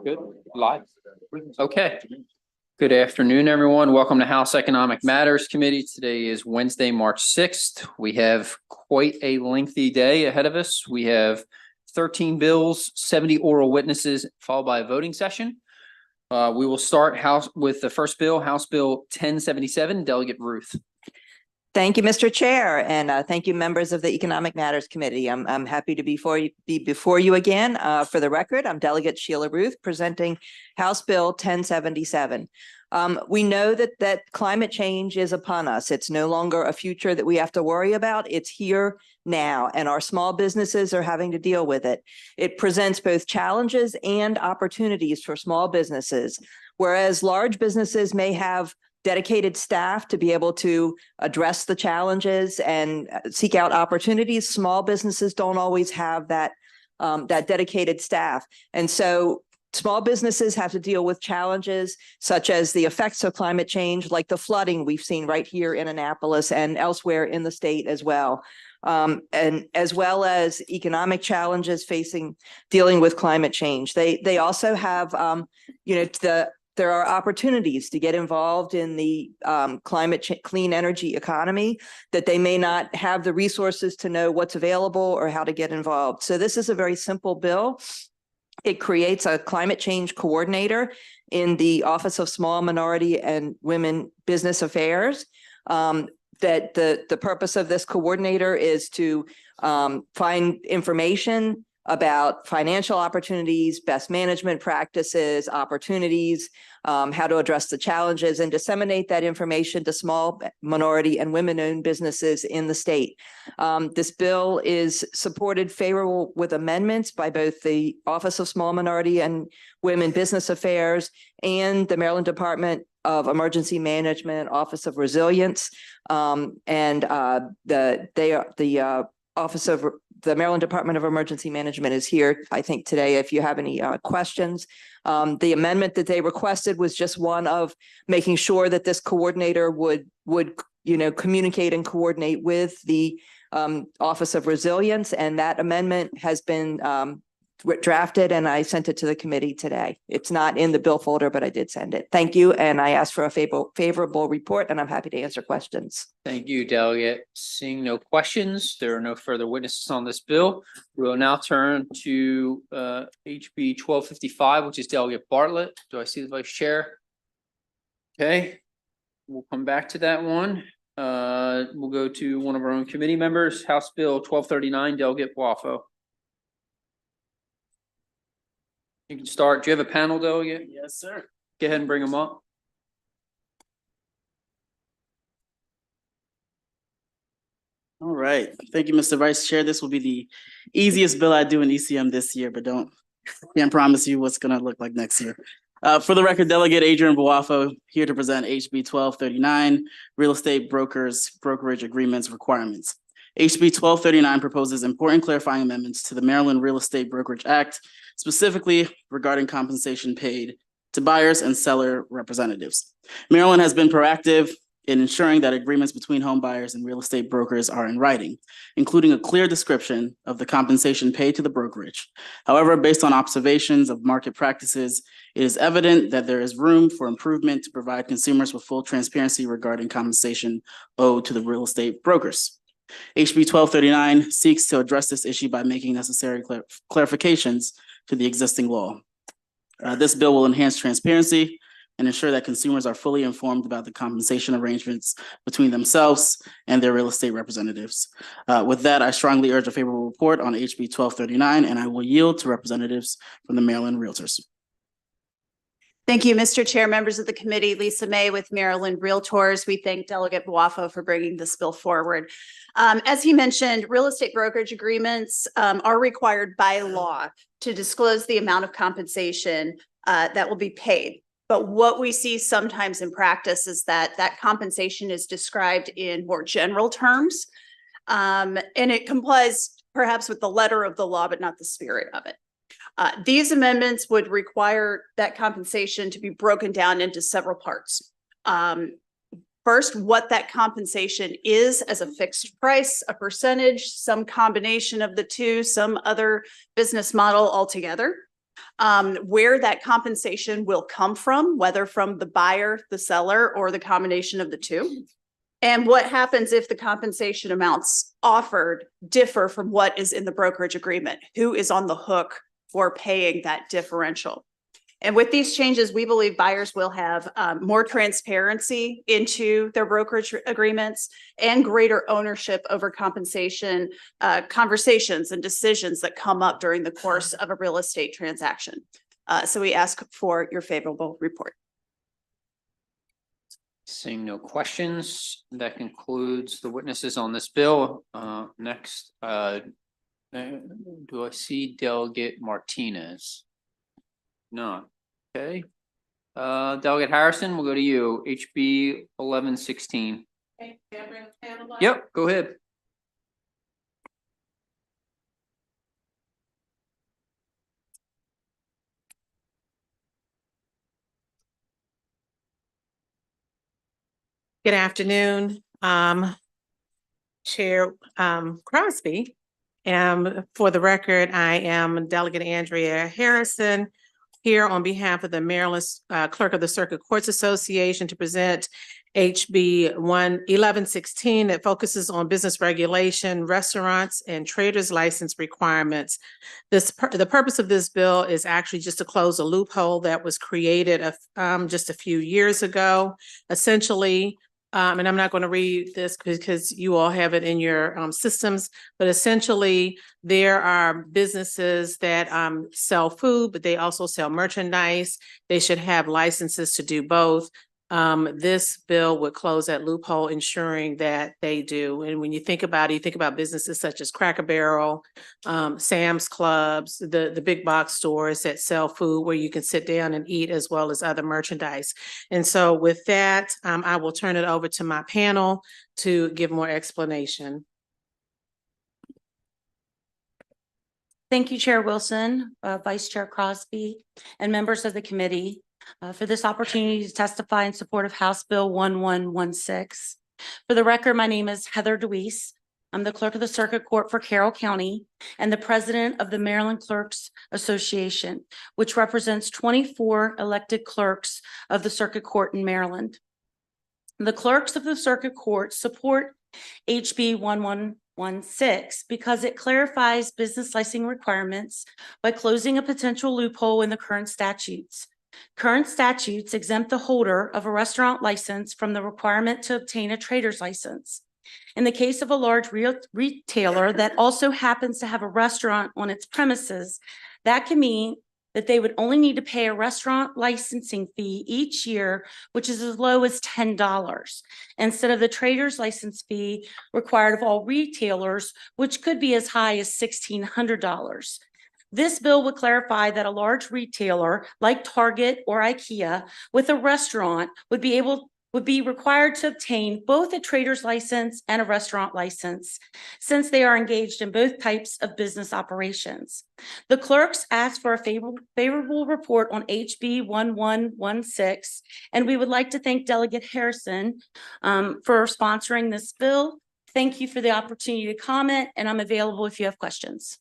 Good. Live. Okay. Good afternoon, everyone. Welcome to House Economic Matters Committee. Today is Wednesday, March 6th. We have quite a lengthy day ahead of us. We have 13 bills, 70 oral witnesses, followed by a voting session. We will start with the first bill, House Bill 1077, Delegate Ruth. Thank you, Mr. Chair, and thank you, members of the Economic Matters Committee. I'm happy to be before you again. For the record, I'm Delegate Sheila Ruth, presenting House Bill 1077. We know that climate change is upon us. It's no longer a future that we have to worry about. It's here now, and our small businesses are having to deal with it. It presents both challenges and opportunities for small businesses, whereas large businesses may have dedicated staff to be able to address the challenges and seek out opportunities. Small businesses don't always have that dedicated staff. And so small businesses have to deal with challenges such as the effects of climate change, like the flooding we've seen right here in Annapolis and elsewhere in the state as well. And as well as economic challenges dealing with climate change. They also have, there are opportunities to get involved in the clean energy economy that they may not have the resources to know what's available or how to get involved. So this is a very simple bill. It creates a climate change coordinator in the Office of Small, Minority, and Women Business Affairs. That the purpose of this coordinator is to find information about financial opportunities, best management practices, opportunities, how to address the challenges, and disseminate that information to small, minority, and women-owned businesses in the state. This bill is supported favorable with amendments by both the Office of Small, Minority, and Women Business Affairs and the Maryland Department of Emergency Management, Office of Resilience, and the Office of the Maryland Department of Emergency Management is here, I think, today, if you have any questions. The amendment that they requested was just one of making sure that this coordinator would communicate and coordinate with the Office of Resilience, and that amendment has been drafted, and I sent it to the committee today. It's not in the bill folder, but I did send it. Thank you, and I asked for a favorable report, and I'm happy to answer questions. Thank you, Delegate. Seeing no questions, there are no further witnesses on this bill. We will now turn to HB 1255, which is Delegate Bartlett. Do I see the Vice Chair? Okay, we'll come back to that one. We'll go to one of our own committee members, House Bill 1239, Delegate Waffo. You can start. Do you have a panel, Delegate? Yes, sir. Go ahead and bring them up. All right. Thank you, Mr. Vice Chair. This will be the easiest bill I do in ECM this year, but can't promise you what's going to look like next year. For the record, Delegate Adrian Boafo here to present HB 1239, Real Estate Brokerage Agreements Requirements. HB 1239 proposes important clarifying amendments to the Maryland Real Estate Brokerage Act, specifically regarding compensation paid to buyers and seller representatives. Maryland has been proactive in ensuring that agreements between home buyers and real estate brokers are in writing, including a clear description of the compensation paid to the brokerage. However, based on observations of market practices, it is evident that there is room for improvement to provide consumers with full transparency regarding compensation owed to the real estate brokers. HB 1239 seeks to address this issue by making necessary clarifications to the existing law. This bill will enhance transparency and ensure that consumers are fully informed about the compensation arrangements between themselves and their real estate representatives. With that, I strongly urge a favorable report on HB 1239, and I will yield to representatives from the Maryland Realtors. Thank you, Mr. Chair, members of the committee. Lisa May with Maryland Realtors. We thank Delegate Boafo for bringing this bill forward. As he mentioned, real estate brokerage agreements are required by law to disclose the amount of compensation that will be paid. But what we see sometimes in practice is that compensation is described in more general terms, and it complies perhaps with the letter of the law, but not the spirit of it. These amendments would require that compensation to be broken down into several parts. First, what that compensation is as a fixed price, a percentage, some combination of the two, some other business model altogether. Where that compensation will come from, whether from the buyer, the seller, or the combination of the two. And what happens if the compensation amounts offered differ from what is in the brokerage agreement? Who is on the hook for paying that differential? And with these changes, we believe buyers will have more transparency into their brokerage agreements and greater ownership over compensation conversations and decisions that come up during the course of a real estate transaction. So we ask for your favorable report. Seeing no questions, that concludes the witnesses on this bill. Next, do I see Delegate Martinez? No. Okay. Delegate Harrison, we'll go to you. HB 1116. Yep, go ahead. Good afternoon, Chair Crosby. For the record, I am Delegate Andrea Harrison here on behalf of the Maryland Clerk of the Circuit Courts Association to present HB 1116 that focuses on business regulation, restaurants, and traders license requirements. The purpose of this bill is actually just to close a loophole that was created just a few years ago. Essentially, and I'm not going to read this because you all have it in your systems, but essentially there are businesses that sell food, but they also sell merchandise. They should have licenses to do both. This bill would close that loophole, ensuring that they do. And when you think about it, you think about businesses such as Cracker Barrel, Sam's Clubs, the big box stores that sell food where you can sit down and eat, as well as other merchandise. And so with that, I will turn it over to my panel to give more explanation. Thank you, Chair Wilson, Vice Chair Crosby, and members of the committee for this opportunity to testify in support of House Bill 1116. For the record, my name is Heather Deweese. I'm the Clerk of the Circuit Court for Carroll County and the President of the Maryland Clerks Association, which represents 24 elected clerks of the Circuit Court in Maryland. The clerks of the Circuit Court support HB 1116 because it clarifies business licensing requirements by closing a potential loophole in the current statutes. Current statutes exempt the holder of a restaurant license from the requirement to obtain a trader's license. In the case of a large retailer that also happens to have a restaurant on its premises, that can mean that they would only need to pay a restaurant licensing fee each year, which is as low as $10, instead of the trader's license fee required of all retailers, which could be as high as $1,600. This bill would clarify that a large retailer like Target or IKEA with a restaurant would be required to obtain both a trader's license and a restaurant license, since they are engaged in both types of business operations. The clerks asked for a favorable report on HB 1116, and we would like to thank Delegate Harrison for sponsoring this bill. Thank you for the opportunity to comment, and I'm available if you have questions.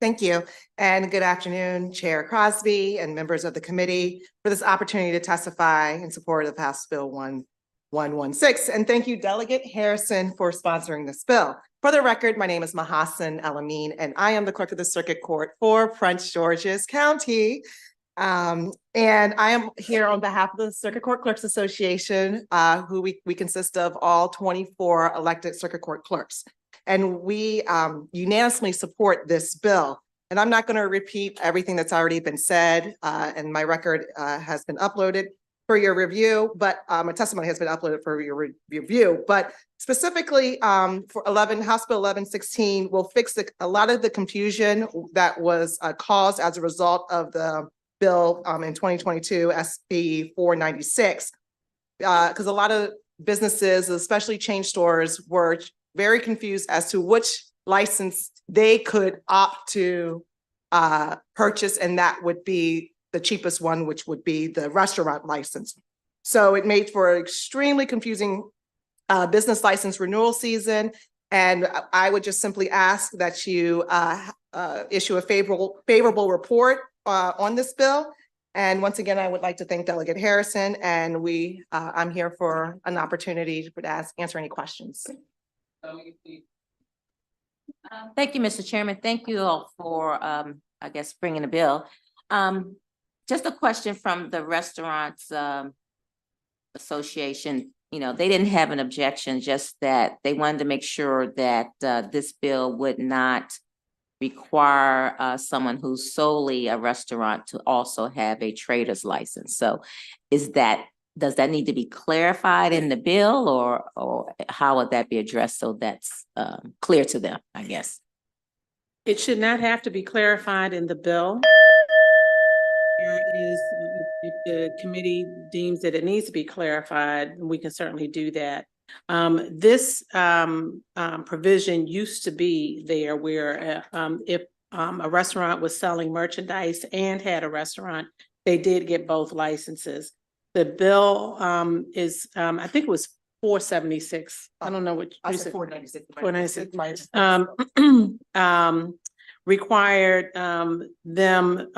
Thank you, and good afternoon, Chair Crosby and members of the committee, for this opportunity to testify in support of House Bill 1116. And thank you, Delegate Harrison, for sponsoring this bill. For the record, my name is Mahassan El-Amin, and I am the Clerk of the Circuit Court for Prince George's County. And I am here on behalf of the Circuit Court Clerks Association, who we consist of all 24 elected Circuit Court clerks. And we unanimously support this bill. And I'm not going to repeat everything that's already been said, and my record has been uploaded for your review, but my testimony has been uploaded for your review. But specifically for House Bill 1116 will fix a lot of the confusion that was caused as a result of the bill in 2022, SB 496, because a lot of businesses, especially chain stores, were very confused as to which license they could opt to purchase, and that would be the cheapest one, which would be the restaurant license. So it made for an extremely confusing business license renewal season. And I would just simply ask that you issue a favorable report on this bill. And once again, I would like to thank Delegate Harrison, and I'm here for an opportunity to answer any questions. Thank you, Mr. Chairman. Thank you all for, I guess, bringing the bill. Just a question from the Restaurants Association. You know, they didn't have an objection, just that they wanted to make sure that this bill would not require someone who's solely a restaurant to also have a trader's license. So does that need to be clarified in the bill, or how would that be addressed so that's clear to them, I guess? It should not have to be clarified in the bill. If the committee deems that it needs to be clarified, we can certainly do that. This provision used to be there where if a restaurant was selling merchandise and had a restaurant, they did get both licenses. The bill is, I think it was 476. I don't know what I you said said. 496. 496. Required them,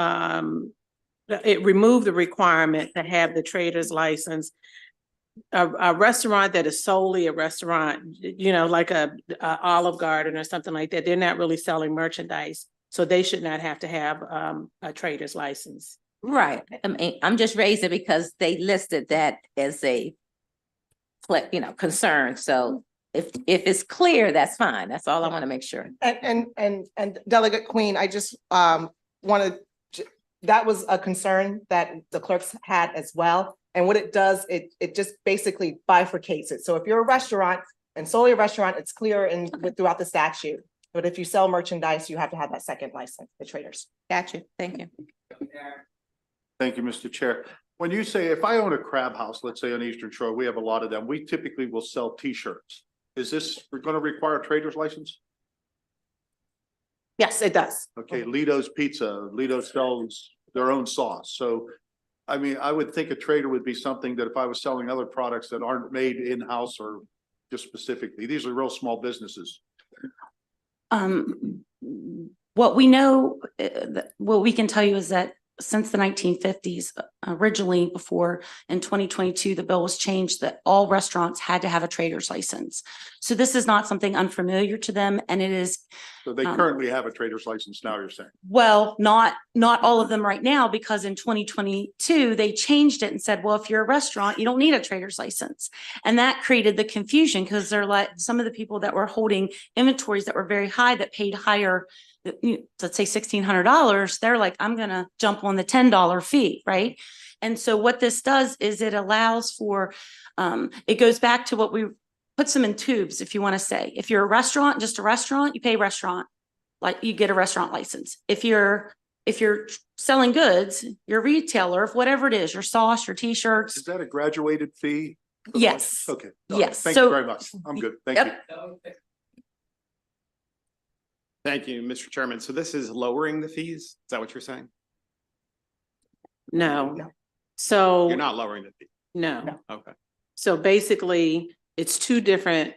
it removed the requirement to have the trader's license. A restaurant that is solely a restaurant, you know, like a Olive Garden or something like that, they're not really selling merchandise. So they should not have to have a trader's license. Right. I mean, I'm just raising it because they listed that as a, concern. So if it's clear, that's fine. That's all I want to make sure. And Delegate Queen, I just wanted, that was a concern that the clerks had as well. And what it does, it just basically bifurcates it. So if you're a restaurant and solely a restaurant, it's clear throughout the statute. But if you sell merchandise, you have to have that second license, the traders. Got you. Thank you. Thank you, Mr. Chair. When you say, if I own a crab house, let's say on Eastern Shore, we have a lot of them. We typically will sell T-shirts. Is this, we're going to require a trader's license? Yes, it does. Okay, Lito's Pizza, Lito sells their own sauce. So, I mean, I would think a trader would be something that if I was selling other products that aren't made in-house or just specifically, these are real small businesses. What we know, what we can tell you is that since the 1950s, originally before in 2022, the bill was changed that all restaurants had to have a trader's license. So this is not something unfamiliar to them, and it is. So they currently have a trader's license now, you're saying? Well, not all of them right now, because in 2022, they changed it and said, well, if you're a restaurant, you don't need a trader's license. And that created the confusion because they're like some of the people that were holding inventories that were very high that paid higher, let's say $1,600, they're like, I'm going to jump on the $10 fee, right? And so what this does is it allows for, it goes back to what we puts them in tubes, if you want to say. If you're a restaurant, just a restaurant, you pay restaurant, like you get a restaurant license. If you're selling goods, you're a retailer of whatever it is, your sauce, your T-shirts. Is that a graduated fee? Yes. Okay. Yes. Thank So- you very much. I'm good. Thank you. Thank you, Mr. Chairman. So this is lowering the fees? Is that what you're saying? No. No. So. You're not lowering the fee? No. Okay. So basically, it's two different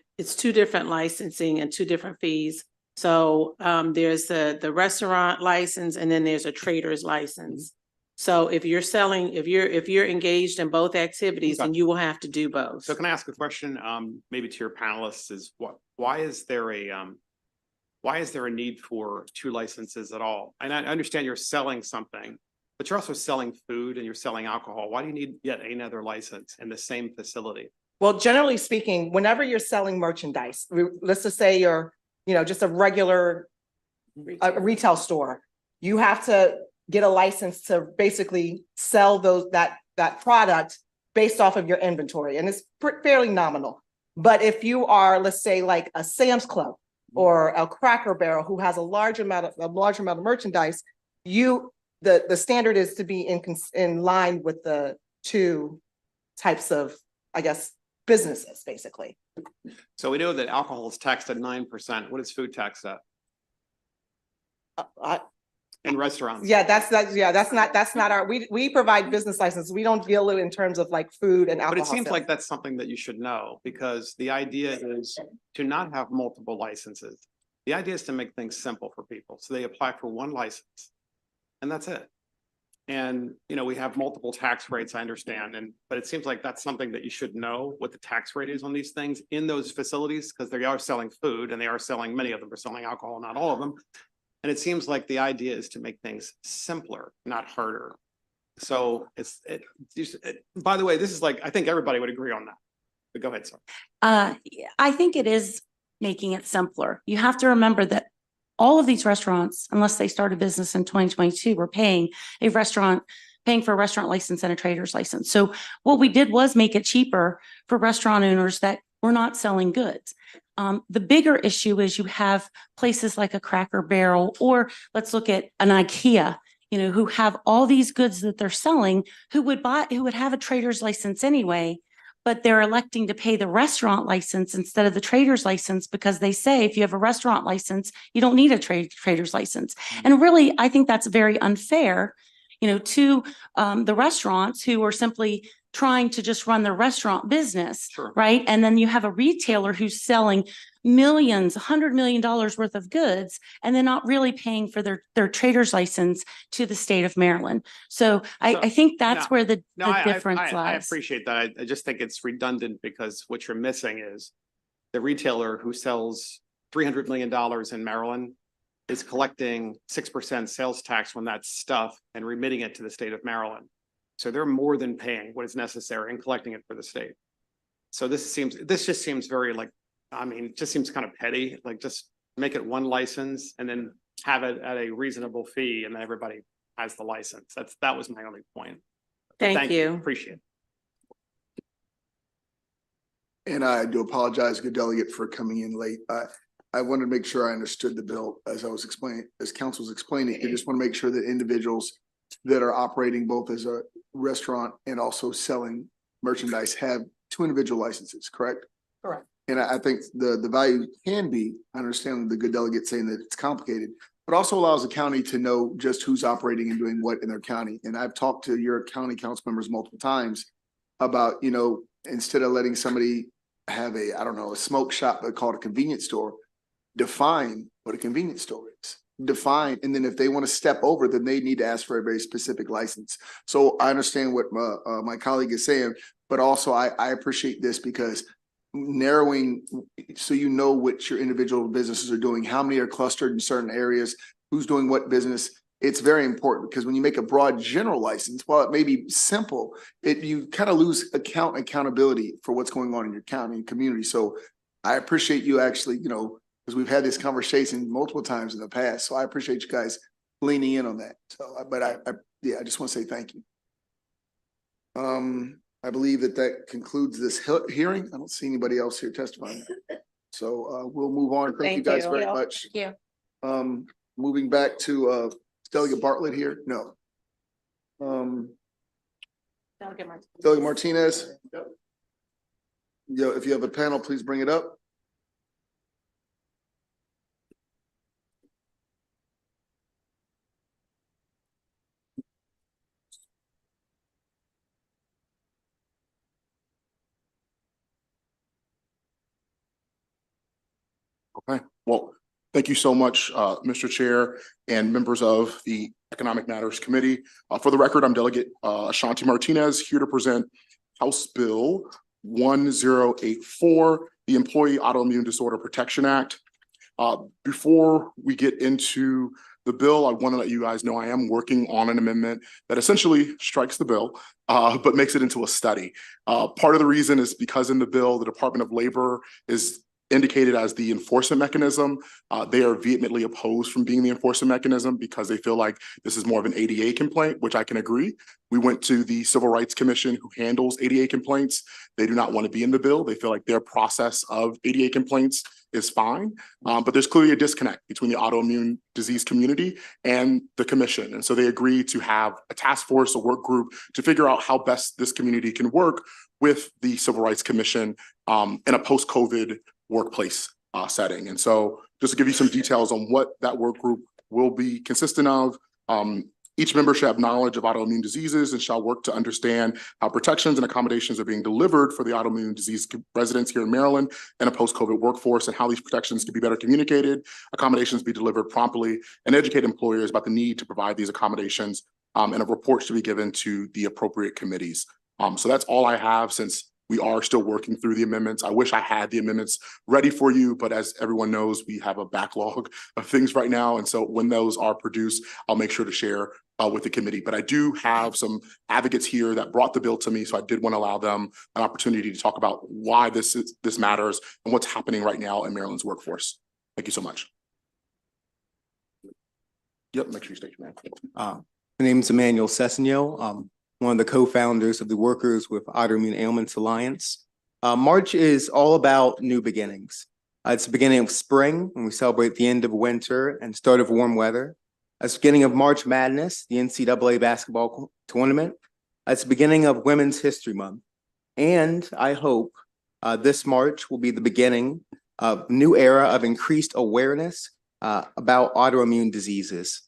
licensing and two different fees. So there's the restaurant license and then there's a trader's license. So if you're selling, if you're engaged in both activities, then you will have to do both. So can I ask a question, maybe to your panelists, is why is there a need for two licenses at all? And I understand you're selling something, but you're also selling food and you're selling alcohol. Why do you need yet another license in the same facility? Well, generally speaking, whenever you're selling merchandise, let's just say you're, just a regular retail store, you have to get a license to basically sell that product based off of your inventory, and it's fairly nominal. But if you are, let's say, like a Sam's Club or a Cracker Barrel who has a large amount of merchandise, the standard is to be in line with the two types of, I guess, businesses, basically. So we know that alcohol is taxed at 9%. What is food taxed at? in restaurants. Yeah, that's not our, we provide business license. We don't deal in terms of like food and But alcohol. it seems sales. like that's something that you should know, because the idea is to not have multiple licenses. The idea is to make things simple for people. So they apply for one license and that's it. And, you know, we have multiple tax rates, I understand, but it seems like that's something that you should know, what the tax rate is on these things in those facilities, because they are selling food and they are selling, many of them are selling alcohol, not all of them. And it seems like the idea is to make things simpler, not harder. So by the way, this is like, I think everybody would agree on that. But go ahead, sir. I think it is making it simpler. You have to remember that all of these restaurants, unless they started business in 2022, were paying for a restaurant license and a trader's license. So what we did was make it cheaper for restaurant owners that were not selling goods. The bigger issue is you have places like a Cracker Barrel, or let's look at an IKEA, you know, who have all these goods that they're selling, who would have a trader's license anyway, but they're electing to pay the restaurant license instead of the trader's license, because they say if you have a restaurant license, you don't need a trader's license. And really, I think that's very unfair, you know, to the restaurants who are simply trying to just run their restaurant business, Sure. right? And then you have a retailer who's selling millions, $100 million worth of goods, and they're not really paying for their trader's license to the state of Maryland. So I think that's where the difference lies. I appreciate that. I just think it's redundant, because what you're missing is the retailer who sells $300 million in Maryland is collecting 6% sales tax on that stuff and remitting it to the state of Maryland. So they're more than paying what is necessary and collecting it for the state. So this just seems very like, I mean, it just seems kind of petty, like just make it one license and then have it at a reasonable fee, and then everybody has the license. That was my only point. Thank you. Appreciate it. And I do apologize, good delegate, for coming in late. I wanted to make sure I understood the bill as council was explaining. I just want to make sure that individuals that are operating both as a restaurant and also selling merchandise have two individual licenses, correct? Correct. And I think the value can be, I understand the good delegate saying that it's complicated, but also allows the county to know just who's operating and doing what in their county. And I've talked to your county council members multiple times about, you know, instead of letting somebody have a smoke shop, but call it a convenience store, define what a convenience store is. Define, and then if they want to step over, then they need to ask for a very specific license. So I understand what my colleague is saying, but also I appreciate this, because narrowing, so you know what your individual businesses are doing, how many are clustered in certain areas, who's doing what business. It's very important, because when you make a broad general license, while it may be simple, you kind of lose accountability for what's going on in your county and community. So I appreciate you actually, you know, because we've had this conversation multiple times in the past. So I appreciate you guys leaning in on that. So, but I just want to say thank you. I believe that concludes this hearing. I don't see anybody else here testifying. So we'll move on. Thank you guys very much. Thank you. Moving back to Delegate Bartlett here. No. Delegate Martinez. Yo, if you have a panel, please bring it up. Okay, well, thank you so much, Mr. Chair and members of the Economic Matters Committee. For the record, I'm Delegate Ashanti Martinez, here to present House Bill 1084, the Employee Autoimmune Disorder Protection Act. Before we get into the bill, I want to let you guys know I am working on an amendment that essentially strikes the bill, but makes it into a study. Part of the reason is because in the bill, the Department of Labor is indicated as the enforcement mechanism. They are vehemently opposed from being the enforcement mechanism because they feel like this is more of an ADA complaint, which I can agree. We went to the Civil Rights Commission who handles ADA complaints. They do not want to be in the bill. They feel like their process of ADA complaints is fine, but there's clearly a disconnect between the autoimmune disease community and the commission. And so they agreed to have a task force, a work group to figure out how best this community can work with the Civil Rights Commission in a post-COVID workplace setting. And so just to give you some details on what that work group will be consistent of, Each member shall have knowledge of autoimmune diseases and shall work to understand how protections and accommodations are being delivered for the autoimmune disease residents here in Maryland and a post-COVID workforce, and how these protections can be better communicated, accommodations be delivered promptly, and educate employers about the need to provide these accommodations, and a report should be given to the appropriate committees. So that's all I have, since we are still working through the amendments. I wish I had the amendments ready for you, but as everyone knows, we have a backlog of things right now. And so when those are produced, I'll make sure to share with the committee. But I do have some advocates here that brought the bill to me, so I did want to allow them an opportunity to talk about why this matters and what's happening right now in Maryland's workforce. Thank you so much. Yep, make sure you state your name. My name is Emmanuel Sessigno. One of the co-founders of the Workers with Autoimmune Ailments Alliance. March is all about new beginnings. It's the beginning of spring, when we celebrate the end of winter and start of warm weather. It's the beginning of March Madness, the NCAA basketball tournament. It's the beginning of Women's History Month. And I hope this March will be the beginning of a new era of increased awareness about autoimmune diseases.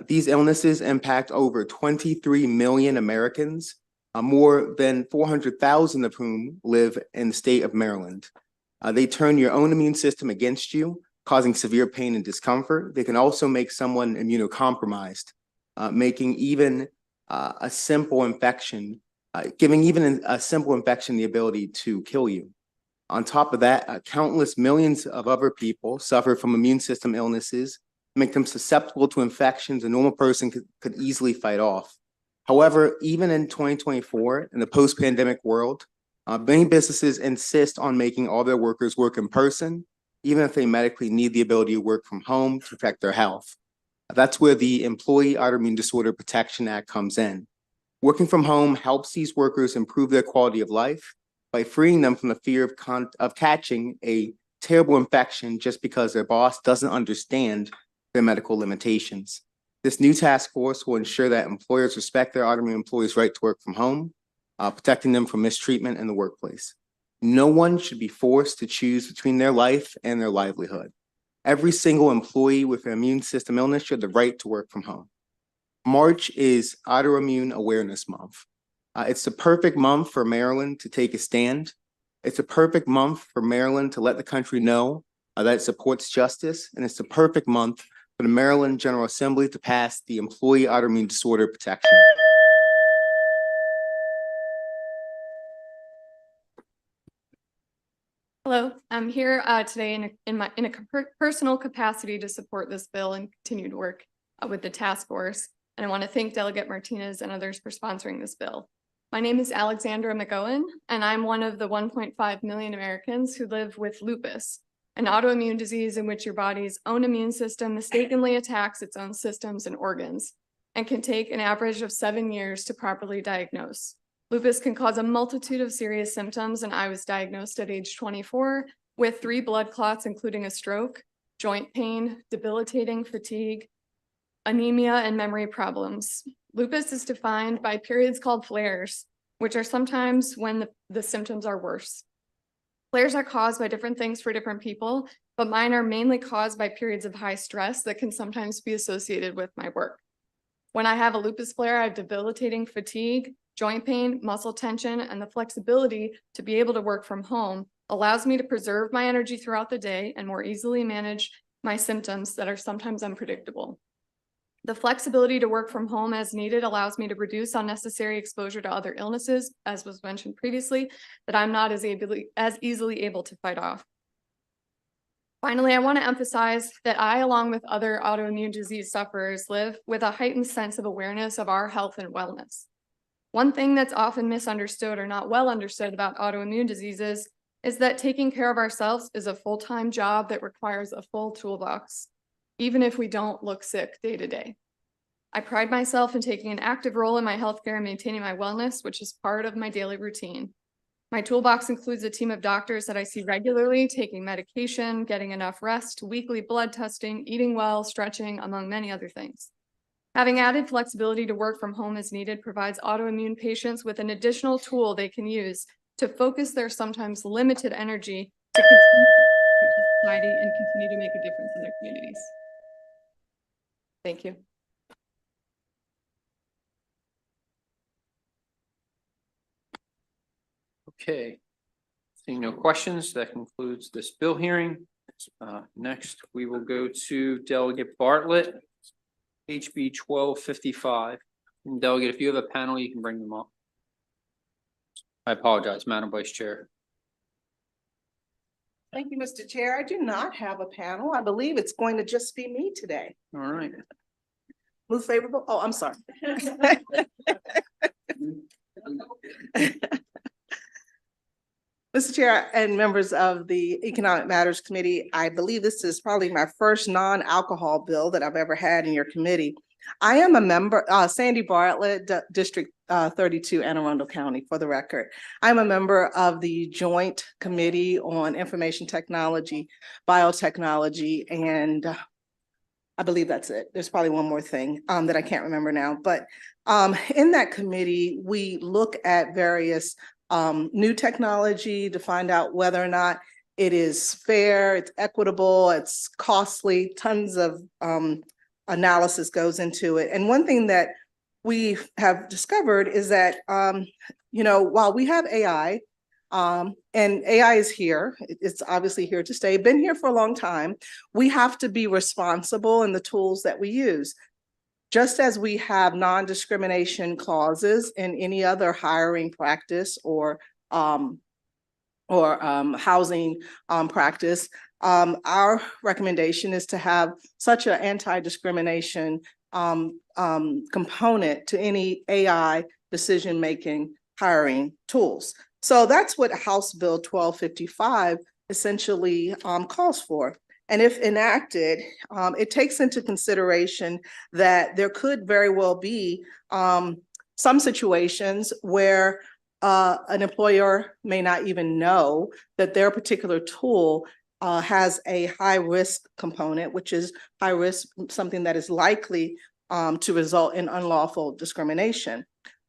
These illnesses impact over 23 million Americans, more than 400,000 of whom live in the state of Maryland. They turn your own immune system against you, causing severe pain and discomfort. They can also make someone immunocompromised, making even a simple infection, giving even a simple infection the ability to kill you. On top of that, countless millions of other people suffer from immune system illnesses, make them susceptible to infections a normal person could easily fight off. However, even in 2024, in the post-pandemic world, many businesses insist on making all their workers work in person, even if they medically need the ability to work from home to protect their health. That's where the Employee Autoimmune Disorder Protection Act comes in. Working from home helps these workers improve their quality of life by freeing them from the fear of catching a terrible infection just because their boss doesn't understand their medical limitations. This new task force will ensure that employers respect their autoimmune employees' right to work from home, protecting them from mistreatment in the workplace. No one should be forced to choose between their life and their livelihood. Every single employee with an immune system illness should have the right to work from home. March is Autoimmune Awareness Month. It's the perfect month for Maryland to take a stand. It's a perfect month for Maryland to let the country know that it supports justice, and it's the perfect month for the Maryland General Assembly to pass the Employee Autoimmune Disorder Protection Act. Hello, I'm here today in a personal capacity to support this bill and continue to work with the task force. And I want to thank Delegate Martinez and others for sponsoring this bill. My name is Alexandra McGowan, and I'm one of the 1.5 million Americans who live with lupus, an autoimmune disease in which your body's own immune system mistakenly attacks its own systems and organs, and can take an average of 7 years to properly diagnose. Lupus can cause a multitude of serious symptoms, and I was diagnosed at age 24 with 3 blood clots, including a stroke, joint pain, debilitating fatigue, anemia, and memory problems. Lupus is defined by periods called flares, which are sometimes when the symptoms are worse. Flares are caused by different things for different people, but mine are mainly caused by periods of high stress that can sometimes be associated with my work. When I have a lupus flare, I have debilitating fatigue, joint pain, muscle tension, and the flexibility to be able to work from home allows me to preserve my energy throughout the day and more easily manage my symptoms that are sometimes unpredictable. The flexibility to work from home as needed allows me to reduce unnecessary exposure to other illnesses, as was mentioned previously, that I'm not as easily able to fight off. Finally, I want to emphasize that I, along with other autoimmune disease sufferers, live with a heightened sense of awareness of our health and wellness. One thing that's often misunderstood or not well understood about autoimmune diseases is that taking care of ourselves is a full-time job that requires a full toolbox, even if we don't look sick day to day. I pride myself in taking an active role in my healthcare and maintaining my wellness, which is part of my daily routine. My toolbox includes a team of doctors that I see regularly, taking medication, getting enough rest, weekly blood testing, eating well, stretching, among many other things. Having added flexibility to work from home as needed provides autoimmune patients with an additional tool they can use to focus their sometimes limited energy to continue to society and continue to make a difference in their communities. Thank you. Okay. Seeing no questions, that concludes this bill hearing. Next, we will go to Delegate Bartlett, HB 1255. Delegate, if you have a panel, you can bring them up. I apologize, Madam Vice Chair. Thank you, Mr. Chair. I do not have a panel. I believe it's going to just be me today. All right. Move favorable. Oh, I'm sorry. Mr. Chair and members of the Economic Matters Committee, I believe this is probably my first non-alcohol bill that I've ever had in your committee. I am a member, Sandy Bartlett, District 32, Anne Arundel County, for the record. I'm a member of the Joint Committee on Information Technology, Biotechnology, and I believe that's it. There's probably one more thing that I can't remember now. But in that committee, we look at various new technology to find out whether or not it is fair, it's equitable, it's costly, tons of analysis goes into it. And one thing that we have discovered is that, while we have AI, and AI is here, it's obviously here to stay, been here for a long time, we have to be responsible in the tools that we use. Just as we have non-discrimination clauses in any other hiring practice or housing practice, our recommendation is to have such an anti-discrimination component to any AI decision-making hiring tools. So that's what House Bill 1255 essentially calls for. And if enacted, it takes into consideration that there could very well be some situations where an employer may not even know that their particular tool has a high risk component, which is high risk, something that is likely to result in unlawful discrimination.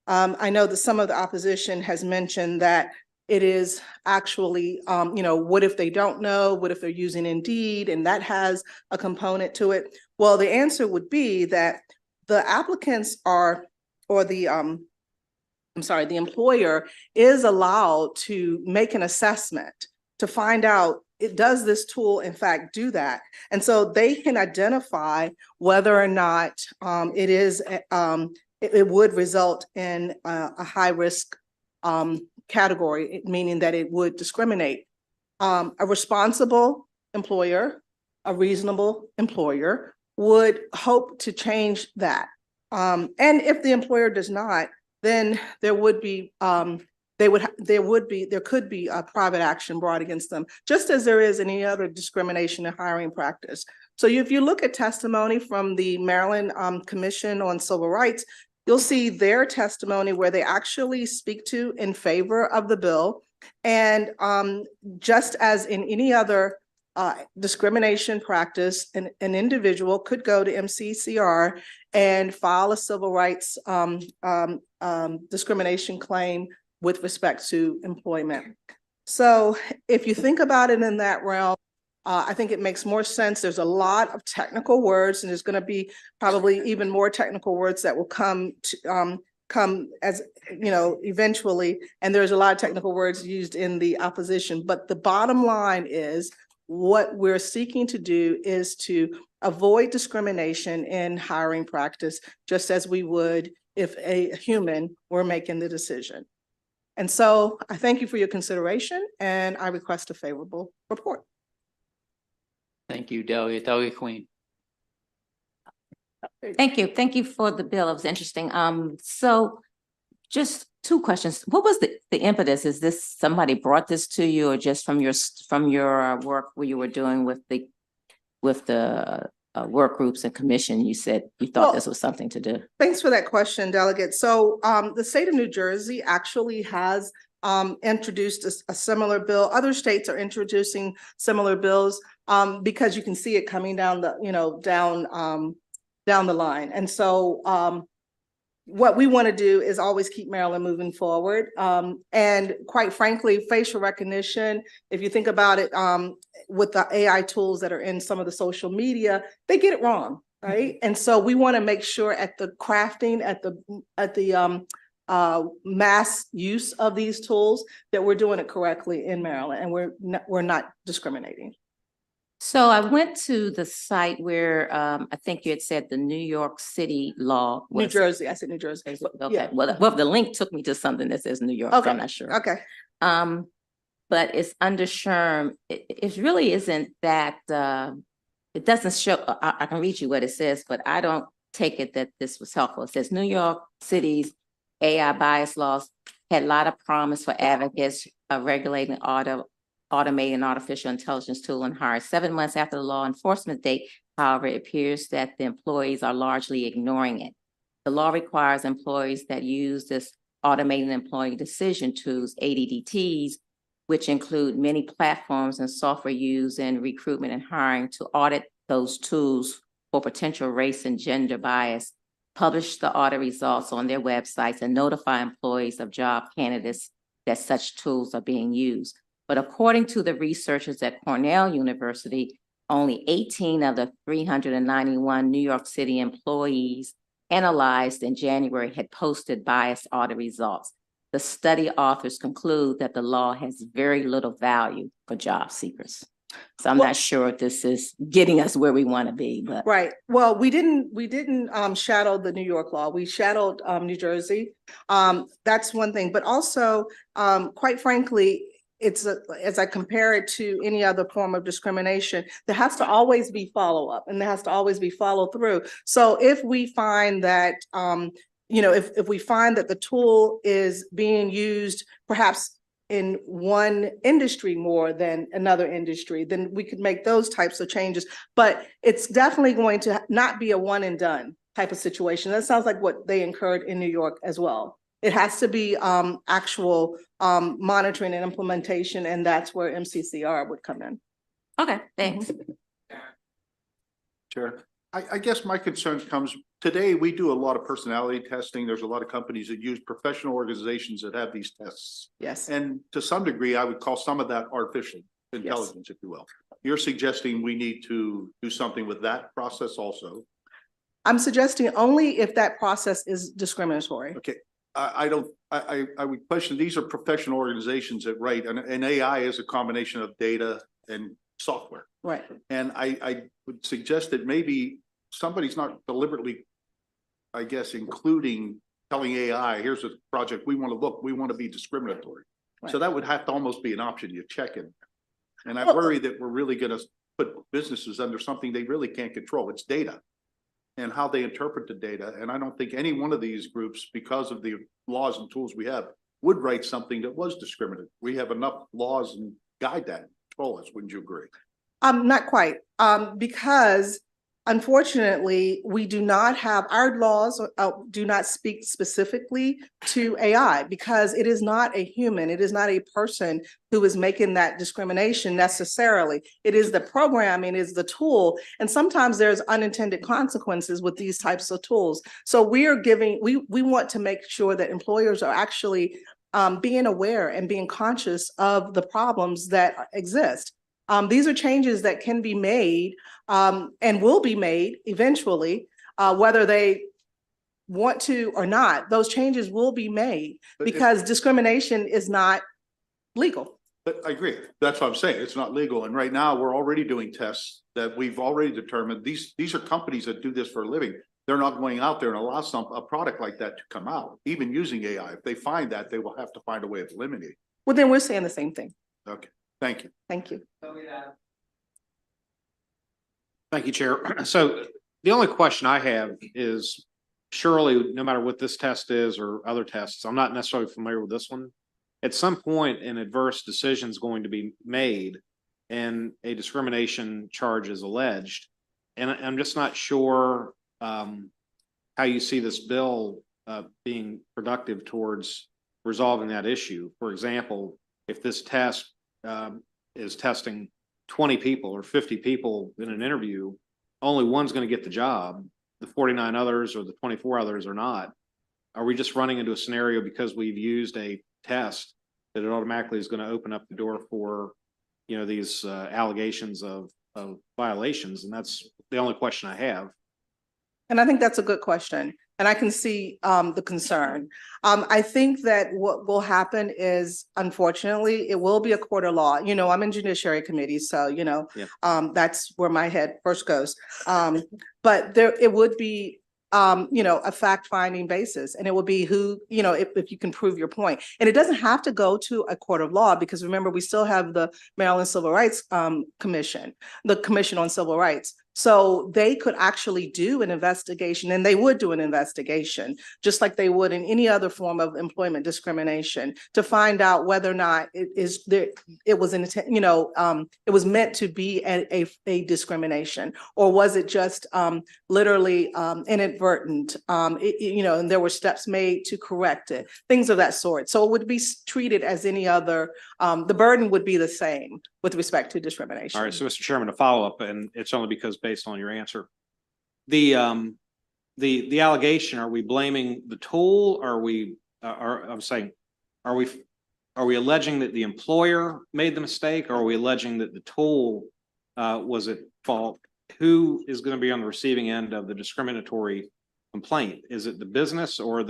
I know that some of the opposition has mentioned that it is actually, what if they don't know? What if they're using Indeed and that has a component to it? Well, the answer would be that the applicants are, or the employer is allowed to make an assessment to find out, does this tool in fact do that? And so they can identify whether or not it would result in a high risk category, meaning that it would discriminate. A responsible employer, a reasonable employer would hope to change that. And if the employer does not, then there could be a private action brought against them, just as there is any other discrimination in hiring practice. So if you look at testimony from the Maryland Commission on Civil Rights, you'll see their testimony where they actually speak to in favor of the bill. And just as in any other discrimination practice, an individual could go to MCCR and file a civil rights discrimination claim with respect to employment. So if you think about it in that realm, I think it makes more sense. There's a lot of technical words, and there's going to be probably even more technical words that will come as, eventually. And there's a lot of technical words used in the opposition. But the bottom line is what we're seeking to do is to avoid discrimination in hiring practice, just as we would if a human were making the decision. And so I thank you for your consideration, and I request a favorable report. Thank you, Delegate. Delegate Queen. Thank you. Thank you for the bill. It was interesting. So just two questions. What was the impetus? Is this somebody brought this to you, or just from your work where you were doing with the work groups and commission? You said you thought this was something to do. Thanks for that question, Delegate. So the state of New Jersey actually has introduced a similar bill. Other states are introducing similar bills because you can see it coming down the, down the line. And so what we want to do is always keep Maryland moving forward. And quite frankly, facial recognition, if you think about it, with the AI tools that are in some of the social media, they get it wrong, right? And so we want to make sure at the crafting, at the mass use of these tools, that we're doing it correctly in Maryland and we're not discriminating. So I went to the site where I think you had said the New York City law was. New Jersey, I said New Jersey. Okay, Yeah. well, the link took me to something that says New York, so Okay. I'm not sure. Okay. But it's under SHRM. It really isn't that, it doesn't show, I can read you what it says, but I don't take it that this was helpful. It says New York City's AI bias laws had a lot of promise for advocates of regulating automating artificial intelligence tool and hired 7 months after the law enforcement date. However, it appears that the employees are largely ignoring it. The law requires employees that use this automated employee decision tools, ADDTs, which include many platforms and software used in recruitment and hiring, to audit those tools for potential race and gender bias, publish the audit results on their websites, and notify employees of job candidates that such tools are being used. But according to the researchers at Cornell University, only 18 of the 391 New York City employees analyzed in January had posted biased audit results. The study authors conclude that the law has very little value for job seekers. So I'm not sure if this is getting us where we want to be, but. Right. Well, we didn't shadow the New York law. We shadowed New Jersey. That's one thing, but also, quite frankly, as I compare it to any other form of discrimination, there has to always be follow-up and there has to always be follow-through. So if we find that, if we find that the tool is being used perhaps in one industry more than another industry, then we could make those types of changes. But it's definitely going to not be a one and done type of situation. That sounds like what they incurred in New York as well. It has to be actual monitoring and implementation, and that's where MCCR would come in. Okay, thanks. Chair, I guess my concern comes, today we do a lot of personality testing. There's a lot of companies that use professional organizations that have these tests. Yes. And to some degree, I would call some of that artificial intelligence, if you will. You're suggesting we need to do something with that process also? I'm suggesting only if that process is discriminatory. Okay. I would question, these are professional organizations that write, and AI is a combination of data and software. Right. And I would suggest that maybe somebody's not deliberately, I guess, including telling AI, here's a project we want to be discriminatory. Right. So that would have to almost be an option you check in. And I worry that we're really going to put businesses under something they really can't control. It's data and how they interpret the data. And I don't think any one of these groups, because of the laws and tools we have, would write something that was discriminatory. We have enough laws and guide that, control us, wouldn't you agree? Not quite, because unfortunately, we do not have, our laws do not speak specifically to AI because it is not a human, it is not a person who is making that discrimination necessarily. It is the programming, it is the tool, and sometimes there's unintended consequences with these types of tools. So we want to make sure that employers are actually being aware and being conscious of the problems that exist. These are changes that can be made and will be made eventually, whether they want to or not. Those changes will be made because discrimination is not legal. But I agree. That's what I'm saying. It's not legal. And right now we're already doing tests that we've already determined. These are companies that do this for a living. They're not going out there and allow a product like that to come out, even using AI. If they find that, they will have to find a way of eliminating. Well, then we're saying the same thing. Okay. Thank you. Thank you. Thank you, Chair. So the only question I have is, surely, no matter what this test is or other tests, I'm not necessarily familiar with this one. At some point, an adverse decision is going to be made and a discrimination charge is alleged. And I'm just not sure how you see this bill being productive towards resolving that issue. For example, if this test is testing 20 people or 50 people in an interview, only one's going to get the job. The 49 others or the 24 others are not. Are we just running into a scenario because we've used a test that it automatically is going to open up the door for, these allegations of violations? And that's the only question I have. And I think that's a good question. and I can see the concern. I think that what will happen is, unfortunately, it will be a court of law. You know, I'm in Judiciary Committee, so, you know, that's where my head first goes. But it would be, you know, a fact-finding basis, and it will be who, you know, if you can prove your point. And it doesn't have to go to a court of law, because remember, we still have the Maryland Civil Rights Commission, the Commission on Civil Rights. So they could actually do an investigation, and they would do an investigation, just like they would in any other form of employment discrimination, to find out whether or not it was meant to be a discrimination, or was it just literally inadvertent, you know, and there were steps made to correct it, things of that sort. So it would be treated as any other, the burden would be the same with respect to discrimination. All right, so Mr. Chairman, to follow up, and it's only because based on your answer, the allegation, are we blaming the tool? Are we alleging that the employer made the mistake? Or are we alleging that the tool was at fault? Who is going to be on the receiving end of the discriminatory complaint? Is it the business, or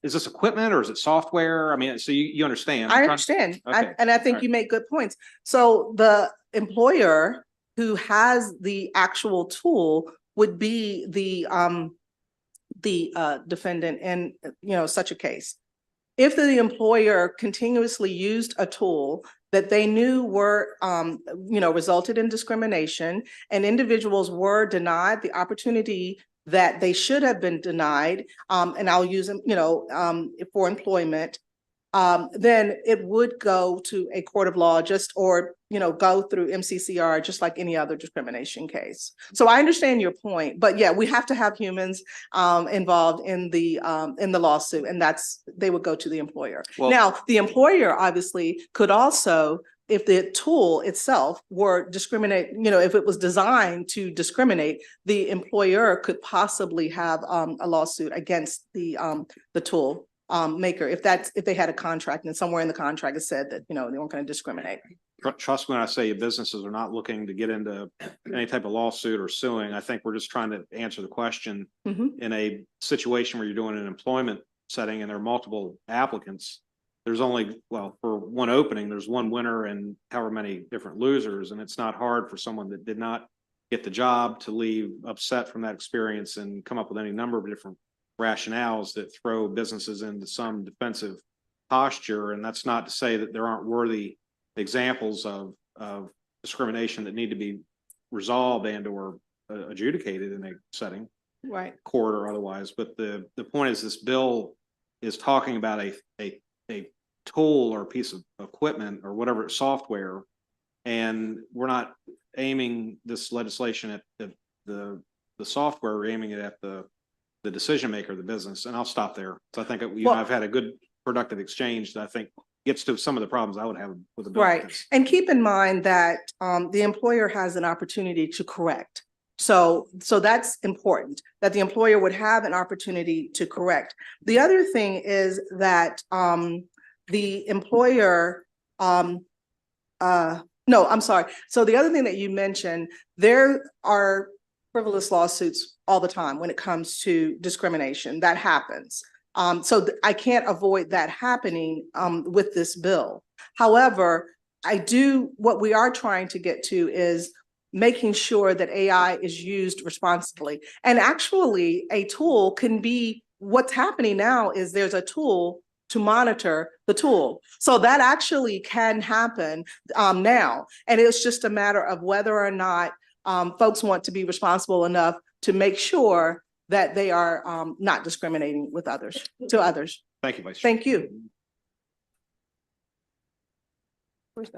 is this equipment, or is it software? I mean, so you understand. I understand. Okay. And I think you make good points. So the employer who has the actual tool would be the defendant in, you know, such a case. If the employer continuously used a tool that they knew were, you know, resulted in discrimination, and individuals were denied the opportunity that they should have been denied, and I'll use them, you know, for employment, then it would go to a court of law, or, you know, go through MCCR, just like any other discrimination case. So I understand your point, but yeah, we have to have humans involved in the lawsuit, and they would go to the employer. Well, now, the employer obviously could also, if the tool itself were discriminate, you know, if it was designed to discriminate, the employer could possibly have a lawsuit against the tool maker, if they had a contract and somewhere in the contract it said that, you know, they weren't going to discriminate. Trust me when I say businesses are not looking to get into any type of lawsuit or suing. I think we're just trying to answer the question. In a situation where you're doing an employment setting and there are multiple applicants, there's only, well, for one opening, there's one winner and however many different losers. And it's not hard for someone that did not get the job to leave upset from that experience and come up with any number of different rationales that throw businesses into some defensive posture. And that's not to say that there aren't worthy examples of discrimination that need to be resolved and or adjudicated in a setting, right, court or otherwise. But the point is, this bill is talking about a tool or a piece of equipment or whatever software, and we're not aiming this legislation at the software. We're aiming it at the decision maker, the business. And I'll stop there. So I think I've had a good productive exchange that I think gets to some of the problems I would have with the bill. Right. And keep in mind that the employer has an opportunity to correct. So that's important, that the employer would have an opportunity to correct. The other thing is that the employer, no, I'm sorry. So the other thing that you mentioned, there are frivolous lawsuits all the time when it comes to discrimination. That happens. So I can't avoid that happening with this bill. However, what we are trying to get to is making sure that AI is used responsibly. And actually, a tool can be, what's happening now is there's a tool to monitor the tool. So that actually can happen now. And it's just a matter of whether or not folks want to be responsible enough to make sure that they are not discriminating to others. Thank you, Vice Chair. Thank you.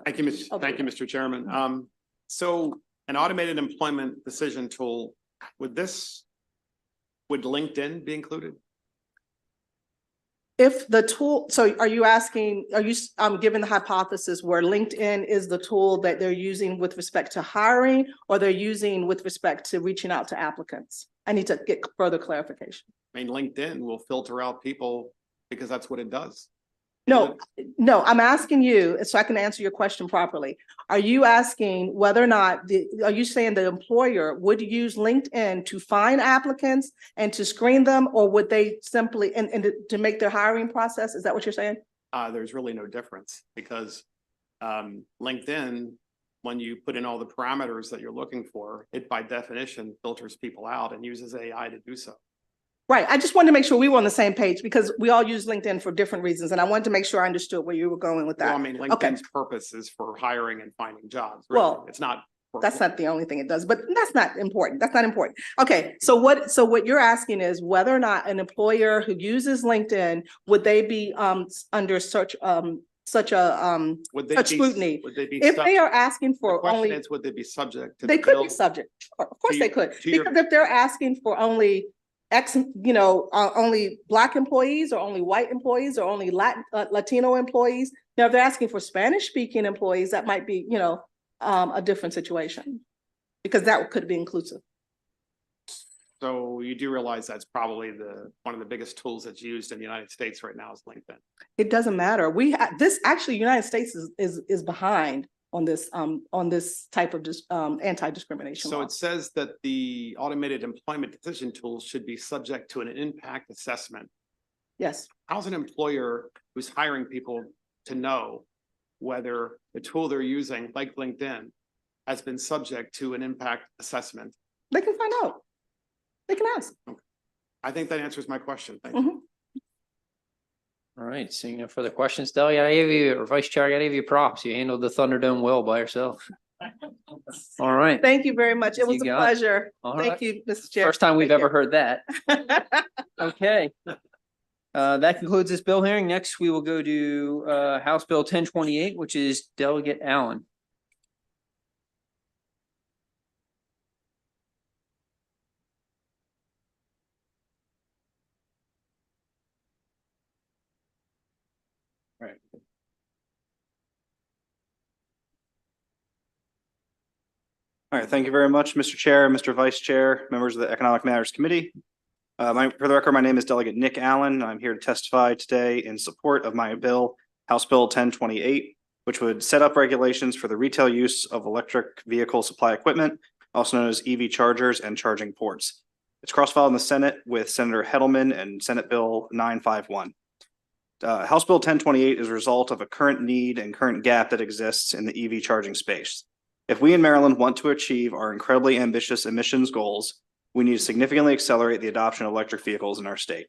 Thank you, Mr. Chairman. So an automated employment decision tool, would LinkedIn be included? If the tool, so are you given the hypothesis where LinkedIn is the tool that they're using with respect to hiring, or they're using with respect to reaching out to applicants? I need to get further clarification. I mean, LinkedIn will filter out people because that's what it does. No, no, I'm asking you, so I can answer your question properly. Are you asking whether or not, are you saying the employer would use LinkedIn to find applicants and to screen them, or would they simply, and to make their hiring process? Is that what you're saying? There's really no difference because LinkedIn, when you put in all the parameters that you're looking for, it by definition filters people out and uses AI to do so. Right. I just wanted to make sure we were on the same page because we all use LinkedIn for different reasons. And I wanted to make sure I understood where you were going with Well, that. I mean, Okay. LinkedIn's purpose is for hiring and finding jobs. Really. Well, It's not. That's not the only thing it does, but that's not important. That's not important. Okay, so what you're asking is whether or not an employer who uses LinkedIn, would they be under such scrutiny? Would they be If they are asking the for question only, is, would they be subject to they the could bill? be subject. Sure, of course To they your- could. to your- Because if they're asking for only only Black employees or only white employees or only Latino employees. Now, if they're asking for Spanish speaking employees, that might be, a different situation because that could be inclusive. So you do realize that's probably one of the biggest tools that's used in the United States right now is LinkedIn. It doesn't matter. United States is behind on this type of anti-discrimination So law. it says that the automated employment decision tools should be subject to an impact assessment. Yes. How's an employer who's hiring people to know whether the tool they're using, like LinkedIn, has been subject to an impact assessment? They can find out. They can ask. I think that answers my question. Thank you. All right, seeing no further questions, Delegate, or Vice Chair, I gotta give you props. You handled the Thunderdome well by yourself. All right. Thank you very much. It was a You got it. pleasure. All Thank right. you, Mr. Chair. First time we've Thank ever heard that. Okay. That concludes this bill hearing. Next, we will go to House Bill 1028, which is Delegate Allen. Right. All right, thank you very much, Mr. Chair, Mr. Vice Chair, members of the Economic Matters Committee. For the record, my name is Delegate Nick Allen. I'm here to testify today in support of my bill, House Bill 1028, which would set up regulations for the retail use of electric vehicle supply equipment, also known as EV chargers and charging ports. It's cross-filed in the Senate with Senator Hedelman and Senate Bill 951. House Bill 1028 is a result of a current need and current gap that exists in the EV charging space. If we in Maryland want to achieve our incredibly ambitious emissions goals, we need to significantly accelerate the adoption of electric vehicles in our state.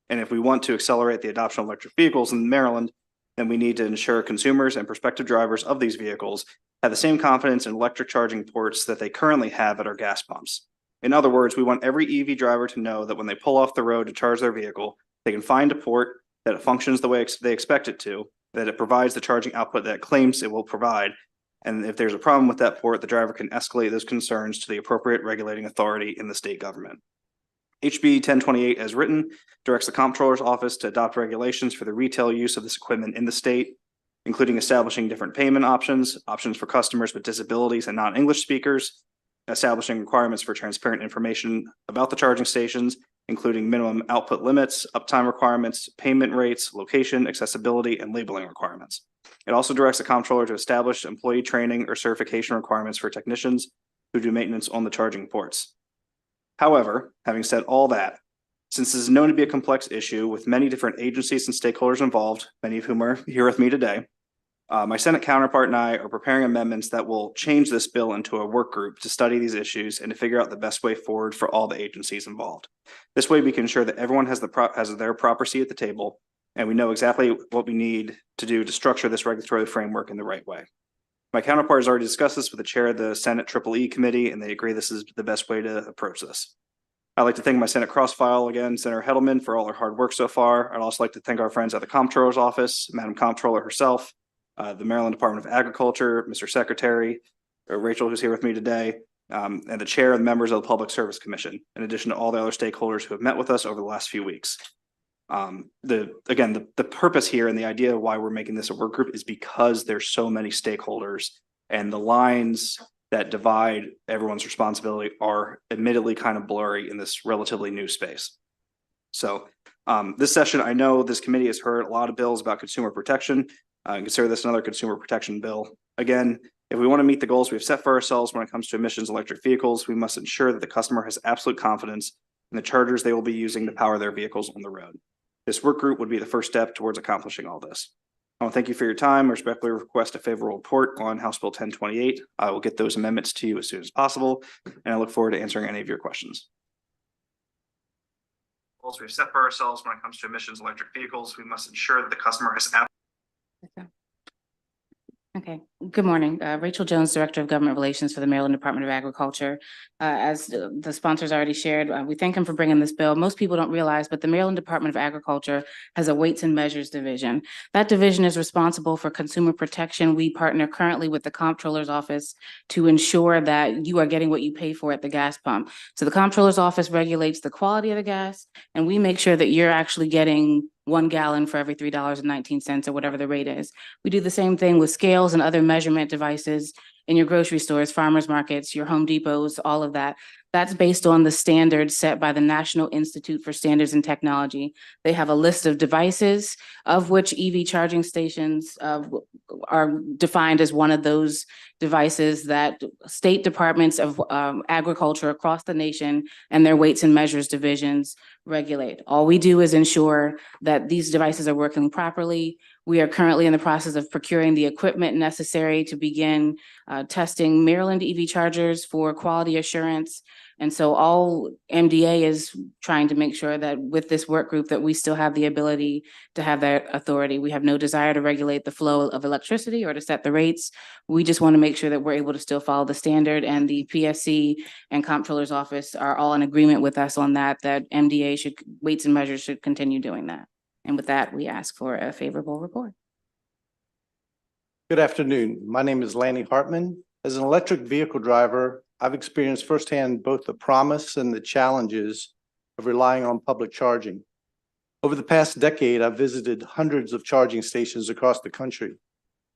And if we want to accelerate the adoption of electric vehicles in Maryland, then we need to ensure consumers and prospective drivers of these vehicles have the same confidence in electric charging ports that they currently have at our gas pumps. In other words, we want every EV driver to know that when they pull off the road to charge their vehicle, they can find a port that it functions the way they expect it to, that it provides the charging output that it claims it will provide. And if there's a problem with that port, the driver can escalate those concerns to the appropriate regulating authority in the state government. HB 1028 as written directs the Comptroller's Office to adopt regulations for the retail use of this equipment in the state, including establishing different payment options for customers with disabilities and non-English speakers, establishing requirements for transparent information about the charging stations, including minimum output limits, uptime requirements, payment rates, location, accessibility, and labeling requirements. It also directs the Comptroller to establish employee training or certification requirements for technicians who do maintenance on the charging ports. However, having said all that, since this is known to be a complex issue with many different agencies and stakeholders involved, many of whom are here with me today, my Senate counterpart and I are preparing amendments that will change this bill into a work group to study these issues and to figure out the best way forward for all the agencies involved. This way we can ensure that everyone has their proper seat at the table, and we know exactly what we need to do to structure this regulatory framework in the right way. My counterpart has already discussed this with the chair of the Senate EEE committee, and they agree this is the best way to approach this. I'd like to thank my Senate cross-file again, Senator Hedelman, for all her hard work so far. I'd also like to thank our friends at the Comptroller's Office, Madam Comptroller herself, the Maryland Department of Agriculture, Mr. Secretary, Rachel, who's here with me today, and the chair and members of the Public Service Commission, in addition to all the other stakeholders who have met with us over the last few weeks. The purpose here and the idea of why we're making this a work group is because there's so many stakeholders, and the lines that divide everyone's responsibility are admittedly kind of blurry in this relatively new space. So This session, I know this committee has heard a lot of bills about consumer protection. Consider this another consumer protection bill. Again, if we want to meet the goals we've set for ourselves when it comes to emissions electric vehicles, we must ensure that the customer has absolute confidence in the chargers they will be using to power their vehicles on the road. This work group would be the first step towards accomplishing all this. I want to thank you for your time. I respectfully request a favorable report on House Bill 1028. I will get those amendments to you as soon as possible, and I look forward to answering any of your questions. Goals we've set for ourselves when it comes to emissions electric vehicles, we must ensure that the customer has. Okay, good morning. Rachel Jones, Director of Government Relations for the Maryland Department of Agriculture. As the sponsors already shared, we thank them for bringing this bill. Most people don't realize, but the Maryland Department of Agriculture has a Weights and Measures division. That division is responsible for consumer protection. We partner currently with the Comptroller's Office to ensure that you are getting what you pay for at the gas pump. So the Comptroller's Office regulates the quality of the gas, and we make sure that you're actually getting 1 gallon for every $3.19 or whatever the rate is. We do the same thing with scales and other measurement devices in your grocery stores, farmers markets, your Home Depots, all of that. That's based on the standards set by the National Institute for Standards and Technology. They have a list of devices, of which EV charging stations are defined as one of those devices that state departments of agriculture across the nation and their weights and measures divisions regulate. All we do is ensure that these devices are working properly. We are currently in the process of procuring the equipment necessary to begin testing Maryland EV chargers for quality assurance. And so all MDA is trying to make sure that with this work group that we still have the ability to have that authority. We have no desire to regulate the flow of electricity or to set the rates. We just want to make sure that we're able to still follow the standard, and the PSC and Comptroller's Office are all in agreement with us on that MDA should, Weights and Measures should continue doing that. And with that, we ask for a favorable report. Good afternoon. My name is Lanny Hartman. As an electric vehicle driver, I've experienced firsthand both the promise and the challenges of relying on public charging. Over the past decade, I've visited hundreds of charging stations across the country.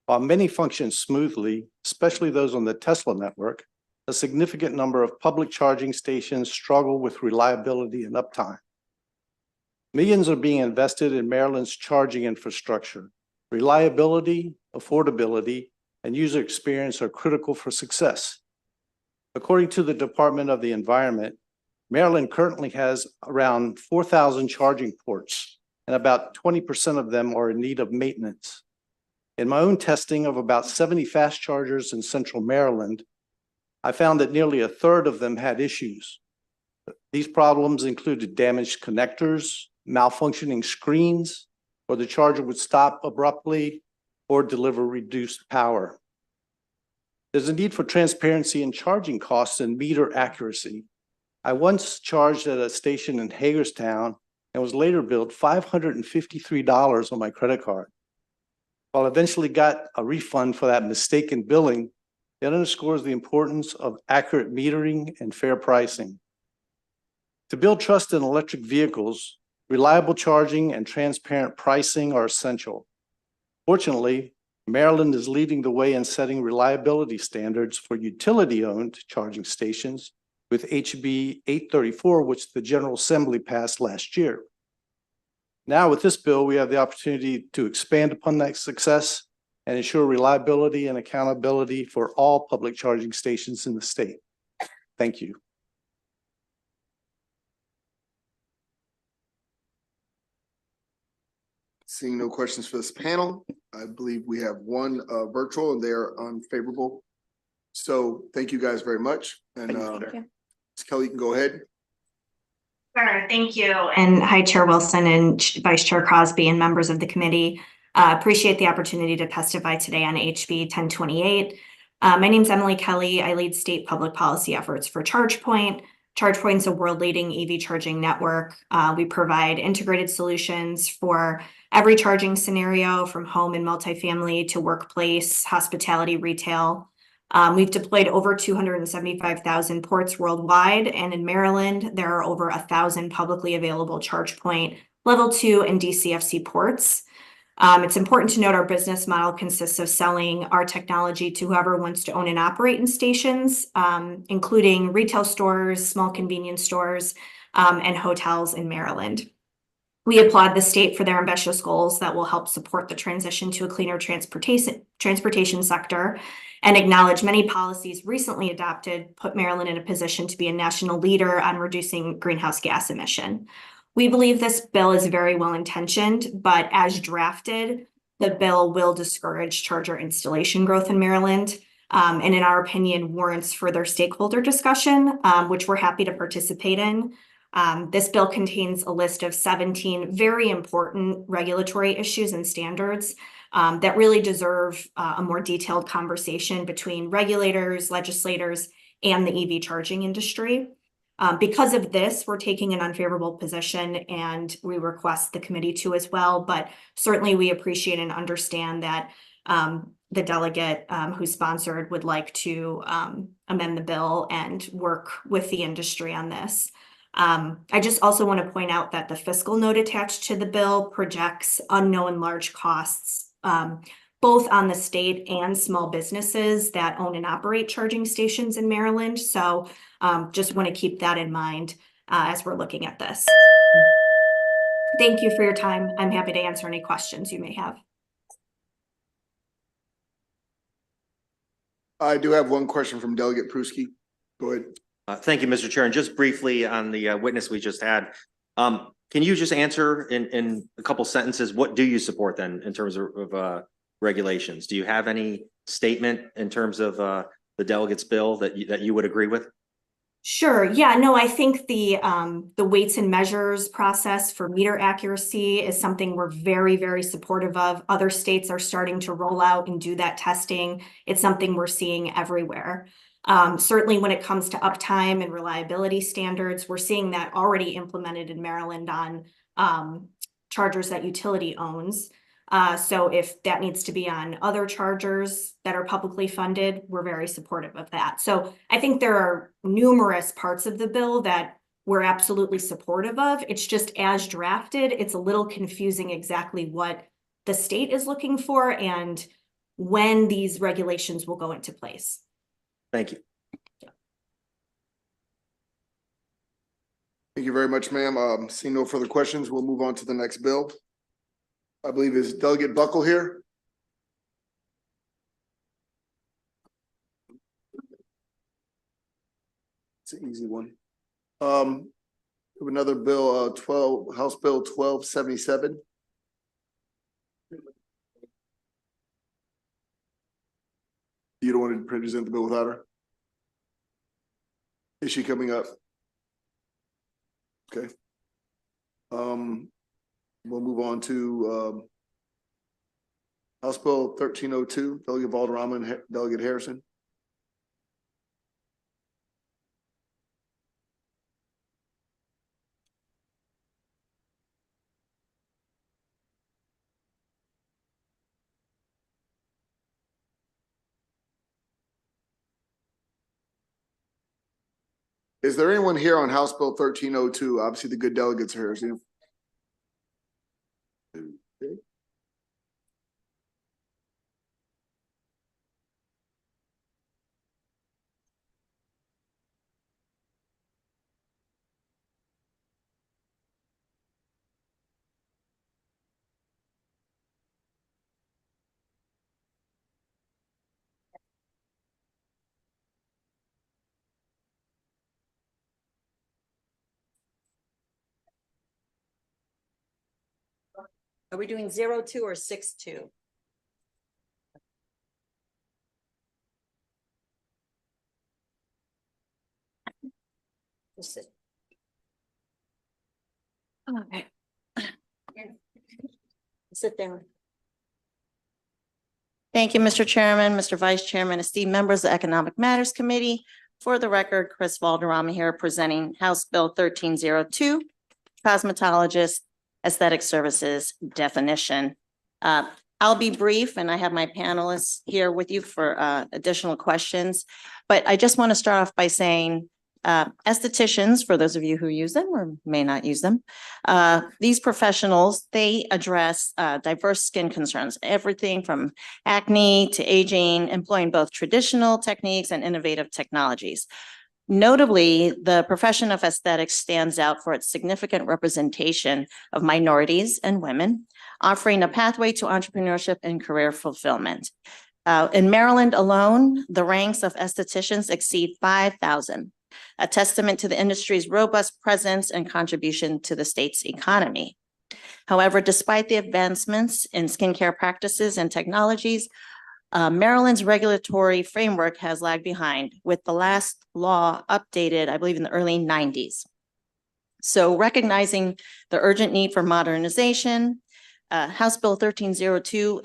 While many function smoothly, especially those on the Tesla network, a significant number of public charging stations struggle with reliability and uptime. Millions are being invested in Maryland's charging infrastructure. Reliability, affordability, and user experience are critical for success. According to the Department of the Environment, Maryland currently has around 4,000 charging ports, and about 20% of them are in need of maintenance. In my own testing of about 70 fast chargers in central Maryland, I found that nearly a third of them had issues. These problems included damaged connectors, malfunctioning screens, or the charger would stop abruptly or deliver reduced power. There's a need for transparency in charging costs and meter accuracy. I once charged at a station in Hagerstown and was later billed $553 on my credit card. While I eventually got a refund for that mistaken billing, it underscores the importance of accurate metering and fair pricing. To build trust in electric vehicles, reliable charging and transparent pricing are essential. Fortunately, Maryland is leading the way in setting reliability standards for utility-owned charging stations with HB 834, which the General Assembly passed last year. Now, with this bill, we have the opportunity to expand upon that success and ensure reliability and accountability for all public charging stations in the state. Thank you. Seeing no questions for this panel, I believe we have one virtual and they are unfavorable. So thank you guys very much. And Ms. Kelly, you can go ahead. Sure, thank you. And hi, Chair Wilson and Vice Chair Crosby and members of the committee. Appreciate the opportunity to testify today on HB 1028. My name is Emily Kelly. I lead state public policy efforts for ChargePoint. ChargePoint is a world-leading EV charging network. We provide integrated solutions for every charging scenario, from home and multifamily to workplace, hospitality, retail. We've deployed over 275,000 ports worldwide, and in Maryland, there are over 1,000 publicly available ChargePoint Level 2 and DCFC ports. It's important to note our business model consists of selling our technology to whoever wants to own and operate in stations, including retail stores, small convenience stores, and hotels in Maryland. We applaud the state for their ambitious goals that will help support the transition to a cleaner transportation sector, and acknowledge many policies recently adopted put Maryland in a position to be a national leader on reducing greenhouse gas emission. We believe this bill is very well intentioned, but as drafted, the bill will discourage charger installation growth in Maryland, and in our opinion warrants further stakeholder discussion, which we're happy to participate in. This bill contains a list of 17 very important regulatory issues and standards that really deserve a more detailed conversation between regulators, legislators, and the EV charging industry. Because of this, we're taking an unfavorable position, and we request the committee to as well. But certainly we appreciate and understand that the delegate who sponsored would like to amend the bill and work with the industry on this. I just also want to point out that the fiscal note attached to the bill projects unknown large costs, both on the state and small businesses that own and operate charging stations in Maryland. So just want to keep that in mind as we're looking at this. Thank you for your time. I'm happy to answer any questions you may have. I do have one question from Delegate Pruski. Go ahead. Thank you, Mr. Chair. And just briefly on the witness we just had, can you just answer in a couple sentences, what do you support then in terms of regulations? Do you have any statement in terms of the delegate's bill that you would agree with? Sure. Yeah, no, I think the weights and measures process for meter accuracy is something we're very, very supportive of. Other states are starting to roll out and do that testing. It's something we're seeing everywhere. Certainly when it comes to uptime and reliability standards, we're seeing that already implemented in Maryland on chargers that utility owns. So if that needs to be on other chargers that are publicly funded, we're very supportive of that. So I think there are numerous parts of the bill that we're absolutely supportive of. It's just as drafted, it's a little confusing exactly what the state is looking for and when these regulations will go into place. Thank you. Thank you very much, ma'am. Seeing no further questions, we'll move on to the next bill. I believe is Delegate Buckle here. It's an easy one. We have another bill, House Bill 1277. You don't want to present the bill without her? Is she coming up? Okay. We'll move on to House Bill 1302, Delegate Valderrama and Delegate Harrison. Is there anyone here on House Bill 1302? Obviously, the good delegates are here. Okay. Are we doing 02 or 62? Just sit. Okay. Sit down. Thank you, Mr. Chairman, Mr. Vice Chairman, esteemed members of the Economic Matters Committee. For the record, Chris Valderrama here presenting House Bill 1302, Cosmetologist Aesthetic Services Definition. I'll be brief, and I have my panelists here with you for additional questions. But I just want to start off by saying estheticians, for those of you who use them or may not use them, these professionals, they address diverse skin concerns, everything from acne to aging, employing both traditional techniques and innovative technologies. Notably, the profession of aesthetics stands out for its significant representation of minorities and women, offering a pathway to entrepreneurship and career fulfillment. In Maryland alone, the ranks of estheticians exceed 5,000, a testament to the industry's robust presence and contribution to the state's economy. However, despite the advancements in skincare practices and technologies, Maryland's regulatory framework has lagged behind, with the last law updated, I believe, in the early 90s. So recognizing the urgent need for modernization, House Bill 1302,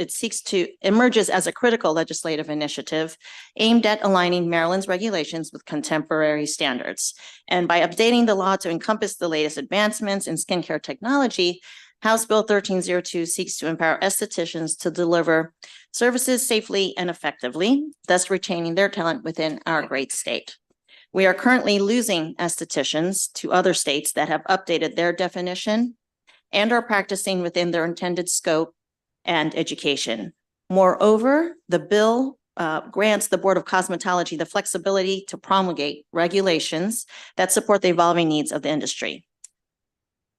emerges as a critical legislative initiative aimed at aligning Maryland's regulations with contemporary standards. And by updating the law to encompass the latest advancements in skincare technology, House Bill 1302 seeks to empower estheticians to deliver services safely and effectively, thus retaining their talent within our great state. We are currently losing estheticians to other states that have updated their definition and are practicing within their intended scope and education. Moreover, the bill grants the Board of Cosmetology the flexibility to promulgate regulations that support the evolving needs of the industry.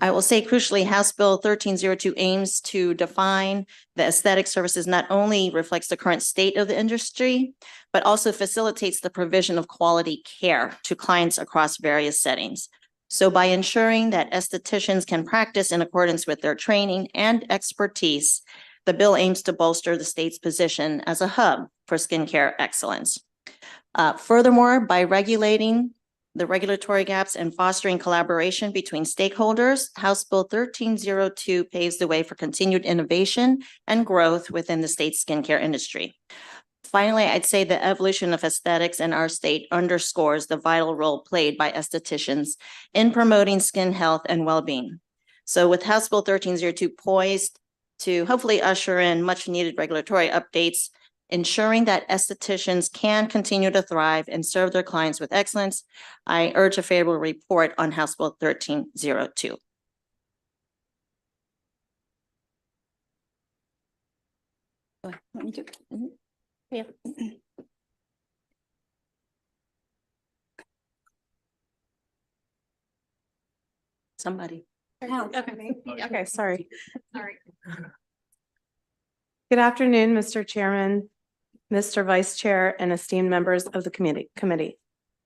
I will say crucially, House Bill 1302 aims to define the aesthetic services not only reflects the current state of the industry, but also facilitates the provision of quality care to clients across various settings. So by ensuring that estheticians can practice in accordance with their training and expertise, the bill aims to bolster the state's position as a hub for skincare excellence. Furthermore, by regulating the regulatory gaps and fostering collaboration between stakeholders, House Bill 1302 paves the way for continued innovation and growth within the state's skincare industry. Finally, I'd say the evolution of aesthetics in our state underscores the vital role played by estheticians in promoting skin health and well-being. So with House Bill 1302 poised to hopefully usher in much needed regulatory updates, ensuring that estheticians can continue to thrive and serve their clients with excellence, I urge a favorable report on House Bill 1302. Yeah. Somebody. Okay, sorry. Good afternoon, Mr. Chairman, Mr. Vice Chair, and esteemed members of the committee.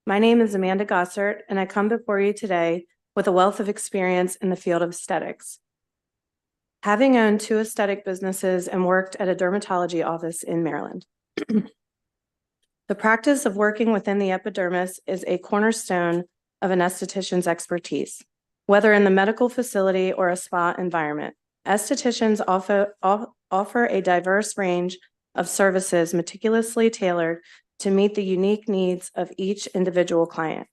My name is Amanda Gossert, and I come before you today with a wealth of experience in the field of aesthetics. Having owned 2 aesthetic businesses and worked at a dermatology office in Maryland. The practice of working within the epidermis is a cornerstone of an esthetician's expertise, whether in the medical facility or a spa environment. Estheticians offer a diverse range of services meticulously tailored to meet the unique needs of each individual client.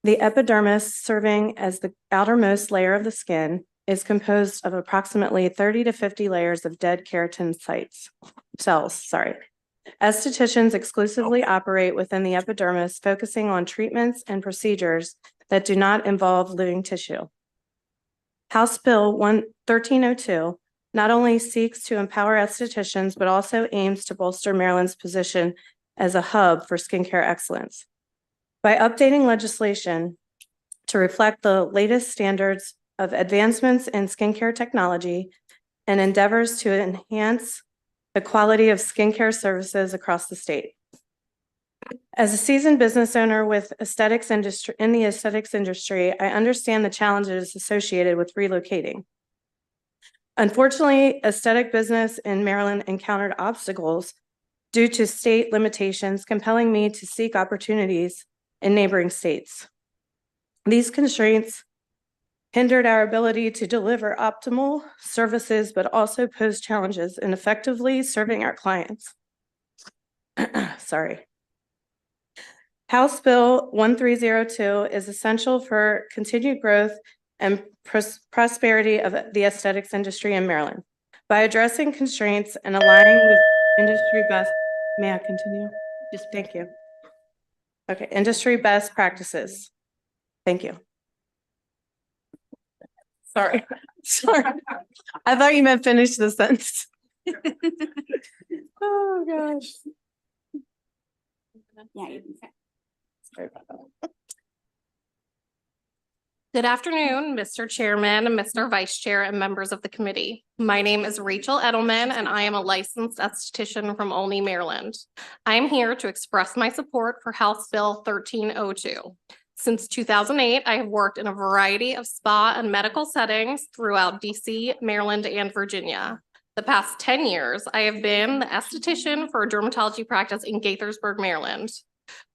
The epidermis, serving as the outermost layer of the skin, is composed of approximately 30 to 50 layers of dead keratin cells. Estheticians exclusively operate within the epidermis, focusing on treatments and procedures that do not involve living tissue. House Bill 1302 not only seeks to empower estheticians, but also aims to bolster Maryland's position as a hub for skincare excellence. By updating legislation to reflect the latest standards of advancements in skincare technology and endeavors to enhance the quality of skincare services across the state. As a seasoned business owner with the aesthetics industry, I understand the challenges associated with relocating. Unfortunately, aesthetic business in Maryland encountered obstacles due to state limitations, compelling me to seek opportunities in neighboring states. These constraints hindered our ability to deliver optimal services, but also posed challenges in effectively serving our clients. House Bill 1302 is essential for continued growth and prosperity of the aesthetics industry in Maryland. By addressing constraints and aligning with industry best, may I continue? Just thank you. Okay, industry best practices. Thank you. Sorry. I thought you meant finish the sentence. Oh, gosh. Good afternoon, Mr. Chairman, Mr. Vice Chair, and members of the committee. My name is Rachel Edelman, and I am a licensed esthetician from Olney, Maryland. I am here to express my support for House Bill 1302. Since 2008, I have worked in a variety of spa and medical settings throughout DC, Maryland, and Virginia. The past 10 years, I have been the esthetician for a dermatology practice in Gaithersburg, Maryland.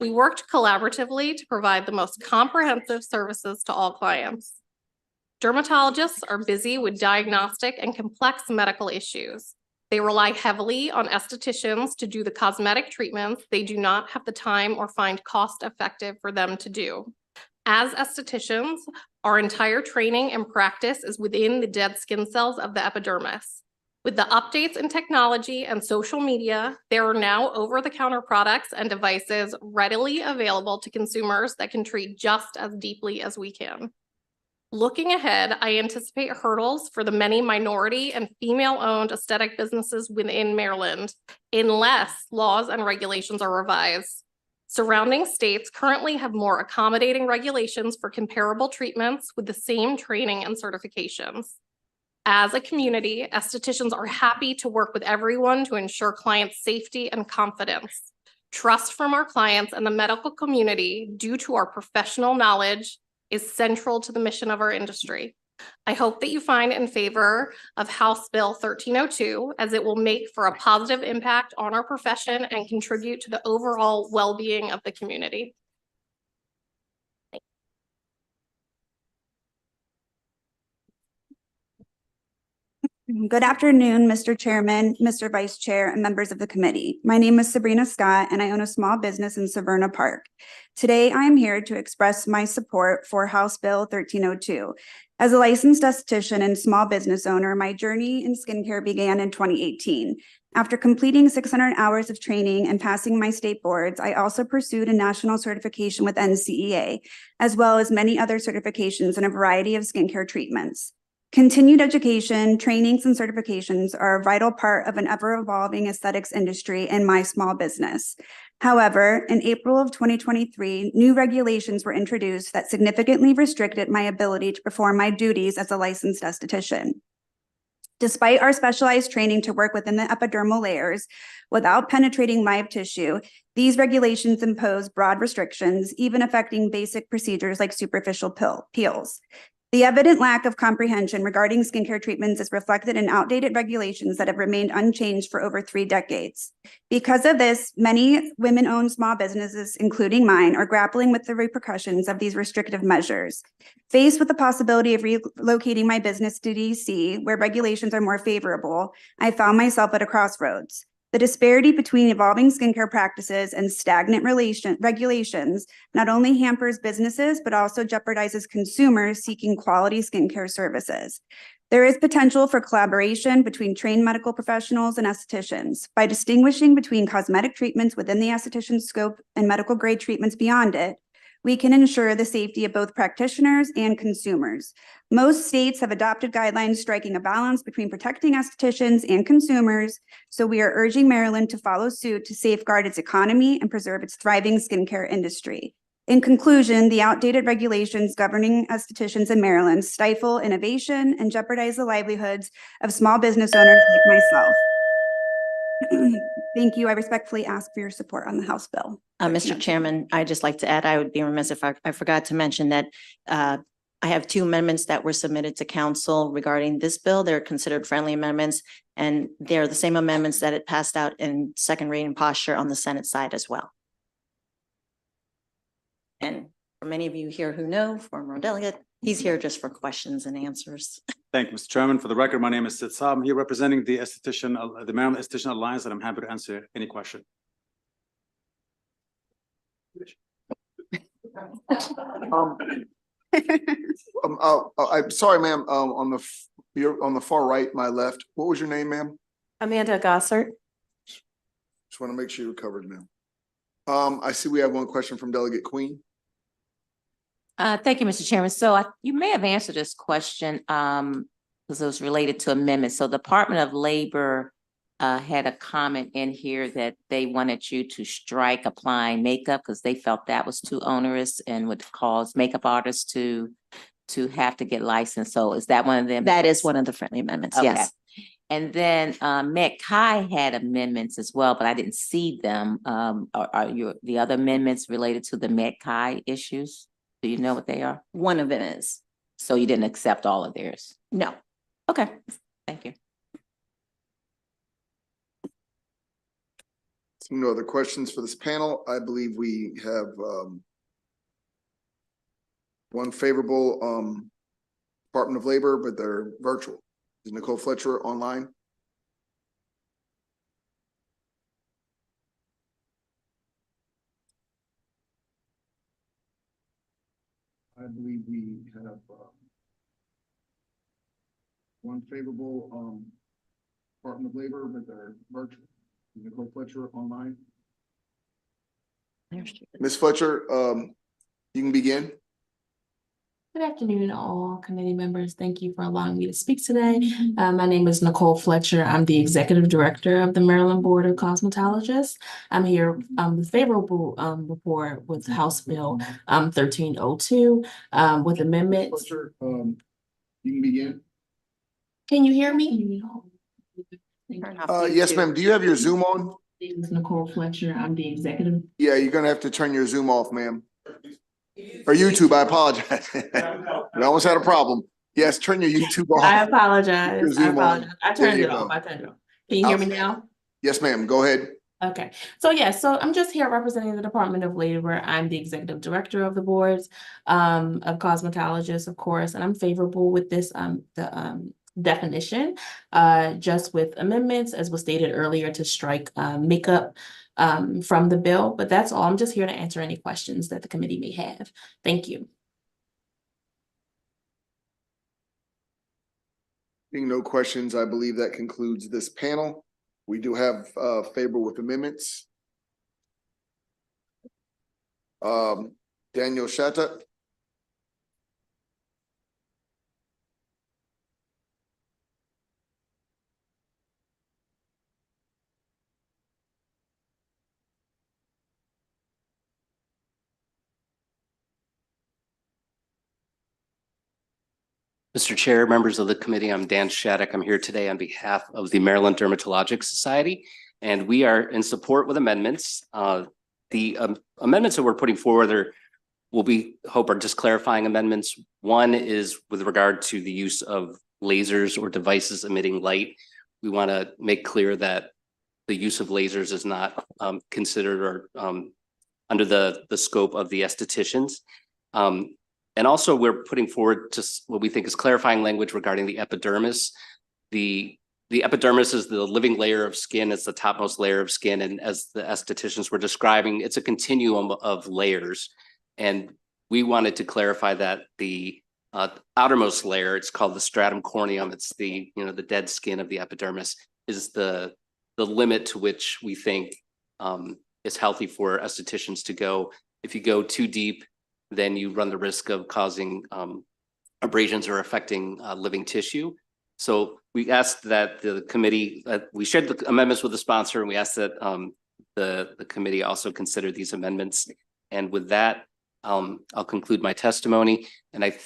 We worked collaboratively to provide the most comprehensive services to all clients. Dermatologists are busy with diagnostic and complex medical issues. They rely heavily on estheticians to do the cosmetic treatments they do not have the time or find cost-effective for them to do. As estheticians, our entire training and practice is within the dead skin cells of the epidermis. With the updates in technology and social media, there are now over-the-counter products and devices readily available to consumers that can treat just as deeply as we can. Looking ahead, I anticipate hurdles for the many minority and female-owned aesthetic businesses within Maryland, unless laws and regulations are revised. Surrounding states currently have more accommodating regulations for comparable treatments with the same training and certifications. As a community, estheticians are happy to work with everyone to ensure client safety and confidence. Trust from our clients and the medical community, due to our professional knowledge, is central to the mission of our industry. I hope that you find in favor of House Bill 1302, as it will make for a positive impact on our profession and contribute to the overall well-being of the community. Good afternoon, Mr. Chairman, Mr. Vice Chair, and members of the committee. My name is Sabrina Scott, and I own a small business in Severna Park. Today, I am here to express my support for House Bill 1302. As a licensed esthetician and small business owner, my journey in skincare began in 2018. After completing 600 hours of training and passing my state boards, I also pursued a national certification with NCEA, as well as many other certifications in a variety of skincare treatments. Continued education, trainings, and certifications are a vital part of an ever-evolving aesthetics industry in my small business. However, in April of 2023, new regulations were introduced that significantly restricted my ability to perform my duties as a licensed esthetician. Despite our specialized training to work within the epidermal layers without penetrating live tissue, these regulations impose broad restrictions, even affecting basic procedures like superficial peels. The evident lack of comprehension regarding skincare treatments is reflected in outdated regulations that have remained unchanged for over 3 decades. Because of this, many women-owned small businesses, including mine, are grappling with the repercussions of these restrictive measures. Faced with the possibility of relocating my business to DC, where regulations are more favorable, I found myself at a crossroads. The disparity between evolving skincare practices and stagnant regulations not only hampers businesses, but also jeopardizes consumers seeking quality skincare services. There is potential for collaboration between trained medical professionals and estheticians. By distinguishing between cosmetic treatments within the esthetician scope and medical grade treatments beyond it, we can ensure the safety of both practitioners and consumers. Most states have adopted guidelines striking a balance between protecting estheticians and consumers, so we are urging Maryland to follow suit to safeguard its economy and preserve its thriving skincare industry. In conclusion, the outdated regulations governing estheticians in Maryland stifle innovation and jeopardize the livelihoods of small business owners like myself. Thank you. I respectfully ask for your support on the House bill. Mr. Chairman, I'd just like to add, I would be remiss if I forgot to mention that I have 2 amendments that were submitted to council regarding this bill. They're considered friendly amendments, and they're the same amendments that it passed out in second reading posture on the Senate side as well. And for many of you here who know, former delegate, he's here just for questions and answers. Thank you, Mr. Chairman. For the record, my name is Sid Saab. I'm here representing the esthetician, the Maryland Esthetician Alliance, and I'm happy to answer any question. I'm sorry, ma'am, you're on the far right, my left. What was your name, ma'am? Amanda Gossard. Just want to make sure you're covered, ma'am. I see we have one question from Delegate Queen. Thank you, Mr. Chairman. So you may have answered this question because it was related to amendments. So the Department of Labor had a comment in here that they wanted you to strike applying makeup because they felt that was too onerous and would cause makeup artists to have to get licensed. So is that one of them? That is one of the friendly amendments, Okay. yes. And then Met Chi had amendments as well, but I didn't see them. Are the other amendments related to the Met Chi issues? Do you know what they are? One of them is. So you didn't accept all of theirs? No. Okay, thank you. No other questions for this panel. I believe we have one favorable Department of Labor, but they're virtual. Is Nicole Fletcher online? I believe we have one favorable Department of Labor, but they're virtual. Is Nicole Fletcher online? Ms. Fletcher, you can begin. Good afternoon, all committee members. Thank you for allowing me to speak today. My name is Nicole Fletcher. I'm the Executive Director of the Maryland Board of Cosmetologists. I'm here with favorable report with House Bill 1302 with amendments. Fletcher, you can begin. Can you hear me? Yes, ma'am. Do you have your Zoom on? My name is Nicole Fletcher. I'm the Executive. Yeah, you're gonna have to turn your Zoom off, ma'am. Or YouTube, I apologize. We almost had a problem. Yes, turn your YouTube off. I apologize. Your Zoom on. I There turned you it off. go. I turned it off. Can you hear me now? Yes, ma'am. Go ahead. Okay, so I'm just here representing the Department of Labor. I'm the Executive Director of the boards of cosmetologists, of course, and I'm favorable with this definition, just with amendments, as was stated earlier, to strike makeup from the bill. But that's all. I'm just here to answer any questions that the committee may have. Thank you. Being no questions, I believe that concludes this panel. We do have favor with amendments. Daniel Shatta. Mr. Chair, members of the committee, I'm Dan Shattuck. I'm here today on behalf of the Maryland Dermatologic Society, and we are in support with amendments. The amendments that we're putting forward are just clarifying amendments. One is with regard to the use of lasers or devices emitting light. We want to make clear that the use of lasers is not considered or under the scope of the estheticians. And also we're putting forward just what we think is clarifying language regarding the epidermis. The epidermis is the living layer of skin. It's the topmost layer of skin. And as the estheticians were describing, it's a continuum of layers. And we wanted to clarify that the outermost layer, it's called the stratum corneum. It's the dead skin of the epidermis, is the limit to which we think is healthy for estheticians to go. If you go too deep, then you run the risk of causing abrasions or affecting living tissue. So we asked that the committee, we shared the amendments with the sponsor, and we asked that the committee also consider these amendments. And with that, I'll conclude my testimony. And I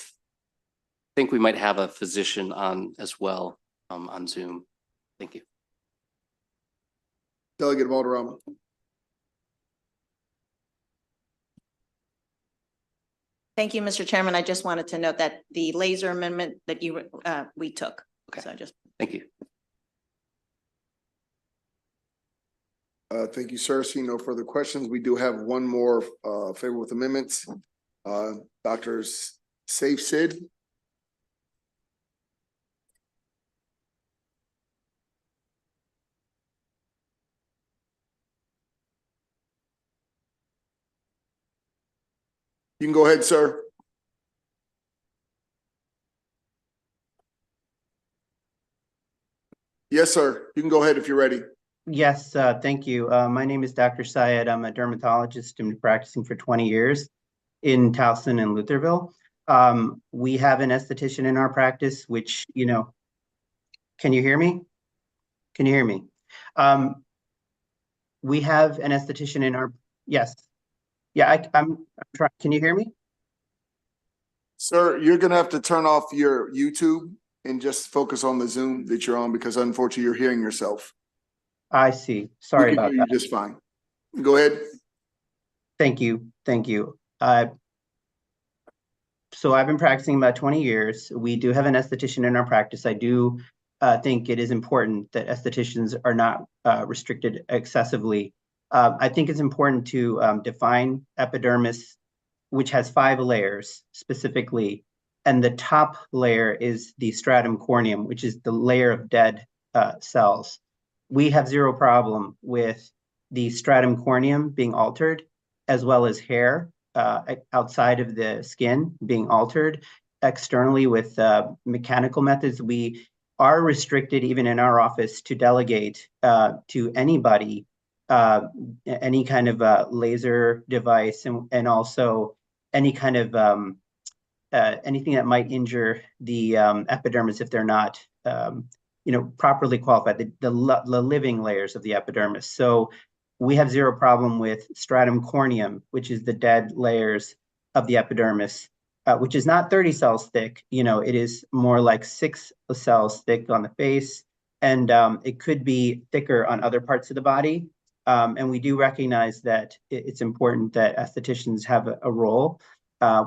think we might have a physician on as well on Zoom. Thank you. Delegate Valderrama. Thank you, Mr. Chairman. I just wanted to note that the laser amendment that we took. Okay. So Thank you. Thank you, sir. Seeing no further questions, we do have one more favor with amendments. Dr. Saif Sid. You can go ahead, sir. Yes, sir. You can go ahead if you're ready. Yes, thank you. My name is Dr. Syed. I'm a dermatologist. Been practicing for 20 years in Towson and Lutherville. We have an esthetician in our practice, which, can you hear me? Can you hear me? We have an esthetician in our, yes. Yeah, I'm trying, can you hear me? Sir, you're gonna have to turn off your YouTube and just focus on the Zoom that you're on because unfortunately you're hearing yourself. I see. Sorry We can about hear you that. just fine. Go ahead. Thank you. Thank you. So I've been practicing about 20 years. We do have an esthetician in our practice. I do think it is important that estheticians are not restricted excessively. I think it's important to define epidermis, which has 5 layers specifically. And the top layer is the stratum corneum, which is the layer of dead cells. We have zero problem with the stratum corneum being altered, as well as hair outside of the skin being altered externally with mechanical methods. We are restricted even in our office to delegate to anybody any kind of laser device and also any kind of anything that might injure the epidermis if they're not properly qualified, the living layers of the epidermis. So we have zero problem with stratum corneum, which is the dead layers of the epidermis, which is not 30 cells thick. It is more like 6 cells thick on the face, and it could be thicker on other parts of the body. And we do recognize that it's important that estheticians have a role.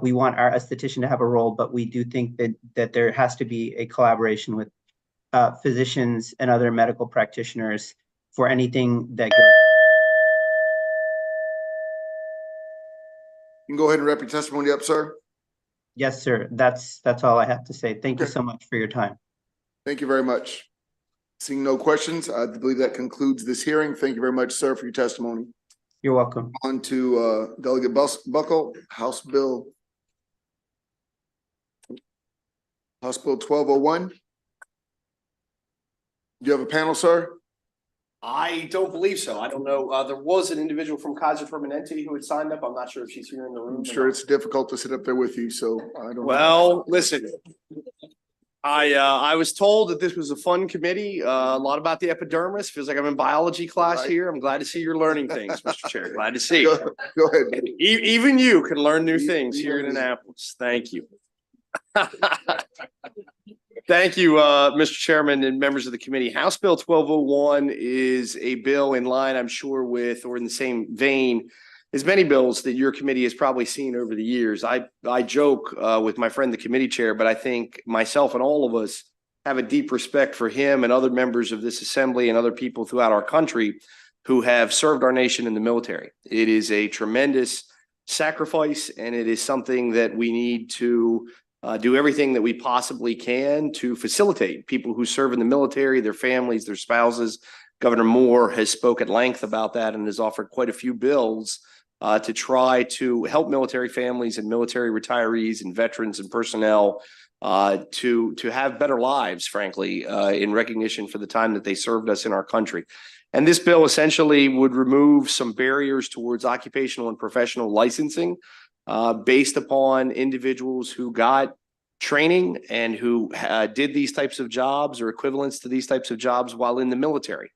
We want our esthetician to have a role, but we do think that there has to be a collaboration with physicians and other medical practitioners for anything that goes. You can go ahead and wrap your testimony up, sir. Yes, sir. That's all I have to say. Thank you so much for your time. Thank you very much. Seeing no questions, I believe that concludes this hearing. Thank you very much, sir, for your testimony. You're welcome. On to Delegate Buckle, House Bill 1201. Do you have a panel, sir? I don't believe so. I don't know. There was an individual from Kaiser Permanente who had signed up. I'm not sure if she's here in the room. I'm sure it's difficult to sit up there with you, so I don't. Well, listen, I was told that this was a fun committee, a lot about the epidermis. Feels like I'm in biology class here. I'm glad to see you're learning things, Mr. Chair. Glad to see. Go ahead. Even you can learn new things here in Annapolis. Thank you. Thank you, Mr. Chairman and members of the committee. House Bill 1201 is a bill in line, I'm sure, with or in the same vein as many bills that your committee has probably seen over the years. I joke with my friend, the committee chair, but I think myself and all of us have a deep respect for him and other members of this assembly and other people throughout our country who have served our nation in the military. It is a tremendous sacrifice, and it is something that we need to do everything that we possibly can to facilitate people who serve in the military, their families, their spouses. Governor Moore has spoke at length about that and has offered quite a few bills to try to help military families and military retirees and veterans and personnel to have better lives, frankly, in recognition for the time that they served us in our country. And this bill essentially would remove some barriers towards occupational and professional licensing based upon individuals who got training and who did these types of jobs or equivalents to these types of jobs while in the military.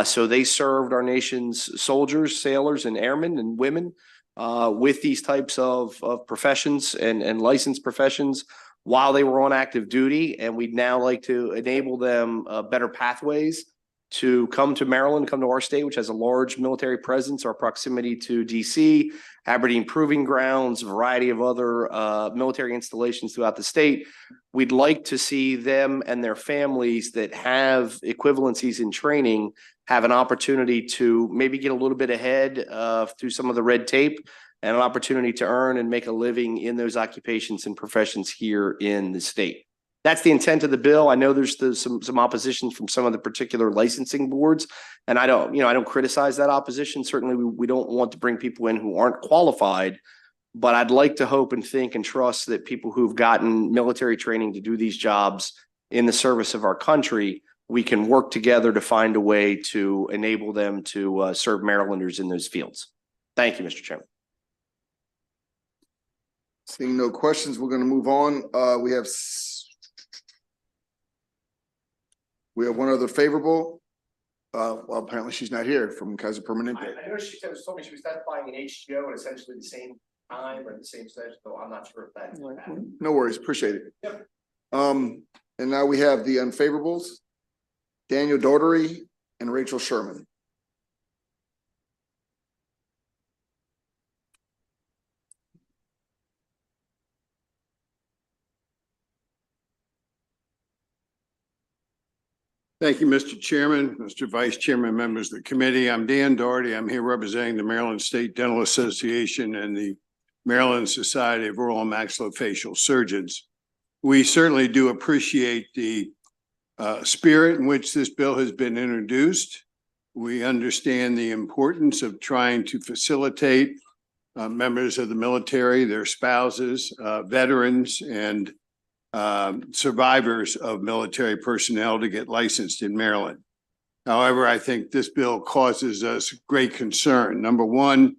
So they served our nation's soldiers, sailors, and airmen and women with these types of professions and licensed professions while they were on active duty. And we'd now like to enable them better pathways to come to Maryland, come to our state, which has a large military presence, our proximity to DC, Aberdeen Proving Grounds, a variety of other military installations throughout the state. We'd like to see them and their families that have equivalencies in training have an opportunity to maybe get a little bit ahead through some of the red tape and an opportunity to earn and make a living in those occupations and professions here in the state. That's the intent of the bill. I know there's some opposition from some of the particular licensing boards, and I don't criticize that opposition. Certainly, we don't want to bring people in who aren't qualified, but I'd like to hope and think and trust that people who've gotten military training to do these jobs in the service of our country, we can work together to find a way to enable them to serve Marylanders in those fields. Thank you, Mr. Chairman. Seeing no questions, we're going to move on. We have one other favorable. Well, apparently she's not here from Kaiser Permanente. I know she told me she was testifying in HGO at essentially the same time or the same session, so I'm not sure if that's. No worries, appreciate it. And now we have the unfavorables, Daniel Daugherty and Rachel Sherman. Thank you, Mr. Chairman, Mr. Vice Chairman, members of the committee. I'm Dan Daugherty. I'm here representing the Maryland State Dental Association and the Maryland Society of Oral and Maxillofacial Surgeons. We certainly do appreciate the spirit in which this bill has been introduced. We understand the importance of trying to facilitate members of the military, their spouses, veterans, and survivors of military personnel to get licensed in Maryland. However, I think this bill causes us great concern. Number one,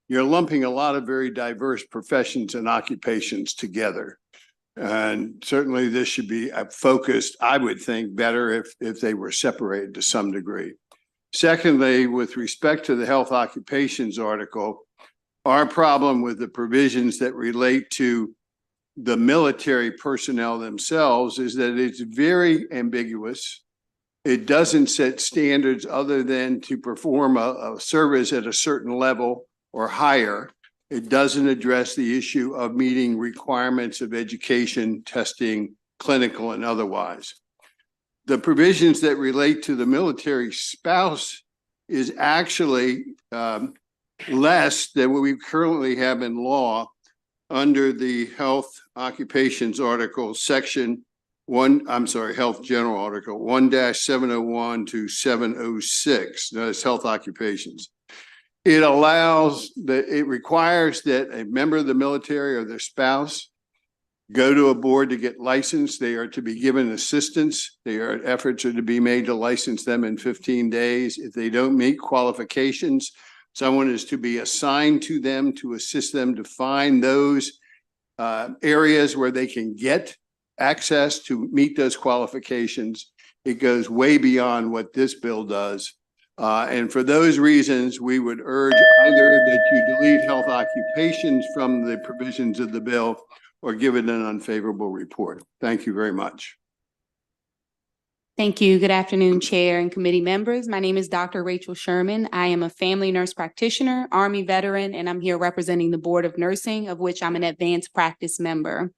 you're lumping a lot of very diverse professions and occupations together. And certainly this should be focused, I would think, better if they were separated to some degree. Secondly, with respect to the health occupations article, our problem with the provisions that relate to the military personnel themselves is that it's very ambiguous. It doesn't set standards other than to perform a service at a certain level or higher. It doesn't address the issue of meeting requirements of education, testing, clinical, and otherwise. The provisions that relate to the military spouse is actually less than what we currently have in law under the health occupations article section health general article 1-701 to 706. That's health occupations. It requires that a member of the military or their spouse go to a board to get licensed. They are to be given assistance. Efforts are to be made to license them in 15 days. If they don't meet qualifications, someone is to be assigned to them to assist them to find those areas where they can get access to meet those qualifications. It goes way beyond what this bill does. And for those reasons, we would urge either that you delete health occupations from the provisions of the bill or give it an unfavorable report. Thank you very much. Thank you. Good afternoon, Chair and committee members. My name is Dr. Rachel Sherman. I am a family nurse practitioner, Army veteran, and I'm here representing the Board of Nursing, of which I'm an advanced practice member.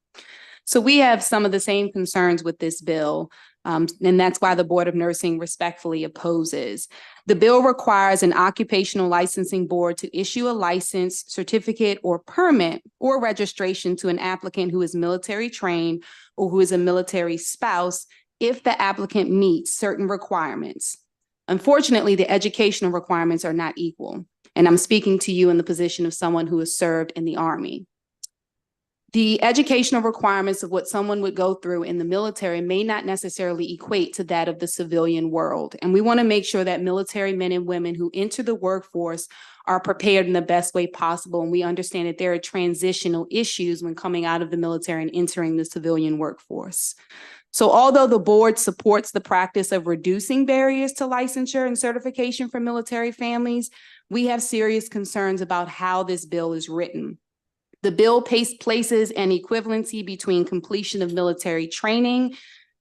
So we have some of the same concerns with this bill, and that's why the Board of Nursing respectfully opposes. The bill requires an occupational licensing board to issue a license, certificate, or permit or registration to an applicant who is military trained or who is a military spouse if the applicant meets certain requirements. Unfortunately, the educational requirements are not equal, and I'm speaking to you in the position of someone who has served in the Army. The educational requirements of what someone would go through in the military may not necessarily equate to that of the civilian world. And we want to make sure that military men and women who enter the workforce are prepared in the best way possible. And we understand that there are transitional issues when coming out of the military and entering the civilian workforce. So although the board supports the practice of reducing barriers to licensure and certification for military families, we have serious concerns about how this bill is written. The bill places an equivalency between completion of military training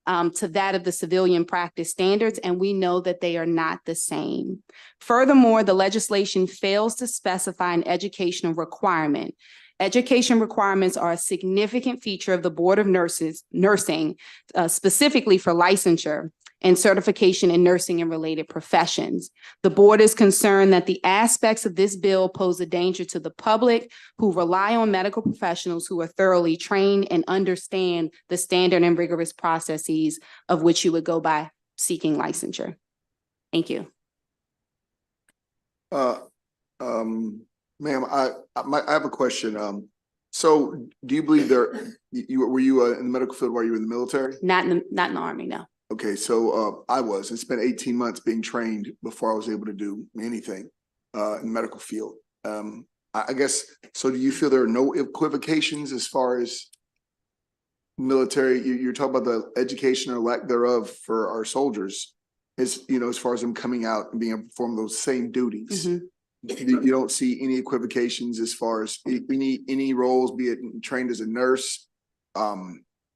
to that of the civilian practice standards, and we know that they are not the same. Furthermore, the legislation fails to specify an educational requirement. Education requirements are a significant feature of the Board of Nursing, specifically for licensure and certification in nursing and related professions. The board is concerned that the aspects of this bill pose a danger to the public who rely on medical professionals who are thoroughly trained and understand the standard and rigorous processes of which you would go by seeking licensure. Thank you. Ma'am, I have a question. So do you believe were you in the medical field while you were in the military? Not in the Army, no. Okay, so I spent 18 months being trained before I was able to do anything in the medical field. I guess, so do you feel there are no equivocations as far as military? You're talking about the education or lack thereof for our soldiers. as, you know, as far as them coming out and being able to perform those same duties. Mm-hmm. You don't see any equivocations as far as any roles, be it trained as a nurse, a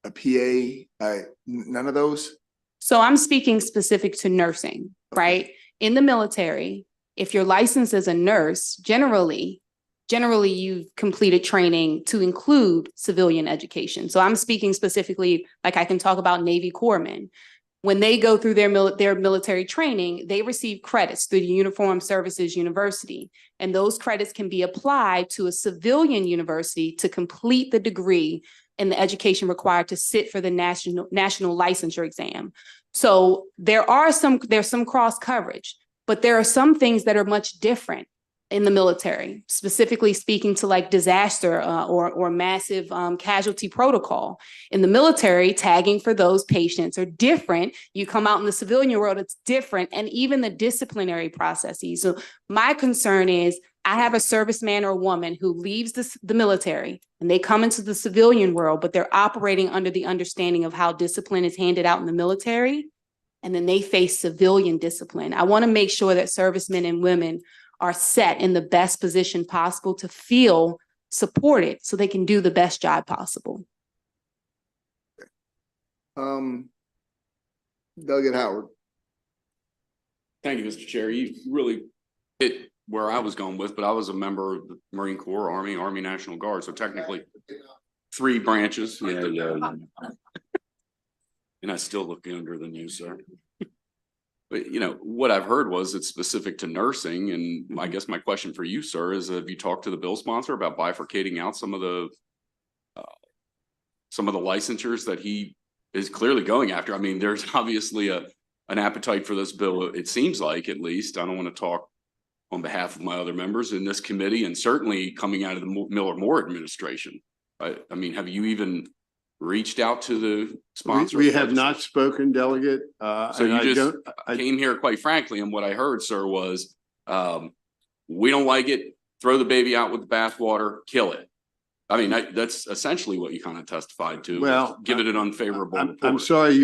PA, none of those? So I'm speaking specific to nursing, right? In the military, if you're licensed as a nurse, generally you've completed training to include civilian education. So I'm speaking specifically, like I can talk about Navy corpsmen. When they go through their military training, they receive credits through the Uniformed Services University. And those credits can be applied to a civilian university to complete the degree and the education required to sit for the national licensure exam. So there's some cross coverage, but there are some things that are much different in the military, specifically speaking to like disaster or massive casualty protocol. In the military, tagging for those patients are different. You come out in the civilian world, it's different. And even the disciplinary processes. So my concern is I have a serviceman or woman who leaves the military and they come into the civilian world, but they're operating under the understanding of how discipline is handed out in the military. And then they face civilian discipline. I want to make sure that servicemen and women are set in the best position possible to feel supported so they can do the best job possible. Delegate Howard. Thank you, Mr. Chair. You really hit where I was going with, but I was a member of the Marine Corps, Army National Guard. So technically 3 branches. Yeah. And I still look younger than you, sir. But you know, what I've heard was it's specific to nursing. And I guess my question for you, sir, is have you talked to the bill sponsor about bifurcating out some of the licensures that he is clearly going after? I mean, there's obviously an appetite for this bill. It seems like, at least. I don't want to talk on behalf of my other members in this committee, and certainly coming out of the Miller-Moore administration. I mean, have you even reached out to the sponsor? We have not spoken, Delegate. So you just came here, quite frankly, and what I heard, sir, was we don't like it, throw the baby out with the bathwater, kill it. I mean, that's essentially what you kind of testified to. Well, give it an unfavorable report. I'm sorry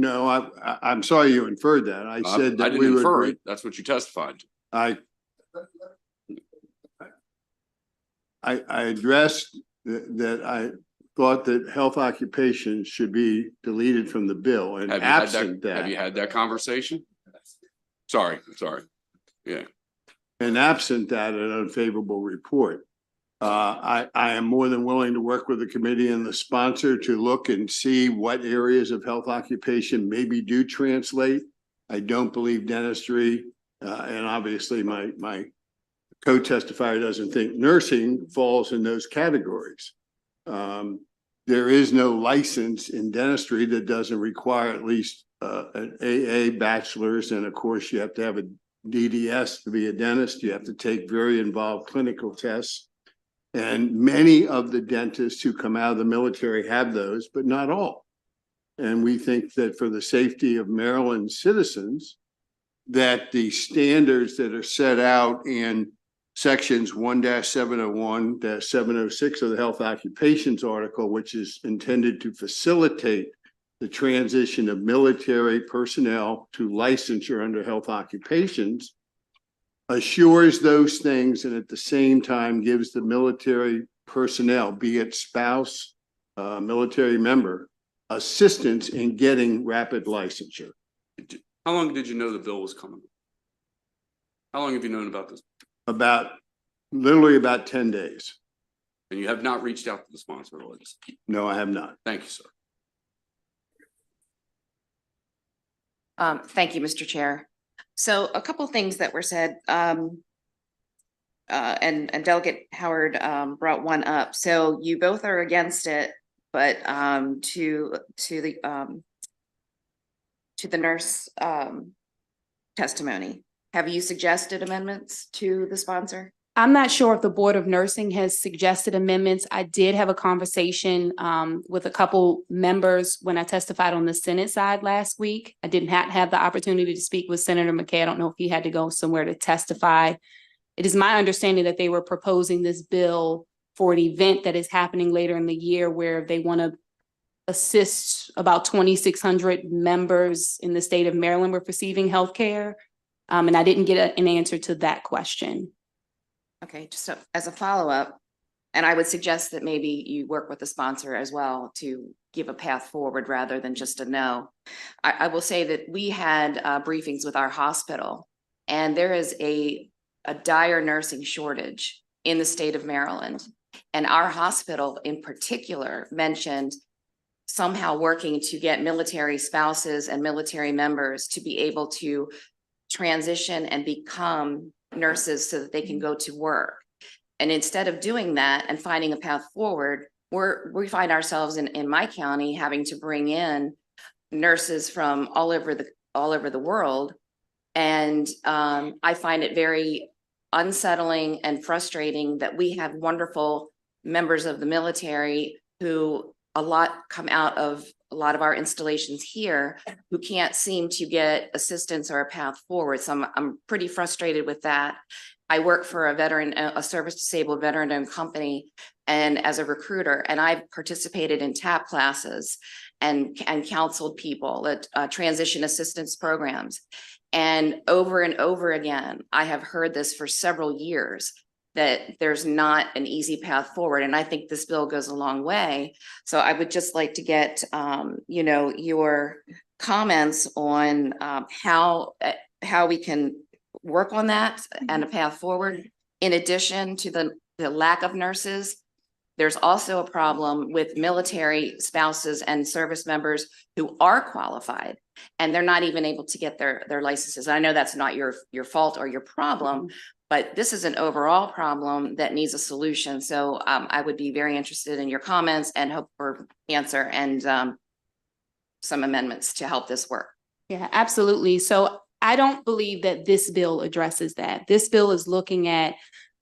I'm sorry you inferred that. I said that I didn't infer it. That's what you testified to. I addressed that I thought that health occupations should be deleted from the bill, and absent that. Have you had that conversation? Sorry. Yeah. And absent that, an unfavorable report. I am more than willing to work with the committee and the sponsor to look and see what areas of health occupation maybe do translate. I don't believe dentistry, and obviously my co-testifier doesn't think nursing falls in those categories. There is no license in dentistry that doesn't require at least an AA bachelor's, and of course you have to have a DDS to be a dentist. You have to take very involved clinical tests. And many of the dentists who come out of the military have those, but not all. And we think that for the safety of Maryland citizens, that the standards that are set out in sections 1-701-706 of the health occupations article, which is intended to facilitate the transition of military personnel to licensure under health occupations, assures those things, and at the same time gives the military personnel, be it spouse, military member, assistance in getting rapid licensure. How long did you know the bill was coming? How long have you known about this? Literally about 10 days. And you have not reached out to the sponsor? No, I have not. Thank you, sir. Thank you, Mr. Chair. So a couple of things that were said, and Delegate Howard brought one up. So you both are against it, but to the nurse testimony, have you suggested amendments to the sponsor? I'm not sure if the Board of Nursing has suggested amendments. I did have a conversation with a couple members when I testified on the Senate side last week. I didn't have the opportunity to speak with Senator McKay. I don't know if he had to go somewhere to testify. It is my understanding that they were proposing this bill for an event that is happening later in the year where they want to assists about 2,600 members in the state of Maryland with receiving healthcare. And I didn't get an answer to that question. Okay, just so, as a follow-up, and I would suggest that maybe you work with the sponsor as well to give a path forward rather than just a no. I will say that we had briefings with our hospital, and there is a dire nursing shortage in the state of Maryland. And our hospital in particular mentioned somehow working to get military spouses and military members to be able to transition and become nurses so that they can go to work. And instead of doing that and finding a path forward, we find ourselves in my county having to bring in nurses from all over the world. And I find it very unsettling and frustrating that we have wonderful members of the military who a lot come out of a lot of our installations here who can't seem to get assistance or a path forward. So I'm pretty frustrated with that. I work for a service disabled veteran-owned company and as a recruiter, and I've participated in TAP classes and counseled people at transition assistance programs. And over again, I have heard this for several years, that there's not an easy path forward. And I think this bill goes a long way. So I would just like to get, your comments on how we can work on that and a path forward. In addition to the lack of nurses, there's also a problem with military spouses and service members who are qualified and they're not even able to get their licenses. I know that's not your fault or your problem, but this is an overall problem that needs a solution. So I would be very interested in your comments and hope for answer and some amendments to help this work. Yeah, absolutely. So I don't believe that this bill addresses that. This bill is looking at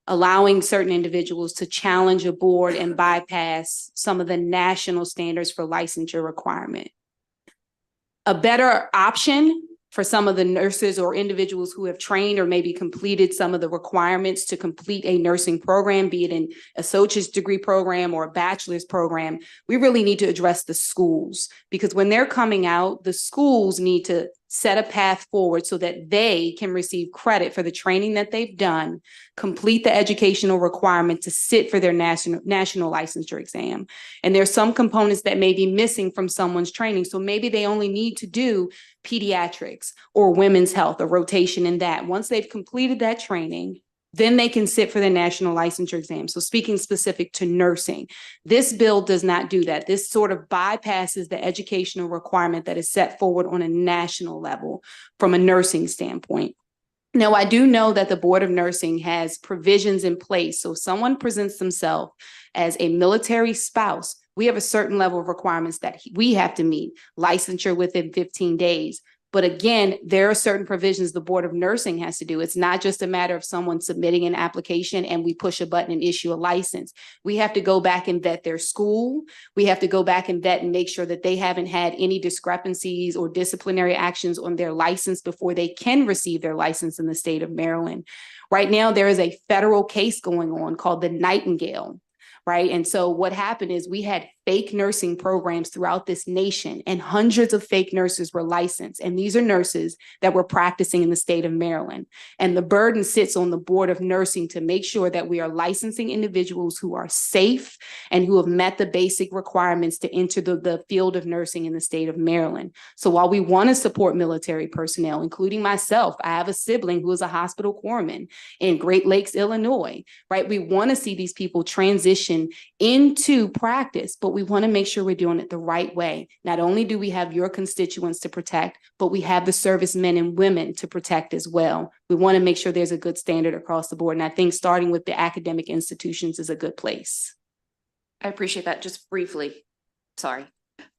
allowing certain individuals to challenge a board and bypass some of the national standards for licensure requirement. A better option for some of the nurses or individuals who have trained or maybe completed some of the requirements to complete a nursing program, be it an associate's degree program or a bachelor's program, we really need to address the schools, because when they're coming out, the schools need to set a path forward so that they can receive credit for the training that they've done, complete the educational requirement to sit for their national licensure exam. And there's some components that may be missing from someone's training. So maybe they only need to do pediatrics or women's health, a rotation in that. Once they've completed that training, then they can sit for the national licensure exam. So speaking specific to nursing, this bill does not do that. This sort of bypasses the educational requirement that is set forward on a national level from a nursing standpoint. Now, I do know that the Board of Nursing has provisions in place. So if someone presents themselves as a military spouse, we have a certain level of requirements that we have to meet, licensure within 15 days. But again, there are certain provisions the Board of Nursing has to do. It's not just a matter of someone submitting an application and we push a button and issue a license. We have to go back and vet their school. We have to go back and vet and make sure that they haven't had any discrepancies or disciplinary actions on their license before they can receive their license in the state of Maryland. Right now, there is a federal case going on called the Nightingale. Right. And so what happened is we had fake nursing programs throughout this nation, and hundreds of fake nurses were licensed. And these are nurses that were practicing in the state of Maryland. And the burden sits on the Board of Nursing to make sure that we are licensing individuals who are safe and who have met the basic requirements to enter the field of nursing in the state of Maryland. So while we want to support military personnel, including myself, I have a sibling who is a hospital corpsman in Great Lakes, Illinois, right? We want to see these people transition into practice, but we want to make sure we're doing it the right way. Not only do we have your constituents to protect, but we have the servicemen and women to protect as well. We want to make sure there's a good standard across the board. And I think starting with the academic institutions is a good place. I appreciate that. Just briefly, sorry.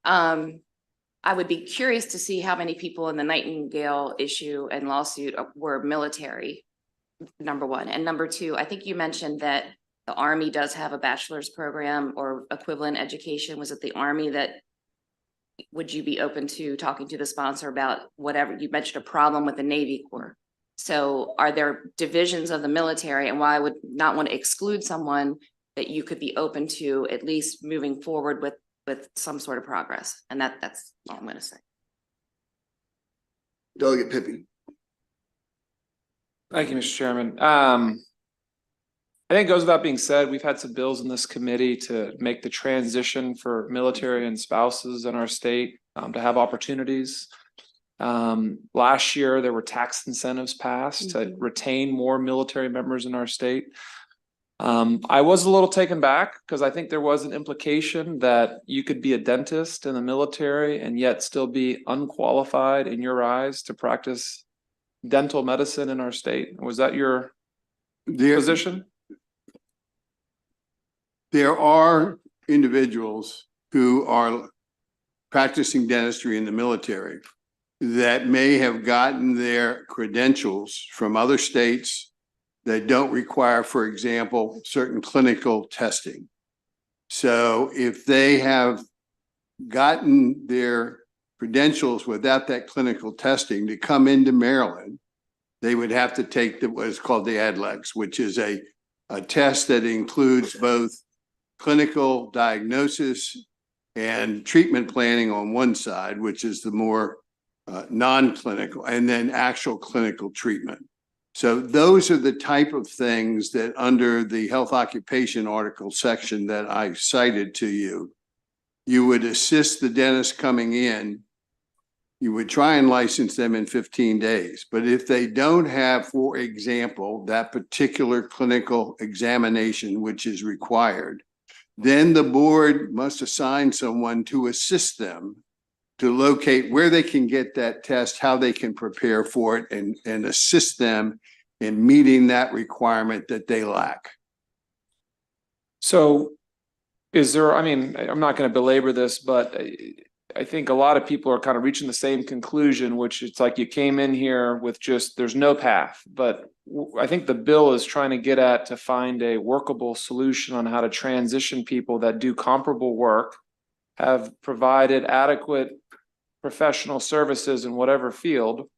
I would be curious to see how many people in the Nightingale issue and lawsuit were military, number one. And number two, I think you mentioned that the Army does have a bachelor's program or equivalent education. Was it the Army that, would you be open to talking to the sponsor about whatever? You mentioned a problem with the Navy Corps. So are there divisions of the military, and why I would not want to exclude someone that you could be open to at least moving forward with with some sort of progress. And that's all I'm gonna say. Delegate Pippy. Thank you, Mr. Chairman. I think it goes without being said, we've had some bills in this committee to make the transition for military and spouses in our state to have opportunities. Last year, there were tax incentives passed to retain more military members in our state. I was a little taken back because I think there was an implication that you could be a dentist in the military and yet still be unqualified in your eyes to practice dental medicine in our state. Was that your position? There are individuals who are practicing dentistry in the military that may have gotten their credentials from other states that don't require, for example, certain clinical testing. So if they have gotten their credentials without that clinical testing to come into Maryland, they would have to take what is called the ADLEX, which is a test that includes both clinical diagnosis and treatment planning on one side, which is the more non-clinical, and then actual clinical treatment. So those are the type of things that under the health occupation article section that I cited to you, you would assist the dentist coming in. You would try and license them in 15 days. But if they don't have, for example, that particular clinical examination, which is required, then the board must assign someone to assist them to locate where they can get that test, how they can prepare for it, and assist them in meeting that requirement that they lack. So is there, I mean, I'm not going to belabor this, but I think a lot of people are kind of reaching the same conclusion, which it's like you came in here with just, there's no path. But I think the bill is trying to get at to find a workable solution on how to transition people that do comparable work, have provided adequate professional services in whatever field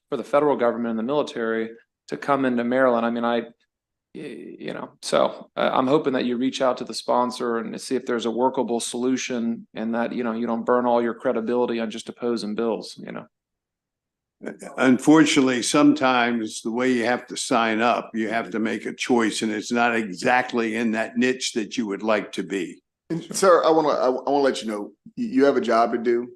for the federal government and the military to come into Maryland. I mean, so I'm hoping that you reach out to the sponsor and see if there's a workable solution and that, you don't burn all your credibility on just opposing bills, Unfortunately, sometimes the way you have to sign up, you have to make a choice, and it's not exactly in that niche that you would like to be. And sir, I want to let you know, you have a job to do.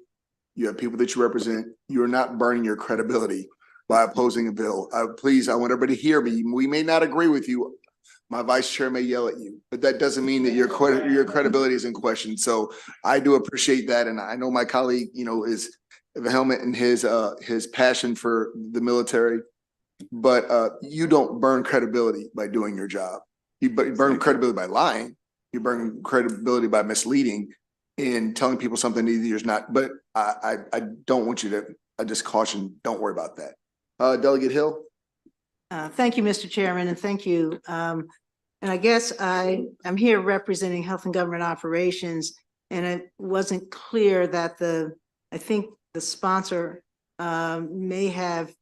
You have people that you represent. You are not burning your credibility by opposing a bill. Please, I want everybody to hear me. We may not agree with you. My vice chair may yell at you, but that doesn't mean that your credibility is in question. So I do appreciate that. And I know my colleague, is the helmet and his passion for the military, but you don't burn credibility by doing your job. You burn credibility by lying. You burn credibility by misleading and telling people something either is not. But I don't want you to, I just caution, don't worry about that. Delegate Hill. Thank you, Mr. Chairman, and thank you. And I guess I'm here representing Health and Government Operations, and it wasn't clear that I think the sponsor may have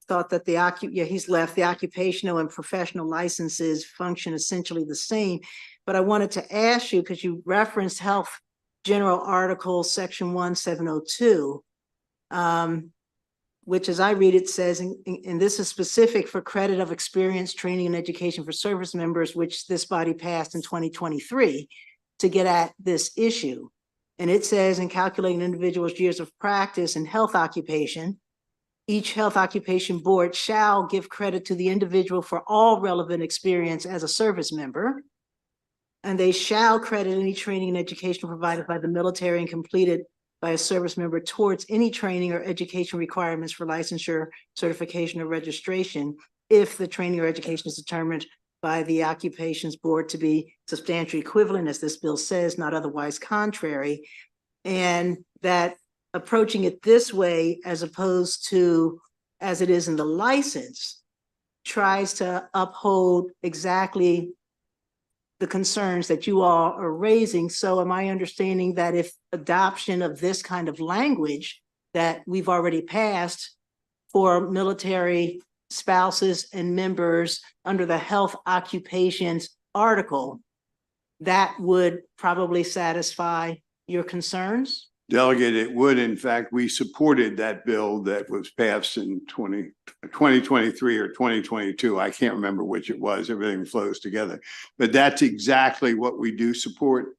thought that he's left, the occupational and professional licenses function essentially the same. But I wanted to ask you, because you referenced Health General Article Section 1702, which as I read it says, and this is specific for credit of experience, training, and education for service members, which this body passed in 2023 to get at this issue. And it says, in calculating an individual's years of practice in health occupation, each health occupation board shall give credit to the individual for all relevant experience as a service member. And they shall credit any training and education provided by the military and completed by a service member towards any training or education requirements for licensure, certification, or registration if the training or education is determined by the occupations board to be substantially equivalent, as this bill says, not otherwise contrary. And that approaching it this way, as opposed to as it is in the license, tries to uphold exactly the concerns that you all are raising. So am I understanding that if adoption of this kind of language that we've already passed for military spouses and members under the health occupations article, that would probably satisfy your concerns? Delegate, it would, in fact, we supported that bill that was passed in 2023 or 2022. I can't remember which it was. Everything flows together. But that's exactly what we do support.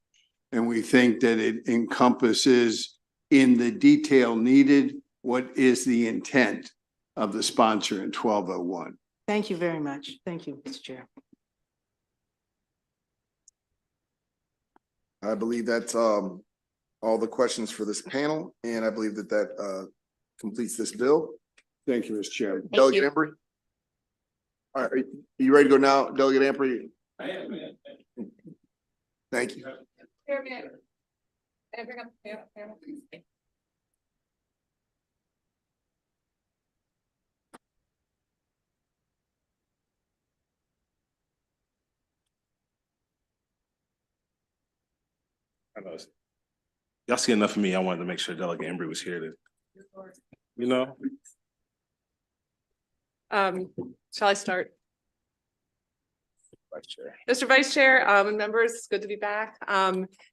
And we think that it encompasses in the detail needed what is the intent of the sponsor in 1201. Thank you very much. Thank you, Mr. Chair. I believe that's all the questions for this panel, and I believe that completes this bill. Thank you, Mr. Chairman. Delegate Embry? All right, are you ready to go now, Delegate Embry? I am. Thank you. Chairman, can I bring up the panel, please? I know. Y'all see enough of me. I wanted to make sure Delegate Embry was here to, you know. Shall I start? Vice Chair. Mr. Vice Chair, and members, it's good to be back.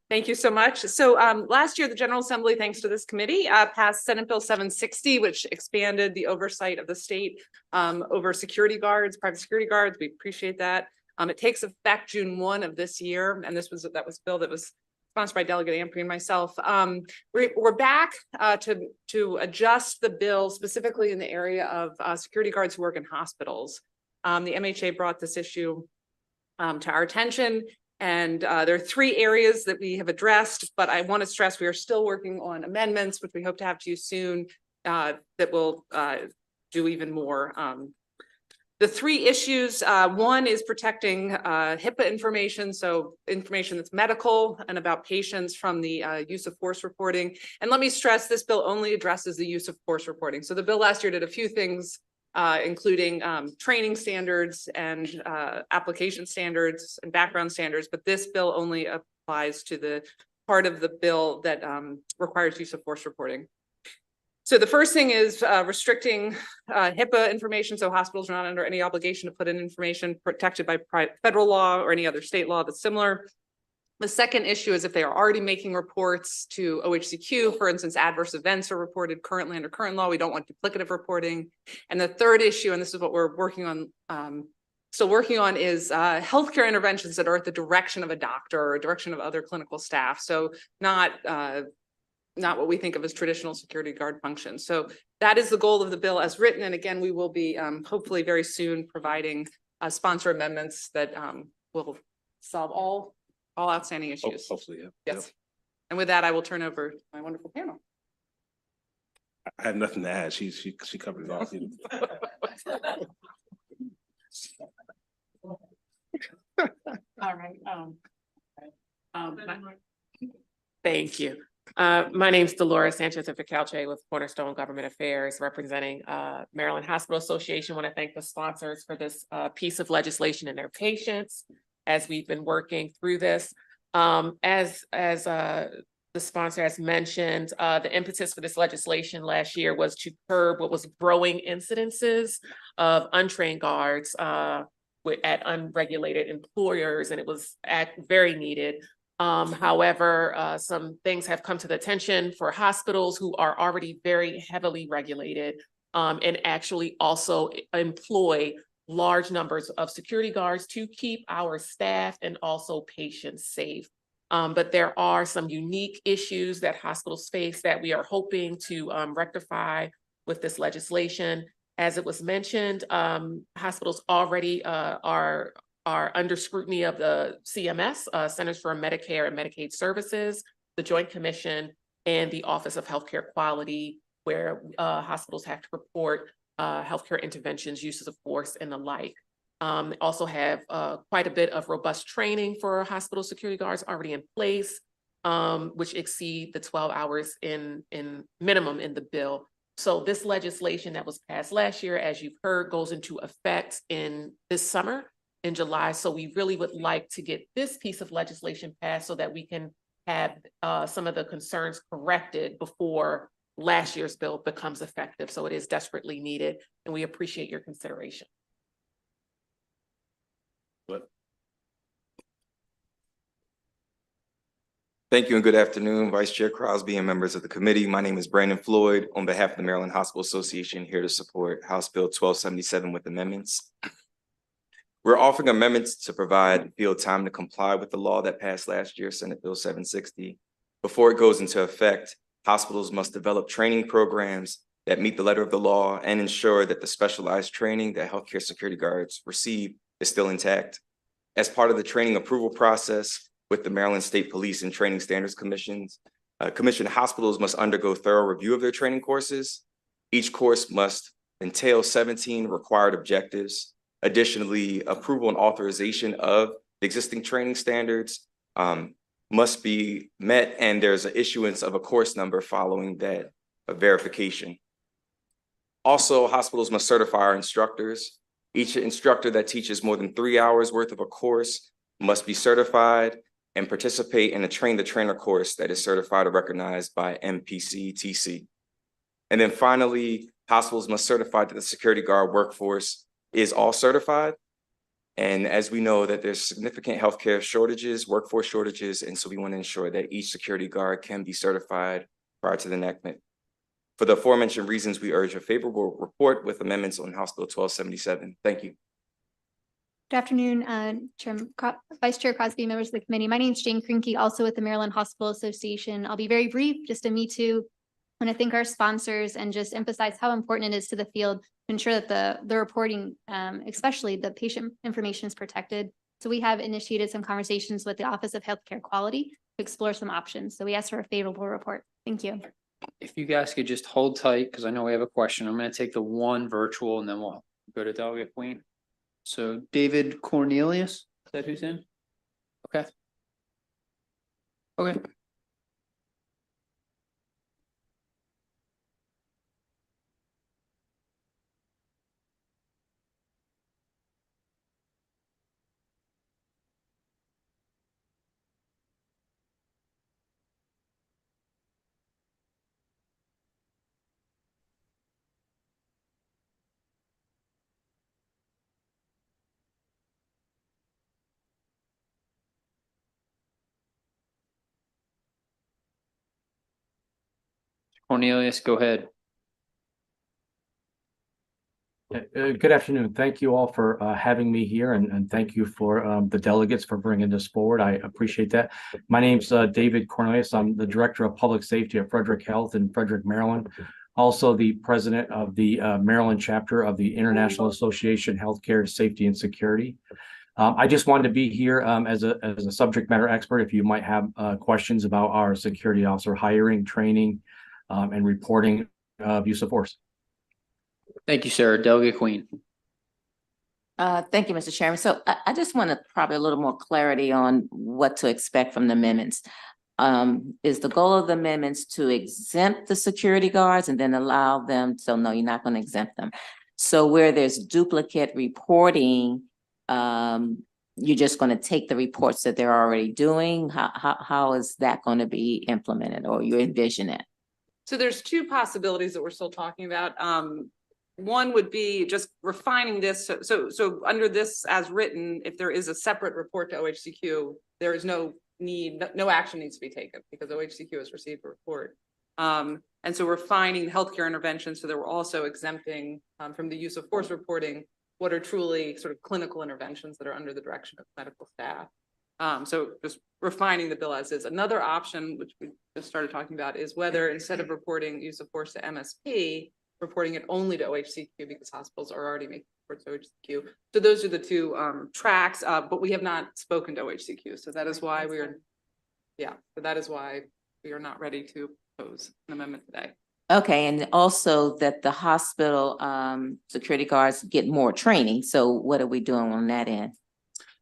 Thank you so much. So last year, the General Assembly, thanks to this committee, passed Senate Bill 760, which expanded the oversight of the state over security guards, private security guards. We appreciate that. It takes effect June 1 of this year, and that was a bill that was sponsored by Delegate Ampry and myself. We're back to adjust the bill specifically in the area of security guards who work in hospitals. The MHA brought this issue to our attention, and there are 3 areas that we have addressed, but I want to stress we are still working on amendments, which we hope to have to you soon, that will do even more. The 3 issues, one is protecting HIPAA information, so information that's medical and about patients from the use of force reporting. And let me stress, this bill only addresses the use of force reporting. So the bill last year did a few things, including training standards and application standards and background standards, but this bill only applies to the part of the bill that requires use of force reporting. So the first thing is restricting HIPAA information, so hospitals are not under any obligation to put in information protected by federal law or any other state law that's similar. The second issue is if they are already making reports to OHCQ, for instance, adverse events are reported currently under current law, we don't want duplicative reporting. And the third issue, and this is what we're working on, still working on, is healthcare interventions that are at the direction of a doctor or direction of other clinical staff. So not what we think of as traditional security guard functions. So that is the goal of the bill as written. And again, we will be hopefully very soon providing sponsor amendments that will solve all outstanding issues. Hopefully, yeah. Yes. Yep. And with that, I will turn over to my wonderful panel. I have nothing to add. She covered it all. All right. Thank you. My name is Dolores Sanchez-Ficalche with Cornerstone Government Affairs, representing Maryland Hospital Association. I want to thank the sponsors for this piece of legislation and their patience as we've been working through this. As the sponsor has mentioned, the impetus for this legislation last year was to curb what was growing incidences of untrained guards at unregulated employers, and it was very needed. However, some things have come to the attention for hospitals who are already very heavily regulated and actually also employ large numbers of security guards to keep our staff and also patients safe. But there are some unique issues that hospitals face that we are hoping to rectify with this legislation. As it was mentioned, hospitals already are under scrutiny of the CMS, Centers for Medicare and Medicaid Services, the Joint Commission, and the Office of Healthcare Quality, where hospitals have to report healthcare interventions, uses of force, and the like. Also have quite a bit of robust training for hospital security guards already in place, which exceed the 12 hours in minimum in the bill. So this legislation that was passed last year, as you've heard, goes into effect in this summer, in July. So we really would like to get this piece of legislation passed so that we can have some of the concerns corrected before last year's bill becomes effective. So it is desperately needed, and we appreciate your consideration. Thank you and good afternoon, Vice Chair Crosby and members of the committee. My name is Brandon Floyd on behalf of the Maryland Hospital Association, here to support House Bill 1277 with amendments. We're offering amendments to provide field time to comply with the law that passed last year, Senate Bill 760. Before it goes into effect, hospitals must develop training programs that meet the letter of the law and ensure that the specialized training that healthcare security guards receive is still intact. As part of the training approval process with the Maryland State Police and Training Standards Commission, hospitals must undergo thorough review of their training courses. Each course must entail 17 required objectives. Additionally, approval and authorization of the existing training standards must be met, and there's an issuance of a course number following that verification. Also, hospitals must certify our instructors. Each instructor that teaches more than 3 hours worth of a course must be certified and participate in a train the trainer course that is certified or recognized by MPCTC. And then finally, hospitals must certify that the security guard workforce is all certified. And as we know that there's significant healthcare shortages, workforce shortages, and so we want to ensure that each security guard can be certified prior to the enactment. For the aforementioned reasons, we urge a favorable report with amendments on House Bill 1277. Thank you. Good afternoon, Vice Chair Crosby, members of the committee. My name is Jane Krinke, also with the Maryland Hospital Association. I'll be very brief, just a me too. I want to thank our sponsors and just emphasize how important it is to the field to ensure that the reporting, especially the patient information, is protected. So we have initiated some conversations with the Office of Healthcare Quality to explore some options. So we ask for a favorable report. Thank you. If you guys could just hold tight, because I know we have a question. I'm going to take the one virtual and then we'll go to Delegate Queen. So David Cornelius, is that who's in? Okay. Okay. Cornelius, go ahead. Good afternoon. Thank you all for having me here, and thank you for the delegates for bringing this forward. I appreciate that. My name's David Cornelius. I'm the Director of Public Safety at Frederick Health in Frederick, Maryland. Also the president of the Maryland chapter of the International Association Healthcare Safety and Security. I just wanted to be here as a subject matter expert if you might have questions about our security officer hiring, training, and reporting of use of force. Thank you, sir. Delegate Queen. Thank you, Mr. Chairman. So I just want to probably a little more clarity on what to expect from the amendments. Is the goal of the amendments to exempt the security guards and then allow them? So no, you're not going to exempt them. So where there's duplicate reporting, you're just going to take the reports that they're already doing. How is that going to be implemented, or you envision it? So there's two possibilities that we're still talking about. One would be just refining this. So under this as written, if there is a separate report to OHCQ, there is no need, no action needs to be taken because OHCQ has received a report. And so refining healthcare interventions so that we're also exempting from the use of force reporting what are truly sort of clinical interventions that are under the direction of medical staff. So just refining the bill as is. Another option, which we just started talking about, is whether instead of reporting use of force to MSP, reporting it only to OHCQ because hospitals are already making reports to OHCQ. So those are the two tracks, but we have not spoken to OHCQ. So that is why we are, so that is why we are not ready to propose an amendment today. Okay, and also that the hospital security guards get more training. So what are we doing on that end?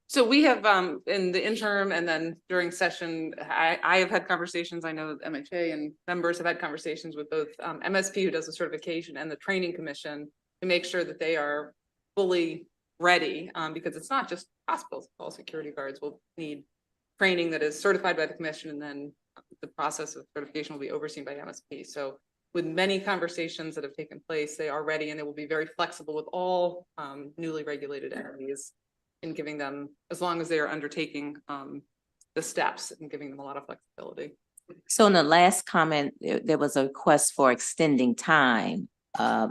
So we have in the interim and then during session, I have had conversations. I know MHA and members have had conversations with both MSP, who does the certification, and the training commission to make sure that they are fully ready because it's not just hospitals. All security guards will need training that is certified by the commission, and then the process of certification will be overseen by MSP. So with many conversations that have taken place, they are ready, and they will be very flexible with all newly regulated entities in giving them, as long as they are undertaking the steps and giving them a lot of flexibility. So in the last comment, there was a request for extending time.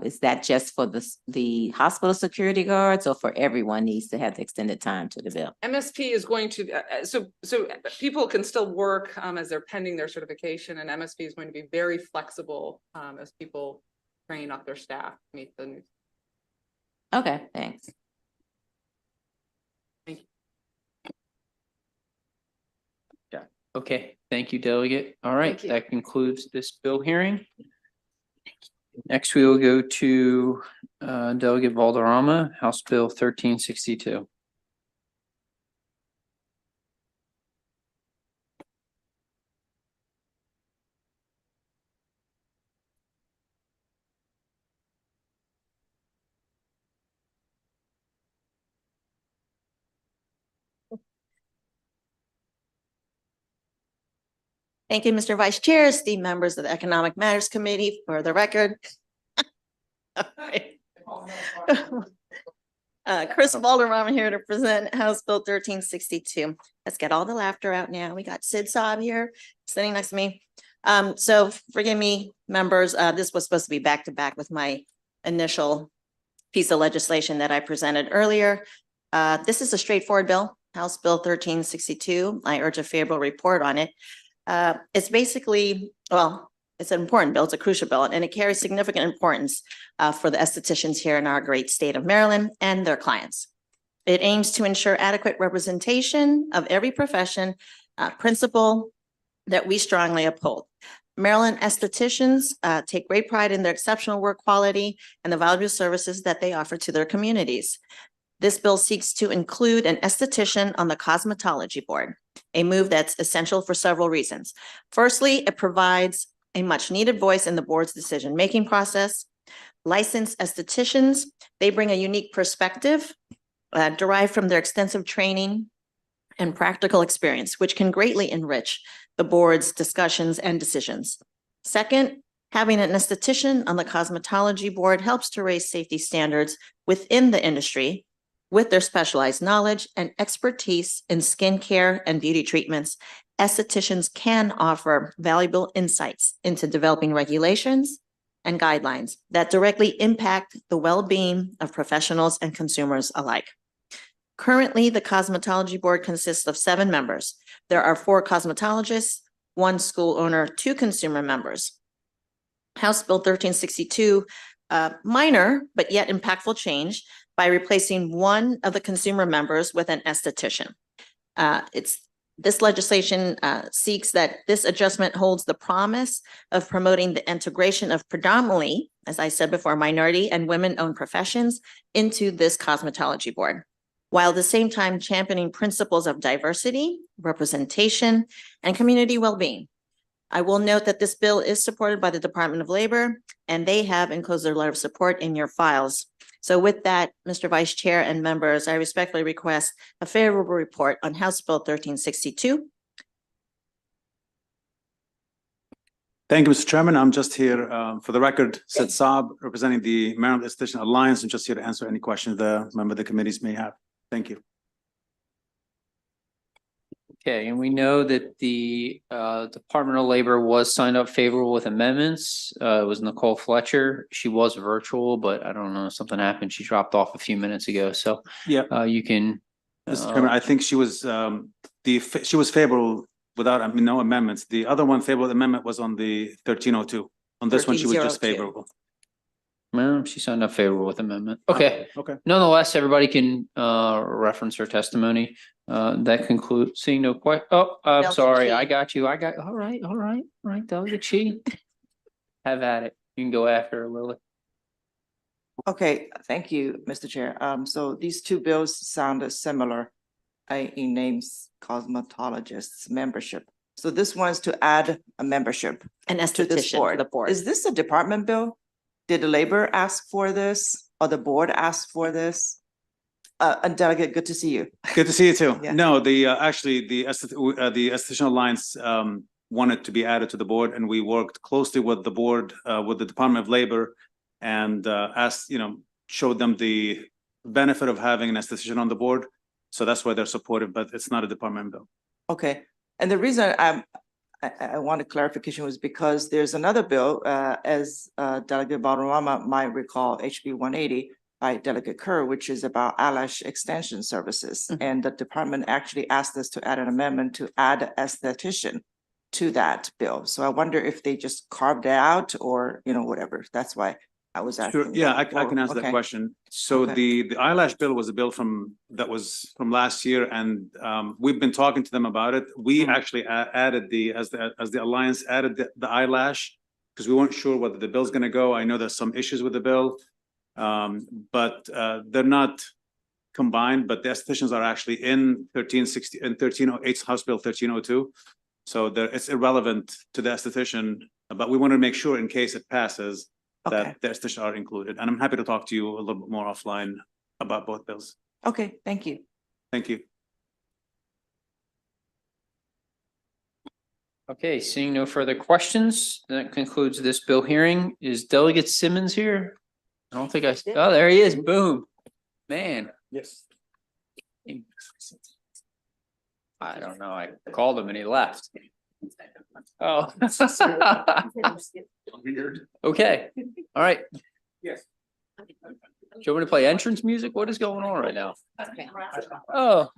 Is that just for the hospital security guards or for everyone needs to have the extended time to the bill? MSP is going to, so people can still work as they're pending their certification, and MSP is going to be very flexible as people train up their staff to meet the new. Okay, thanks. Thank you. Yeah. Okay, thank you, Delegate. All right, that concludes this bill hearing. Next, we will go to Delegate Valderrama, House Bill 1362. Thank you, Mr. Vice Chair, esteemed members of the Economic Matters Committee. For the record, Chris Valderrama here to present House Bill 1362. Let's get all the laughter out now. We got Sid Saab here sitting next to me. So forgive me, members, this was supposed to be back to back with my initial piece of legislation that I presented earlier. This is a straightforward bill, House Bill 1362. I urge a favorable report on it. It's basically, well, it's an important bill. It's a crucial bill, and it carries significant importance for the estheticians here in our great state of Maryland and their clients. It aims to ensure adequate representation of every profession, principle that we strongly uphold. Maryland estheticians take great pride in their exceptional work quality and the valuable services that they offer to their communities. This bill seeks to include an esthetician on the Cosmetology Board, a move that's essential for several reasons. Firstly, it provides a much needed voice in the board's decision-making process. Licensed estheticians, they bring a unique perspective derived from their extensive training and practical experience, which can greatly enrich the board's discussions and decisions. Second, having an esthetician on the Cosmetology Board helps to raise safety standards within the industry with their specialized knowledge and expertise in skincare and beauty treatments. Estheticians can offer valuable insights into developing regulations and guidelines that directly impact the well-being of professionals and consumers alike. Currently, the Cosmetology Board consists of 7 members. There are 4 cosmetologists, 1 school owner, 2 consumer members. House Bill 1362, minor but yet impactful change by replacing one of the consumer members with an esthetician. This legislation seeks that this adjustment holds the promise of promoting the integration of predominantly, as I said before, minority and women-owned professions into this Cosmetology Board, while at the same time championing principles of diversity, representation, and community well-being. I will note that this bill is supported by the Department of Labor, and they have enclosed their letter of support in your files. So with that, Mr. Vice Chair and members, I respectfully request a favorable report on House Bill 1362. Thank you, Mr. Chairman. I'm just here for the record, Sid Saab, representing the Maryland Esthetician Alliance, and just here to answer any questions the member of the committees may have. Thank you. Okay, and we know that the Department of Labor was signed up favorable with amendments. It was Nicole Fletcher. She was virtual, but I don't know, something happened. She dropped off a few minutes ago. So yeah, you can. Mr. Chairman, I think she was she was favorable without no amendments. The other one favorable amendment was on the 1302. On this one, she was just favorable. Well, she signed up favorable with amendment. Okay. Okay. Nonetheless, everybody can reference her testimony. That concludes, seeing no question. Oh, I'm sorry. I got you. All right. Delegate Chi. Have at it. You can go after her, Lily. Okay, thank you, Mr. Chair. So these 2 bills sound similar in names, cosmetologists membership. So this one's to add a membership An esthetician to this board. to the board. Is this a department bill? Did the labor ask for this or the board ask for this? Delegate, good to see you. Good to see you too. Yeah. No, actually the Esthetician Alliance wanted to be added to the board, and we worked closely with the board, with the Department of Labor, and showed them the benefit of having an esthetician on the board. So that's why they're supportive, but it's not a department bill. Okay, And the reason I wanted clarification was because there's another bill, as Delegate Balderrama might recall, HB 180 by Delegate Kerr, which is about eyelash extension services. And the department actually asked us to add an amendment to add esthetician to that bill. So I wonder if they just carved it out or, whatever. That's why I was asking. Sure, yeah, I can answer that Okay. question. So Okay. the eyelash bill was a bill that was from last year, and we've been talking to them about it. We actually added as the Alliance added the eyelash because we weren't sure whether the bill's gonna go. I know there's some issues with the bill. But they're not combined, but the estheticians are actually in 1360 and 1308 House Bill 1302. So it's irrelevant to the esthetician, but we want to make sure in case it passes that the estheticians are included. And I'm happy to talk to you a little bit more offline about both bills. Okay, thank you. Thank you. Okay, seeing no further questions, that concludes this bill hearing. Is Delegate Simmons here? I don't think oh, there he is. Boom. Man. Yes. I don't know. I called him and he left. Oh. Weird. Okay. All right. Yes. Do you want me to play entrance music? What is going on right now? Oh.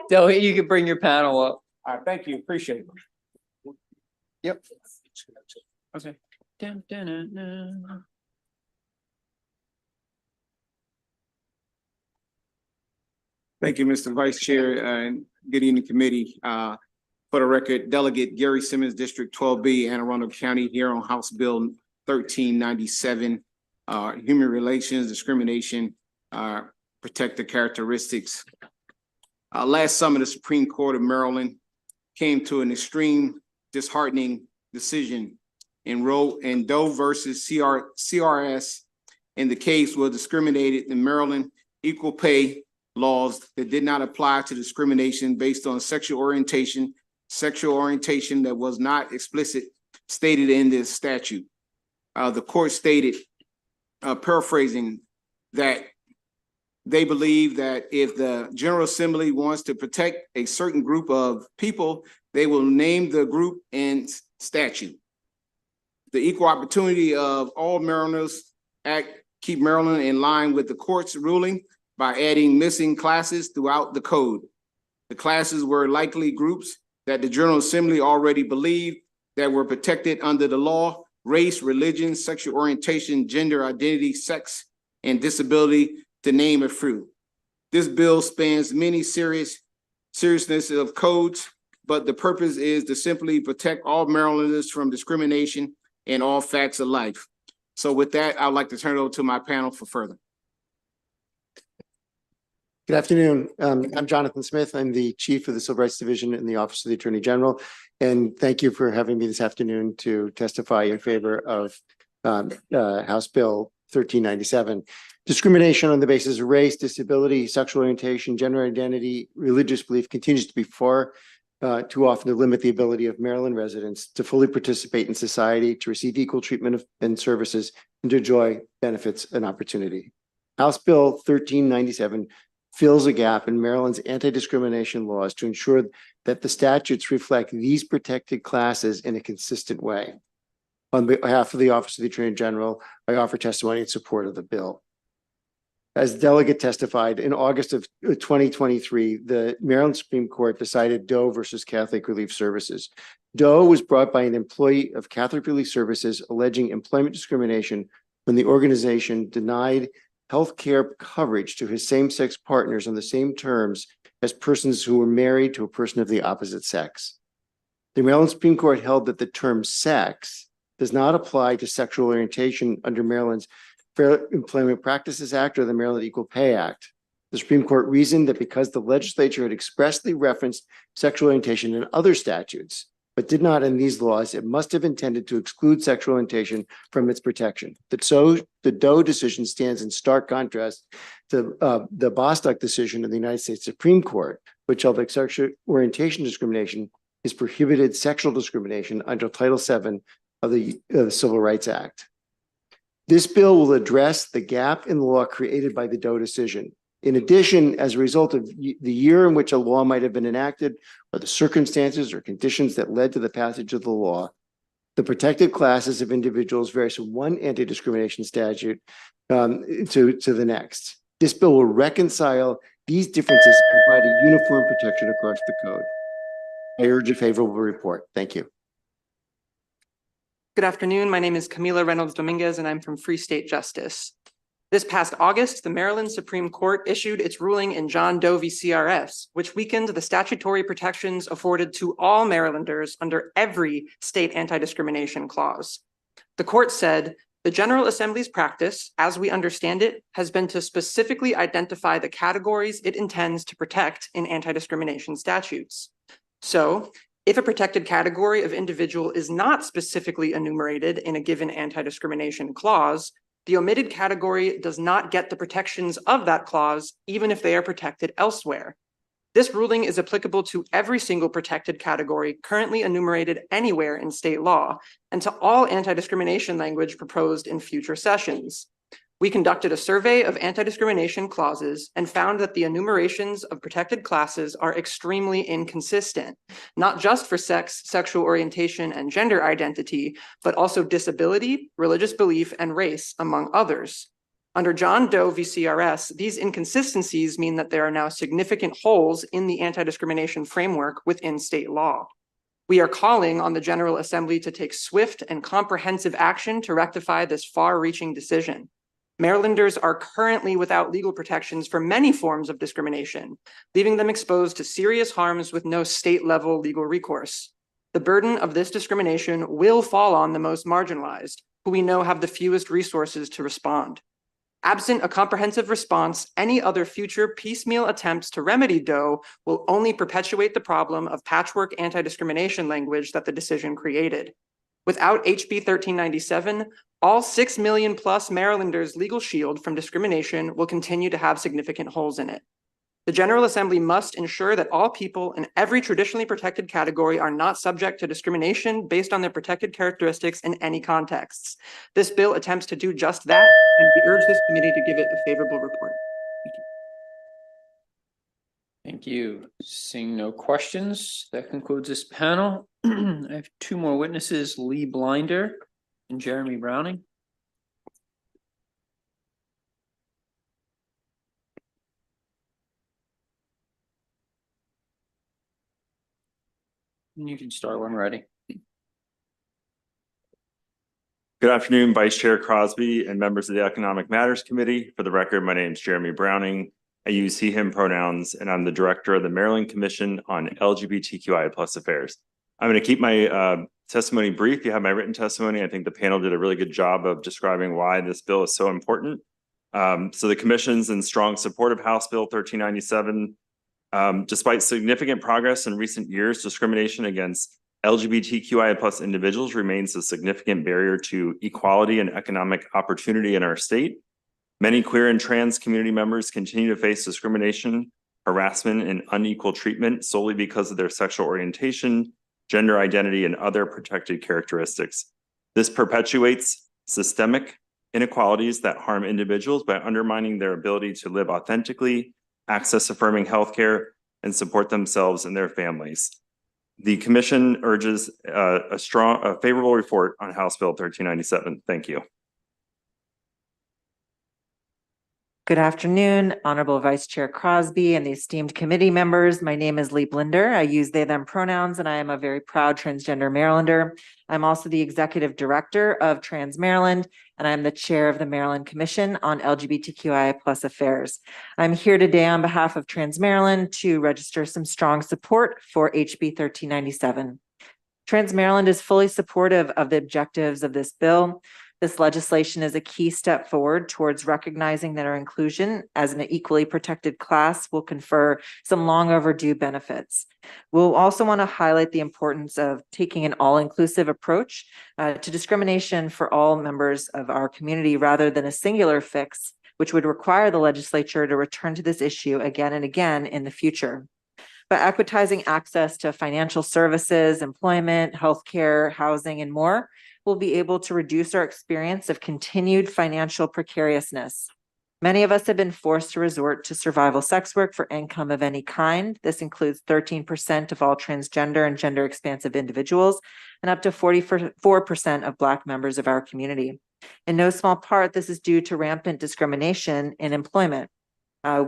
Delegate, you can bring your panel up. All right, thank you. Appreciate it. Yep. Okay. Dun, dun, dun, dun. Thank you, Mr. Vice Chair, and good evening, committee. For the record, Delegate Gary Simmons, District 12B, Anne Arundel County, here on House Bill 1397, Human Relations, Discrimination, Protected Characteristics. Last summer, the Supreme Court of Maryland came to an extreme, disheartening decision in Doe versus CRS. In the case was discriminated in Maryland equal pay laws that did not apply to discrimination based on sexual orientation that was not stated in this statute. The court stated, paraphrasing, that they believe that if the General Assembly wants to protect a certain group of people, they will name the group in statute. The Equal Opportunity of All Marylanders Act keep Maryland in line with the court's ruling by adding missing classes throughout the code. The classes were likely groups that the General Assembly already believed that were protected under the law: race, religion, sexual orientation, gender identity, sex, and disability, to name a few. This bill spans many seriousness of codes, but the purpose is to simply protect all Marylanders from discrimination in all facts of life. So with that, I'd like to turn it over to my panel for further. Good afternoon. I'm Jonathan Smith. I'm the Chief of the Civil Rights Division in the Office of the Attorney General. And thank you for having me this afternoon to testify in favor of House Bill 1397. Discrimination on the basis of race, disability, sexual orientation, gender identity, religious belief continues to be far too often to limit the ability of Maryland residents to fully participate in society, to receive equal treatment and services, and to enjoy benefits and opportunity. House Bill 1397 fills a gap in Maryland's anti-discrimination laws to ensure that the statutes reflect these protected classes in a consistent way. On behalf of the Office of the Attorney General, I offer testimony in support of the bill. As delegate testified, in August of 2023, the Maryland Supreme Court decided Doe versus Catholic Relief Services. Doe was brought by an employee of Catholic Relief Services alleging employment discrimination when the organization denied health care coverage to his same-sex partners on the same terms as persons who were married to a person of the opposite sex. The Maryland Supreme Court held that the term sex does not apply to sexual orientation under Maryland's Fair Employment Practices Act or the Maryland Equal Pay Act. The Supreme Court reasoned that because the legislature had expressly referenced sexual orientation in other statutes, but did not in these laws, it must have intended to exclude sexual orientation from its protection. The Doe decision stands in stark contrast to the Bostock decision of the United States Supreme Court, which held that sexual orientation discrimination is prohibited sexual discrimination under Title VII of the Civil Rights Act. This bill will address the gap in the law created by the Doe decision. In addition, as a result of the year in which a law might have been enacted or the circumstances or conditions that led to the passage of the law, the protected classes of individuals varies from one anti-discrimination statute to the next. This bill will reconcile these differences and provide a uniform protection across the code. I urge a favorable report. Thank you. Good afternoon. My name is Camila Reynolds Dominguez, and I'm from Free State Justice. This past August, the Maryland Supreme Court issued its ruling in John Doe v. CRS, which weakened the statutory protections afforded to all Marylanders under every state anti-discrimination clause. The court said, the General Assembly's practice, as we understand it, has been to specifically identify the categories it intends to protect in anti-discrimination statutes. So, if a protected category of individual is not specifically enumerated in a given anti-discrimination clause, the omitted category does not get the protections of that clause, even if they are protected elsewhere. This ruling is applicable to every single protected category currently enumerated anywhere in state law, and to all anti-discrimination language proposed in future sessions. We conducted a survey of anti-discrimination clauses and found that the enumerations of protected classes are extremely inconsistent, not just for sex, sexual orientation, and gender identity, but also disability, religious belief, and race, among others. Under John Doe v. CRS, these inconsistencies mean that there are now significant holes in the anti-discrimination framework within state law. We are calling on the General Assembly to take swift and comprehensive action to rectify this far-reaching decision. Marylanders are currently without legal protections for many forms of discrimination, leaving them exposed to serious harms with no state-level legal recourse. The burden of this discrimination will fall on the most marginalized, who we know have the fewest resources to respond. Absent a comprehensive response, any other future piecemeal attempts to remedy Doe will only perpetuate the problem of patchwork anti-discrimination language that the decision created. Without HB 1397, all 6 million plus Marylanders' legal shield from discrimination will continue to have significant holes in it. The General Assembly must ensure that all people in every traditionally protected category are not subject to discrimination based on their protected characteristics in any contexts. This bill attempts to do just that, and we urge this committee to give it a favorable report. Thank you. Seeing no questions, that concludes this panel. I have two more witnesses, Lee Blinder and Jeremy Browning. You can start when ready. Good afternoon, Vice Chair Crosby and members of the Economic Matters Committee. For the record, my name is Jeremy Browning. I use he, him pronouns, and I'm the director of the Maryland Commission on LGBTQI+ affairs. I'm going to keep my testimony brief. You have my written testimony. I think the panel did a really good job of describing why this bill is so important. So the commission's in strong support of House Bill 1397. Despite significant progress in recent years, discrimination against LGBTQI+ individuals remains a significant barrier to equality and economic opportunity in our state. Many queer and trans community members continue to face discrimination, harassment, and unequal treatment solely because of their sexual orientation, gender identity, and other protected characteristics. This perpetuates systemic inequalities that harm individuals by undermining their ability to live authentically, access affirming healthcare, and support themselves and their families. The commission urges a favorable report on House Bill 1397. Thank you. Good afternoon, Honorable Vice Chair Crosby and the esteemed committee members. My name is Lee Blinder. I use they, them pronouns, and I am a very proud transgender Marylander. I'm also the executive director of Trans Maryland, and I'm the chair of the Maryland Commission on LGBTQI+ affairs. I'm here today on behalf of Trans Maryland to register some strong support for HB 1397. Trans Maryland is fully supportive of the objectives of this bill. This legislation is a key step forward towards recognizing that our inclusion as an equally protected class will confer some long overdue benefits. We'll also want to highlight the importance of taking an all-inclusive approach to discrimination for all members of our community rather than a singular fix, which would require the legislature to return to this issue again and again in the future. By equitizing access to financial services, employment, healthcare, housing, and more, we'll be able to reduce our experience of continued financial precariousness. Many of us have been forced to resort to survival sex work for income of any kind. This includes 13% of all transgender and gender expansive individuals and up to 44% of Black members of our community. In no small part, this is due to rampant discrimination in employment.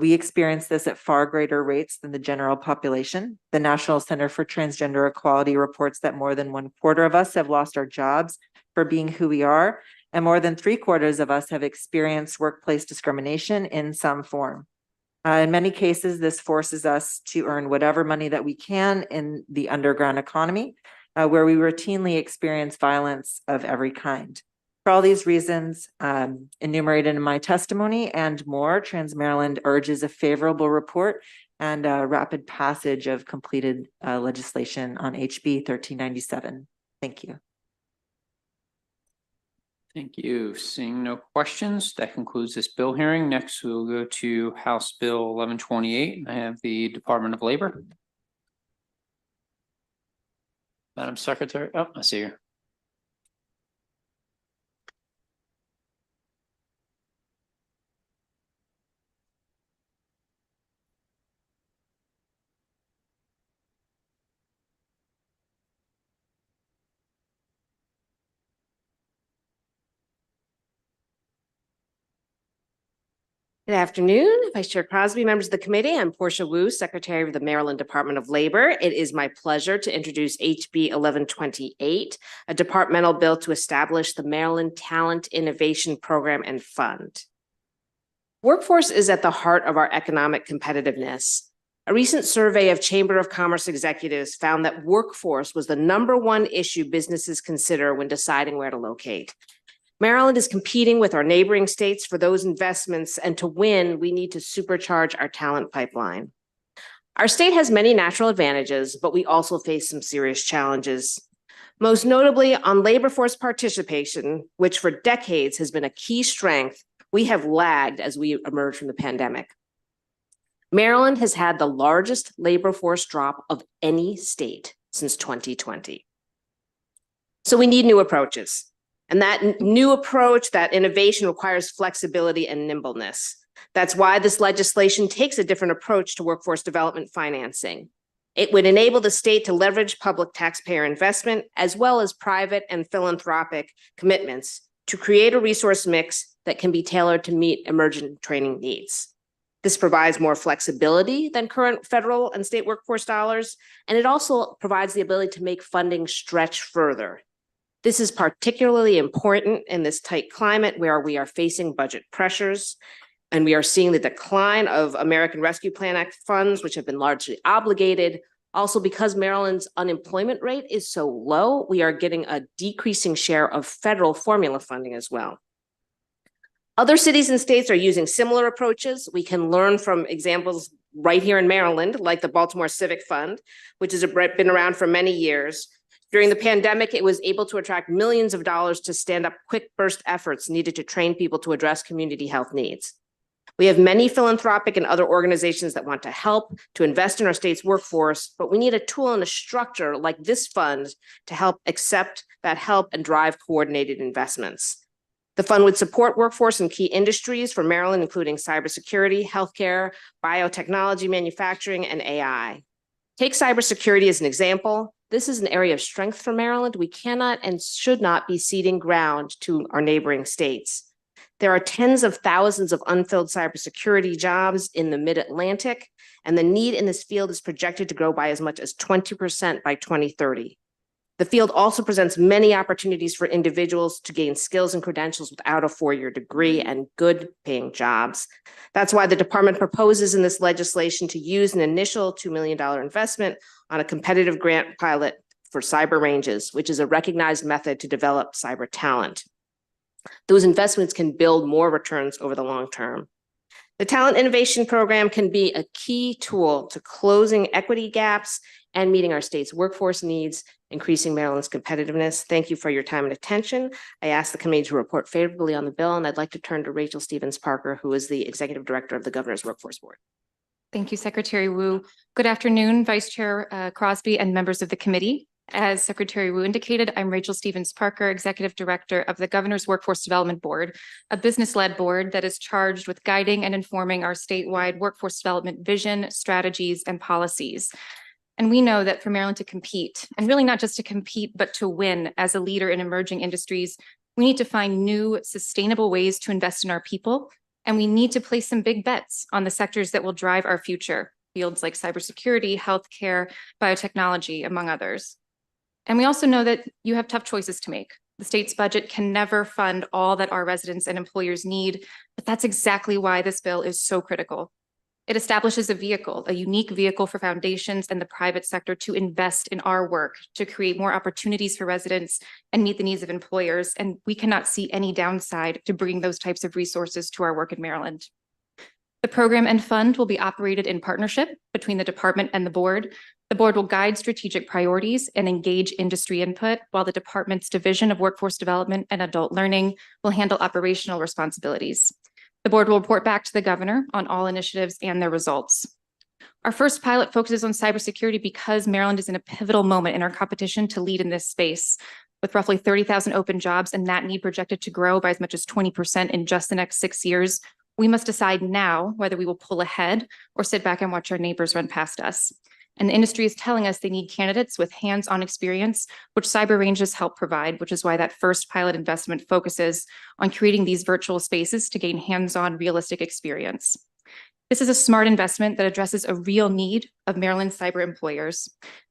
We experience this at far greater rates than the general population. The National Center for Transgender Equality reports that more than 1/4 of us have lost our jobs for being who we are, and more than 3/4 of us have experienced workplace discrimination in some form. In many cases, this forces us to earn whatever money that we can in the underground economy, where we routinely experience violence of every kind. For all these reasons enumerated in my testimony and more, Trans Maryland urges a favorable report and a rapid passage of completed legislation on HB 1397. Thank you. Thank you. Seeing no questions, that concludes this bill hearing. Next, we'll go to House Bill 1128. I have the Department of Labor. Madam Secretary, oh, I see you. Good afternoon, Vice Chair Crosby, members of the committee. I'm Portia Wu, Secretary of the Maryland Department of Labor. It is my pleasure to introduce HB 1128, a departmental bill to establish the Maryland Talent Innovation Program and Fund. Workforce is at the heart of our economic competitiveness. A recent survey of Chamber of Commerce executives found that workforce was the #1 issue businesses consider when deciding where to locate. Maryland is competing with our neighboring states for those investments, and to win, we need to supercharge our talent pipeline. Our state has many natural advantages, but we also face some serious challenges. Most notably on labor force participation, which for decades has been a key strength, we have lagged as we emerge from the pandemic. Maryland has had the largest labor force drop of any state since 2020. So we need new approaches. And that new approach, that innovation requires flexibility and nimbleness. That's why this legislation takes a different approach to workforce development financing. It would enable the state to leverage public taxpayer investment as well as private and philanthropic commitments to create a resource mix that can be tailored to meet emergent training needs. This provides more flexibility than current federal and state workforce dollars, and it also provides the ability to make funding stretch further. This is particularly important in this tight climate where we are facing budget pressures, and we are seeing the decline of American Rescue Plan Act funds, which have been largely obligated. Also, because Maryland's unemployment rate is so low, we are getting a decreasing share of federal formula funding as well. Other cities and states are using similar approaches. We can learn from examples right here in Maryland, like the Baltimore Civic Fund, which has been around for many years. During the pandemic, it was able to attract millions of dollars to stand up quick burst efforts needed to train people to address community health needs. We have many philanthropic and other organizations that want to help to invest in our state's workforce, but we need a tool and a structure like this fund to help accept that help and drive coordinated investments. The fund would support workforce in key industries for Maryland, including cybersecurity, healthcare, biotechnology, manufacturing, and AI. Take cybersecurity as an example. This is an area of strength for Maryland. We cannot and should not be ceding ground to our neighboring states. There are tens of thousands of unfilled cybersecurity jobs in the Mid-Atlantic, and the need in this field is projected to grow by as much as 20% by 2030. The field also presents many opportunities for individuals to gain skills and credentials without a 4-year degree and good paying jobs. That's why the department proposes in this legislation to use an initial $2 million investment on a competitive grant pilot for cyber ranges, which is a recognized method to develop cyber talent. Those investments can build more returns over the long term. The Talent Innovation Program can be a key tool to closing equity gaps and meeting our state's workforce needs, increasing Maryland's competitiveness. Thank you for your time and attention. I ask the committee to report favorably on the bill, and I'd like to turn to Rachel Stevens-Parker, who is the Executive Director of the Governor's Workforce Board. Thank you, Secretary Wu. Good afternoon, Vice Chair Crosby and members of the committee. As Secretary Wu indicated, I'm Rachel Stevens Parker, Executive Director of the Governor's Workforce Development Board, a business-led board that is charged with guiding and informing our statewide workforce development vision, strategies, and policies. And we know that for Maryland to compete, and really not just to compete, but to win as a leader in emerging industries, we need to find new, sustainable ways to invest in our people, and we need to place some big bets on the sectors that will drive our future, fields like cybersecurity, healthcare, biotechnology, among others. And we also know that you have tough choices to make. The state's budget can never fund all that our residents and employers need, but that's exactly why this bill is so critical. It establishes a vehicle, a unique vehicle for foundations and the private sector to invest in our work, to create more opportunities for residents and meet the needs of employers. And we cannot see any downside to bringing those types of resources to our work in Maryland. The program and fund will be operated in partnership between the department and the board. The board will guide strategic priorities and engage industry input, while the department's Division of Workforce Development and Adult Learning will handle operational responsibilities. The board will report back to the governor on all initiatives and their results. Our first pilot focuses on cybersecurity because Maryland is in a pivotal moment in our competition to lead in this space. With roughly 30,000 open jobs and that need projected to grow by as much as 20% in just the next 6 years, we must decide now whether we will pull ahead or sit back and watch our neighbors run past us. And the industry is telling us they need candidates with hands-on experience, which cyber ranges help provide, which is why that first pilot investment focuses on creating these virtual spaces to gain hands-on realistic experience. This is a smart investment that addresses a real need of Maryland cyber employers,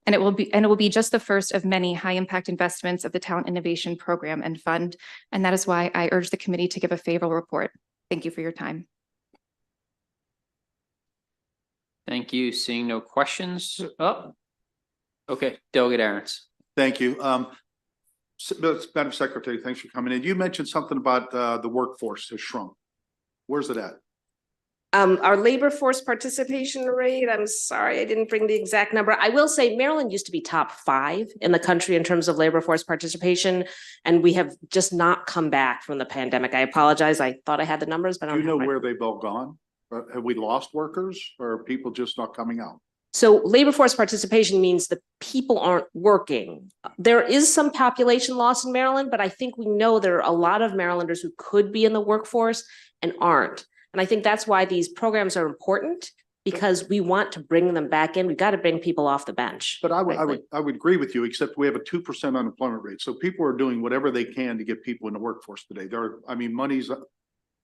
and it will be just the first of many high-impact investments of the Talent Innovation Program and Fund, and that is why I urge the committee to give a favorable report. Thank you for your time. Thank you. Seeing no questions. Oh, okay. Delegate Aaron's. Thank you. Madam Secretary, thanks for coming in. You mentioned something about the workforce has shrunk. Where's it at? Our labor force participation rate, I'm sorry, I didn't bring the exact number. I will say Maryland used to be top 5 in the country in terms of labor force participation, and we have just not come back from the pandemic. I apologize. I thought I had the numbers, but I Do don't you know have where they've all gone? Have we lost workers, or are people just not coming out? So labor force participation means the people aren't working. There is some population loss in Maryland, but I think we know there are a lot of Marylanders who could be in the workforce and aren't. And I think that's why these programs are important, because we want to bring them back in. We've got to bring people off the bench. But I would agree with you, except we have a 2% unemployment rate. So people are doing whatever they can to get people in the workforce today.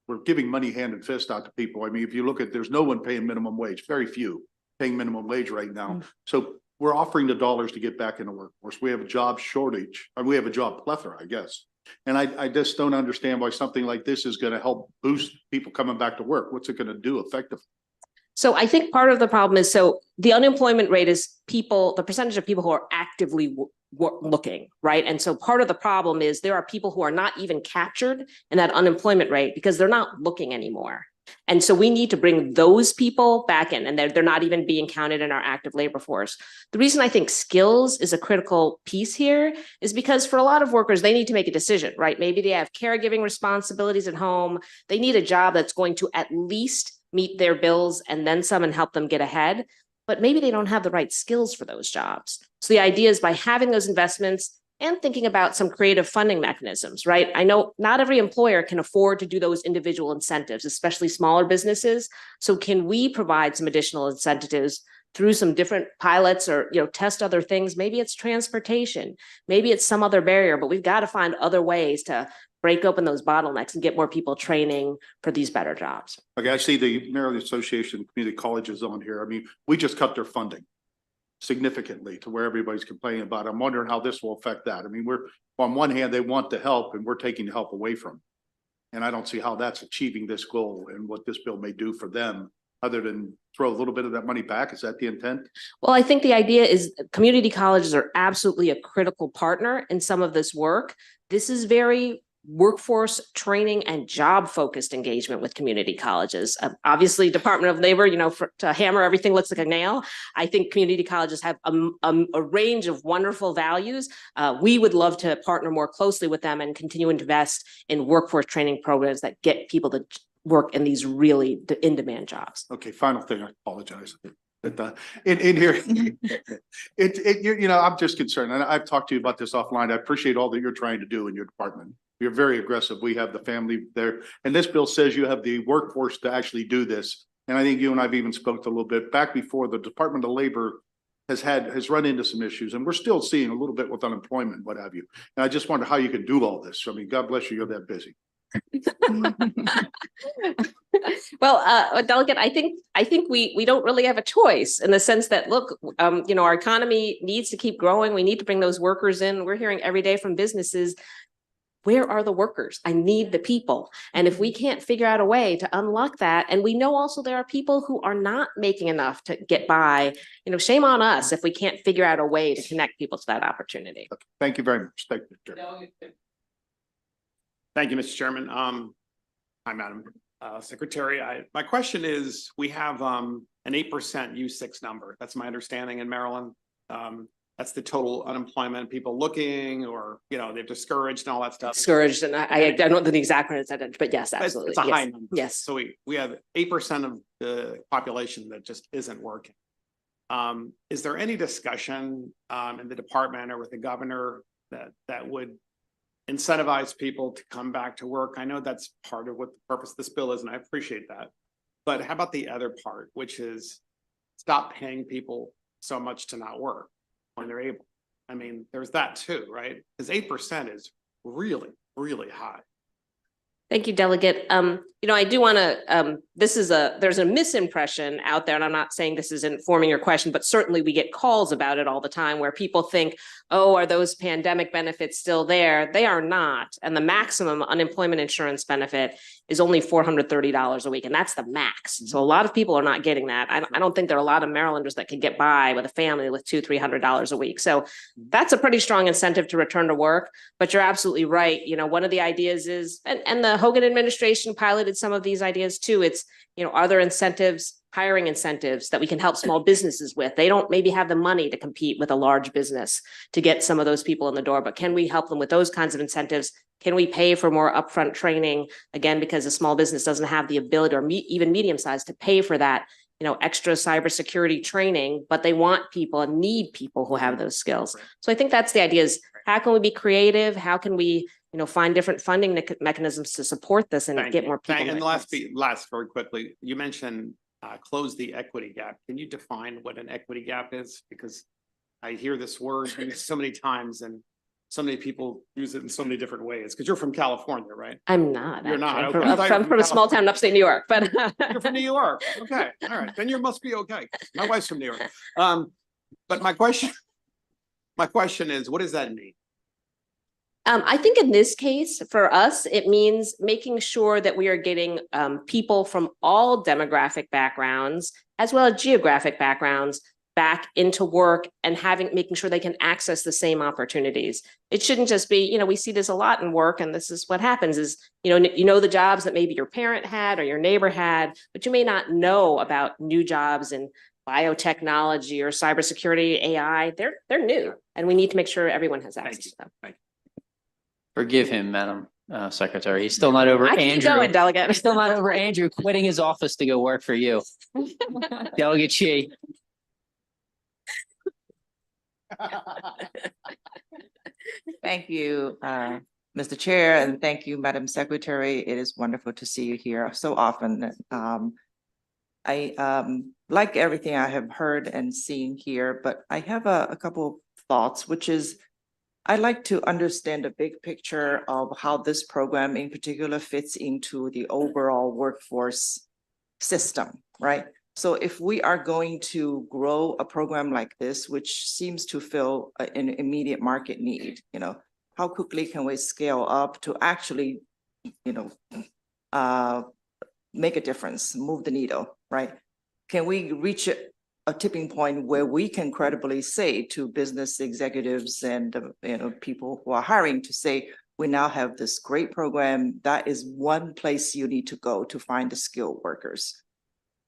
We're giving money hand and fist out to people. I mean, if you look at, there's no one paying minimum wage, very few paying minimum wage right now. So we're offering the dollars to get back in the workforce. We have a job shortage, and we have a job plethora, I guess. And I just don't understand why something like this is going to help boost people coming back to work. What's it going to do effectively? So I think part of the problem is, so the unemployment rate is the percentage of people who are actively looking, right? And so part of the problem is there are people who are not even captured in that unemployment rate because they're not looking anymore. And so we need to bring those people back in, and they're not even being counted in our active labor force. The reason I think skills is a critical piece here is because for a lot of workers, they need to make a decision, right? Maybe they have caregiving responsibilities at home. They need a job that's going to at least meet their bills and then some and help them get ahead. But maybe they don't have the right skills for those jobs. So the idea is by having those investments and thinking about some creative funding mechanisms, right? I know not every employer can afford to do those individual incentives, especially smaller businesses. So can we provide some additional incentives through some different pilots or, test other things? Maybe it's transportation, maybe it's some other barrier, but we've got to find other ways to break open those bottlenecks and get more people training for these better jobs. Okay, I see the Maryland Association of Community Colleges on here. I mean, we just cut their funding significantly to where everybody's complaining about. I'm wondering how this will affect that. I mean, we're on one hand, they want the help and we're taking the help away from them. And I don't see how that's achieving this goal and what this bill may do for them other than throw a little bit of that money back. Is that the intent? Well, I think the idea is community colleges are absolutely a critical partner in some of this work. This is very workforce training and job focused engagement with community colleges. Obviously, Department of Labor, to hammer everything looks like a nail. I think community colleges have a range of wonderful values. We would love to partner more closely with them and continue to invest in workforce training programs that get people to work in these really in-demand jobs. Okay, final thing, I apologize. But in here, I'm just concerned, and I've talked to you about this offline. I appreciate all that you're trying to do in your department. You're very aggressive. We have the family there, and this bill says you have the workforce to actually do this. And I think you and I've even spoke a little bit back before. The Department of Labor has run into some issues, and we're still seeing a little bit with unemployment, what have you. And I just wonder how you could do all this. I mean, God bless you, you're that busy. Well, Delegate, I think we don't really have a choice in the sense that, look, our economy needs to keep growing. We need to bring those workers in. We're hearing every day from businesses, where are the workers? I need the people. And if we can't figure out a way to unlock that, and we know also there are people who are not making enough to get by, shame on us if we can't figure out a way to connect people to that opportunity. Okay. Thank you very much. Thank you, Chair. Thank you, Mr. Chairman. Hi, Madam Secretary. My question is, we have an 8% U6 number. That's my understanding in Maryland. That's the total unemployment, people looking, or, they're discouraged and all that stuff. Discouraged, and I don't know the exact percentage, but yes, absolutely. It's a high number. Yes. So we have 8% of the population that just isn't working. Is there any discussion in the department or with the governor that would incentivize people to come back to work? I know that's part of what the purpose of this bill is, and I appreciate that. But how about the other part, which is stop paying people so much to not work when they're able? I mean, there's that too, right? Because 8% is really, really high. Thank you, Delegate. I do want to, there's a misimpression out there, and I'm not saying this is informing your question, but certainly we get calls about it all the time where people think, oh, are those pandemic benefits still there? They are not. And the maximum unemployment insurance benefit is only $430 a week, and that's the max. So a lot of people are not getting that. I don't think there are a lot of Marylanders that can get by with a family with $200-300 a week. So that's a pretty strong incentive to return to work. But you're absolutely right. One of the ideas is, and the Hogan administration piloted some of these ideas too. It's, are there incentives, hiring incentives that we can help small businesses with? They don't maybe have the money to compete with a large business to get some of those people in the door, but can we help them with those kinds of incentives? Can we pay for more upfront training? Again, because a small business doesn't have the ability, or even medium-sized, to pay for that, extra cybersecurity training, but they want people and need people who have those skills. So I think that's the idea, is how can we be creative? How can we, find different funding mechanisms to support this and get more people? And last very quickly, you mentioned close the equity gap. Can you define what an equity gap is? Because I hear this word used so many times, and so many people use it in so many different ways. Because you're from California, right? I'm not. You're not. Okay. Okay. I'm from a small town in upstate New York, but you're from New York. Okay, all right. Then you must be okay. My wife's from New York. But my question is, what does that mean? I think in this case, for us, it means making sure that we are getting people from all demographic backgrounds, as well as geographic backgrounds, back into work and making sure they can access the same opportunities. It shouldn't just be, we see this a lot in work, and this is what happens is, the jobs that maybe your parent had or your neighbor had, but you may not know about new jobs in biotechnology or cybersecurity, AI. They're new, and we need to make sure everyone has access to them. Forgive him, Madam Secretary. He's still not over I keep Andrew. going, Delegate. He's still not over Andrew quitting his office to go work for you. Delegate Shi. Thank you, Mr. Chair, and thank you, Madam Secretary. It is wonderful to see you here so often. I like everything I have heard and seen here, but I have a couple thoughts, which is I'd like to understand the big picture of how this program in particular fits into the overall workforce system, right? So if we are going to grow a program like this, which seems to fill an immediate market need, how quickly can we scale up to actually, make a difference, move the needle, right? Can we reach a tipping point where we can credibly say to business executives and people who are hiring to say, we now have this great program, that is one place you need to go to find the skilled workers.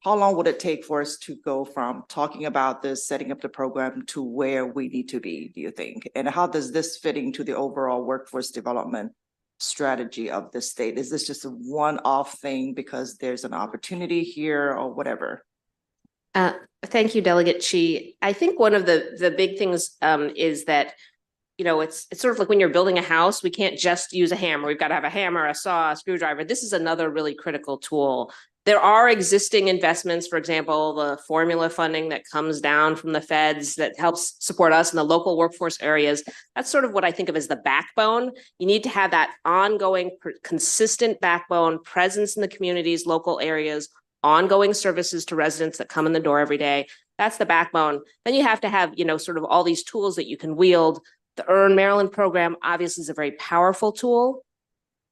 How long would it take for us to go from talking about this, setting up the program, to where we need to be, do you think? And how does this fit into the overall workforce development strategy of the state? Is this just a one-off thing because there's an opportunity here or whatever? Thank you, Delegate Chi. I think one of the big things is that, you know, it's sort of like when you're building a house, we can't just use a hammer. We've got to have a hammer, a saw, a screwdriver. This is another really critical tool. There are existing investments, for example, the formula funding that comes down from the feds that helps support us in the local workforce areas. That's sort of what I think of as the backbone. You need to have that ongoing, consistent backbone presence in the communities, local areas, ongoing services to residents that come in the door every day. That's the backbone. Then you have to have, you know, sort of all these tools that you can wield. The Earn Maryland program obviously is a very powerful tool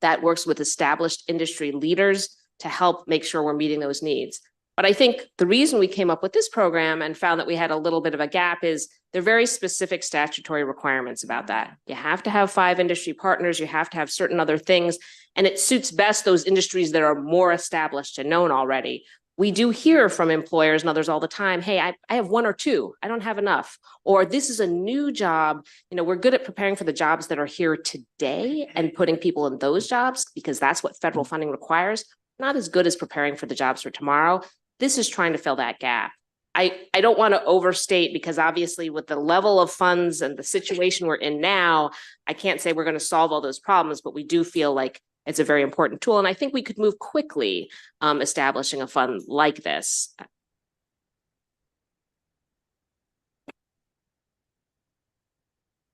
that works with established industry leaders to help make sure we're meeting those needs. But I think the reason we came up with this program and found that we had a little bit of a gap is there are very specific statutory requirements about that. You have to have 5 industry partners, you have to have certain other things, and it suits best those industries that are more established and known already. We do hear from employers and others all the time, hey, I have 1 or 2, I don't have enough. Or this is a new job. You know, we're good at preparing for the jobs that are here today and putting people in those jobs because that's what federal funding requires. Not as good as preparing for the jobs for tomorrow. This is trying to fill that gap. I don't want to overstate because obviously with the level of funds and the situation we're in now, I can't say we're going to solve all those problems, but we do feel like it's a very important tool. And I think we could move quickly establishing a fund like this.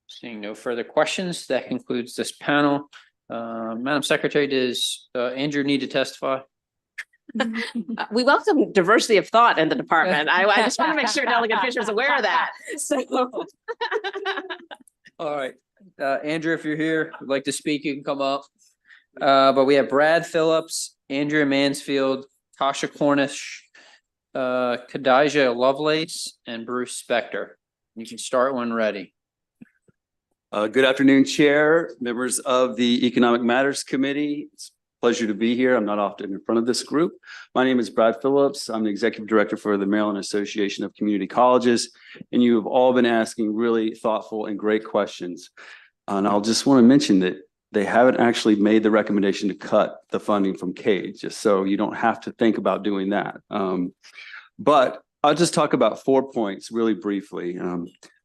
Seeing no further questions, that concludes this panel. Madam Secretary, does Andrew need to testify? We welcome diversity of thought in the department. I just want to make sure Delegate Fisher is aware of that. So. All right, Andrew, if you're here, would like to speak, you can come up. But we have Brad Phillips, Andrea Mansfield, Tasha Cornish, Khadijah Lovelace, and Bruce Spector. You can start when ready. Good afternoon, Chair, members of the Economic Matters Committee. It's a pleasure to be here. I'm not often in front of this group. My name is Brad Phillips. I'm the Executive Director for the Maryland Association of Community Colleges, and you have all been asking really thoughtful and great questions. And I'll just want to mention that they haven't actually made the recommendation to cut the funding from CADE, just so you don't have to think about doing that. But I'll just talk about 4 points really briefly.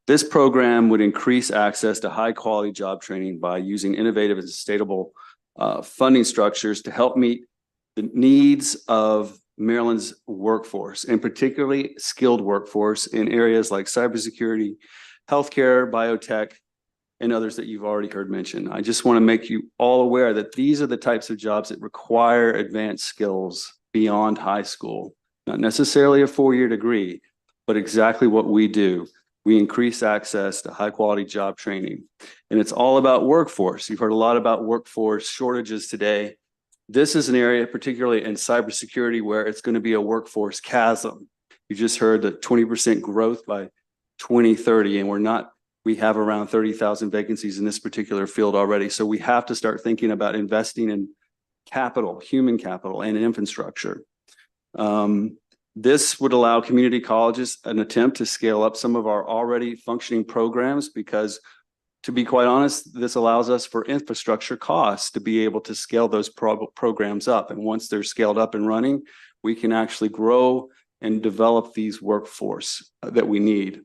This program would increase access to high quality job training by using innovative and sustainable funding structures to help meet the needs of Maryland's workforce, and particularly skilled workforce in areas like cybersecurity, healthcare, biotech, and others that you've already heard mentioned. I just want to make you all aware that these are the types of jobs that require advanced skills beyond high school, not necessarily a 4-year degree, but exactly what we do. We increase access to high quality job training. And it's all about workforce. You've heard a lot about workforce shortages today. This is an area, particularly in cybersecurity, where it's going to be a workforce chasm. You just heard the 20% growth by 2030, and we have around 30,000 vacancies in this particular field already. So we have to start thinking about investing in capital, human capital, and infrastructure. This would allow community colleges an attempt to scale up some of our already functioning programs because, to be quite honest, this allows us for infrastructure costs to be able to scale those programs up. And once they're scaled up and running, we can actually grow and develop these workforce that we need.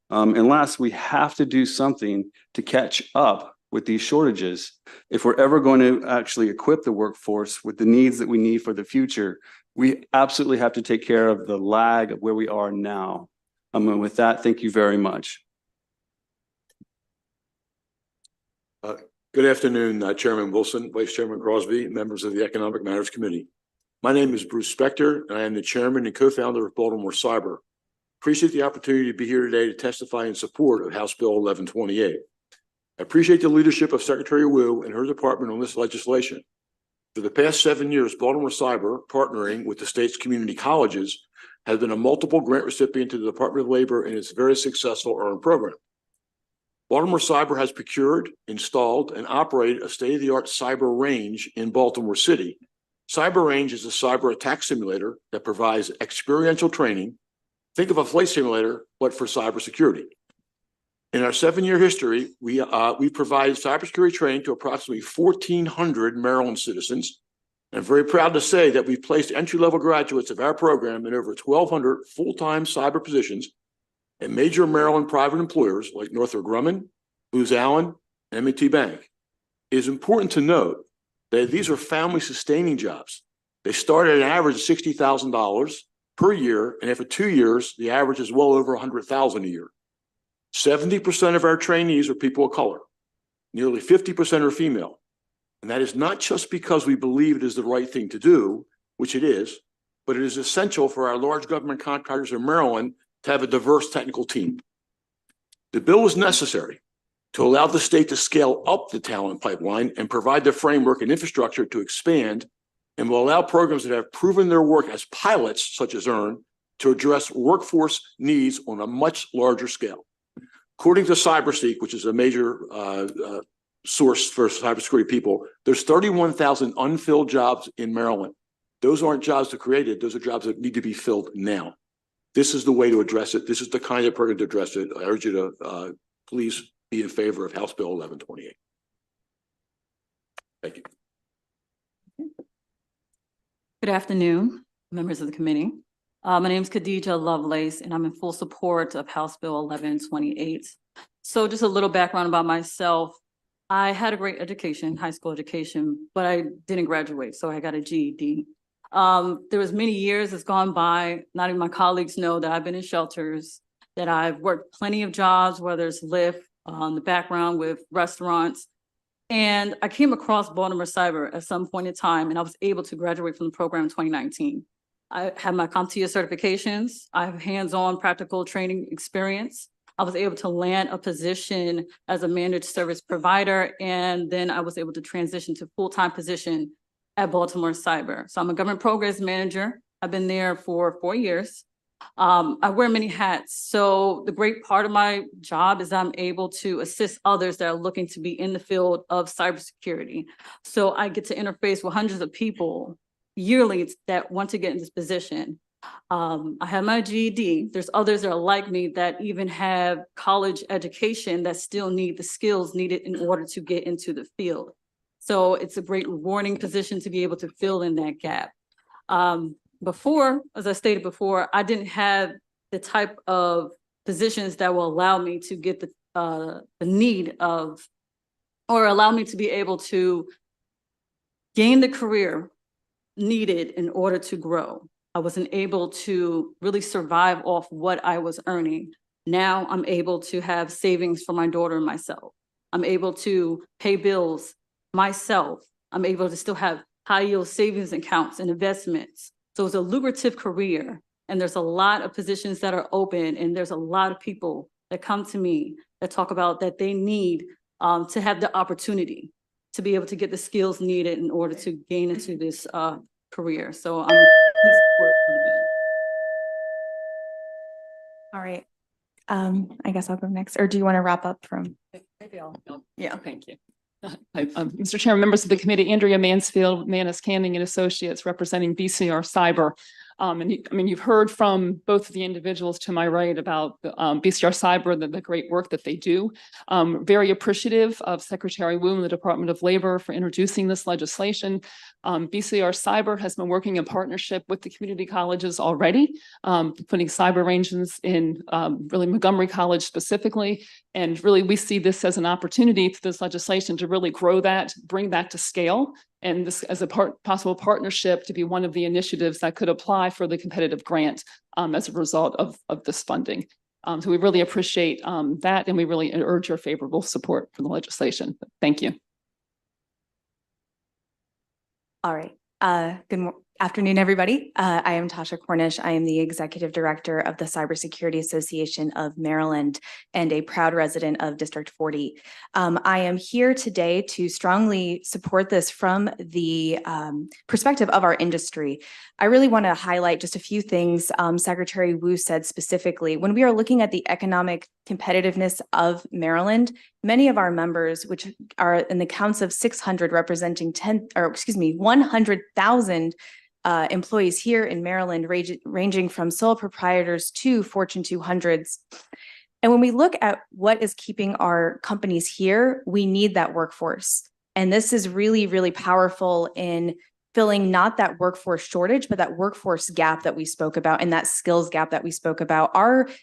And last, we have to do something to catch up with these shortages. If we're ever going to actually equip the workforce with the needs that we need for the future, we absolutely have to take care of the lag of where we are now. And with that, thank you very much. Good afternoon, Chairman Wilson, Vice Chairman Crosby, members of the Economic Matters Committee. My name is Bruce Spector, and I am the Chairman and co-founder of Baltimore Cyber. Appreciate the opportunity to be here today to testify in support of House Bill 1128. I appreciate the leadership of Secretary Wu and her department on this legislation. For the past 7 years, Baltimore Cyber, partnering with the state's community colleges, has been a multiple grant recipient to the Department of Labor in its very successful EARN program. Baltimore Cyber has procured, installed, and operated a state-of-the-art cyber range in Baltimore City. Cyber Range is a cyber attack simulator that provides experiential training. Think of a flight simulator, but for cybersecurity. In our 7-year history, we provided cybersecurity training to approximately 1,400 Maryland citizens, I'm very proud to say that we've placed entry-level graduates of our program in over 1,200 full-time cyber positions at major Maryland private employers like Northrop Grumman, Booz Allen, and M&T Bank. It is important to note that these are family-sustaining jobs. They start at an average of $60,000 per year, and after 2 years, the average is well over $100,000 a year. 70% of our trainees are people of color. Nearly 50% are female. And that is not just because we believe it is the right thing to do, which it is, but it is essential for our large government contractors in Maryland to have a diverse technical team. The bill is necessary to allow the state to scale up the talent pipeline and provide the framework and infrastructure to expand, and will allow programs that have proven their work as pilots, such as EARN, to address workforce needs on a much larger scale. According to Cybersecurity, which is a major source for cybersecurity people, there's 31,000 unfilled jobs in Maryland. Those aren't jobs that are created, those are jobs that need to be filled now. This is the way to address it. This is the kind of program to address it. I urge you to please be in favor of House Bill 1128. Thank you. Good afternoon, members of the committee. My name is Khadija Lovelace, and I'm in full support of House Bill 1128. So just a little background about myself. I had a great education, high school education, but I didn't graduate, so I got a GED. There was many years that's gone by. Not even my colleagues know that I've been in shelters, that I've worked plenty of jobs, whether it's Lyft, the background with restaurants. And I came across Baltimore Cyber at some point in time, and I was able to graduate from the program in 2019. I have my CompTIA certifications. I have hands-on practical training experience. I was able to land a position as a managed service provider, and then I was able to transition to full-time position at Baltimore Cyber. So I'm a government programs manager. I've been there for 4 years. I wear many hats. So the great part of my job is I'm able to assist others that are looking to be in the field of cybersecurity. So I get to interface with hundreds of people yearly that want to get in this position. I have my GED. There's others that are like me that even have college education that still need the skills needed in order to get into the field. So it's a great rewarding position to be able to fill in that gap. Before, as I stated before, I didn't have the type of positions that will allow me to get the need of, or allow me to be able to gain the career needed in order to grow. I wasn't able to really survive off what I was earning. Now I'm able to have savings for my daughter and myself. I'm able to pay bills myself. I'm able to still have high yield savings accounts and investments. So it's a lucrative career, and there's a lot of positions that are open, and there's a lot of people that come to me that talk about that they need to have the opportunity to be able to get the skills needed in order to gain into this career. So I'm in support for the bill. All right. I guess I'll go next, or do you want to wrap up from? Maybe I'll. Yeah, thank you. Mr. Chairman, members of the committee, Andrea Mansfield, Manus Canning and Associates, representing BCR Cyber. And you've heard from both of the individuals to my right about BCR Cyber, the great work that they do. Very appreciative of Secretary Wu and the Department of Labor for introducing this legislation. BCR Cyber has been working in partnership with the community colleges already, putting cyber arrangements in really Montgomery College specifically. And really, we see this as an opportunity for this legislation to really grow that, bring that to scale, and this as a possible partnership to be one of the initiatives that could apply for the competitive grant as a result of this funding. So we really appreciate that, and we really urge your favorable support for the legislation. Thank you. All right. Good afternoon, everybody. I am Tasha Cornish. I am the Executive Director of the Cybersecurity Association of Maryland and a proud resident of District 40. I am here today to strongly support this from the perspective of our industry. I really want to highlight just a few things Secretary Wu said specifically. When we are looking at the economic competitiveness of Maryland, many of our members, which are in the counts of 600 representing 100,000 employees here in Maryland, ranging from sole proprietors to Fortune 200s. And when we look at what is keeping our companies here, we need that workforce. And this is really, really powerful in filling not that workforce shortage, but that workforce gap that we spoke about and that skills gap that we spoke about.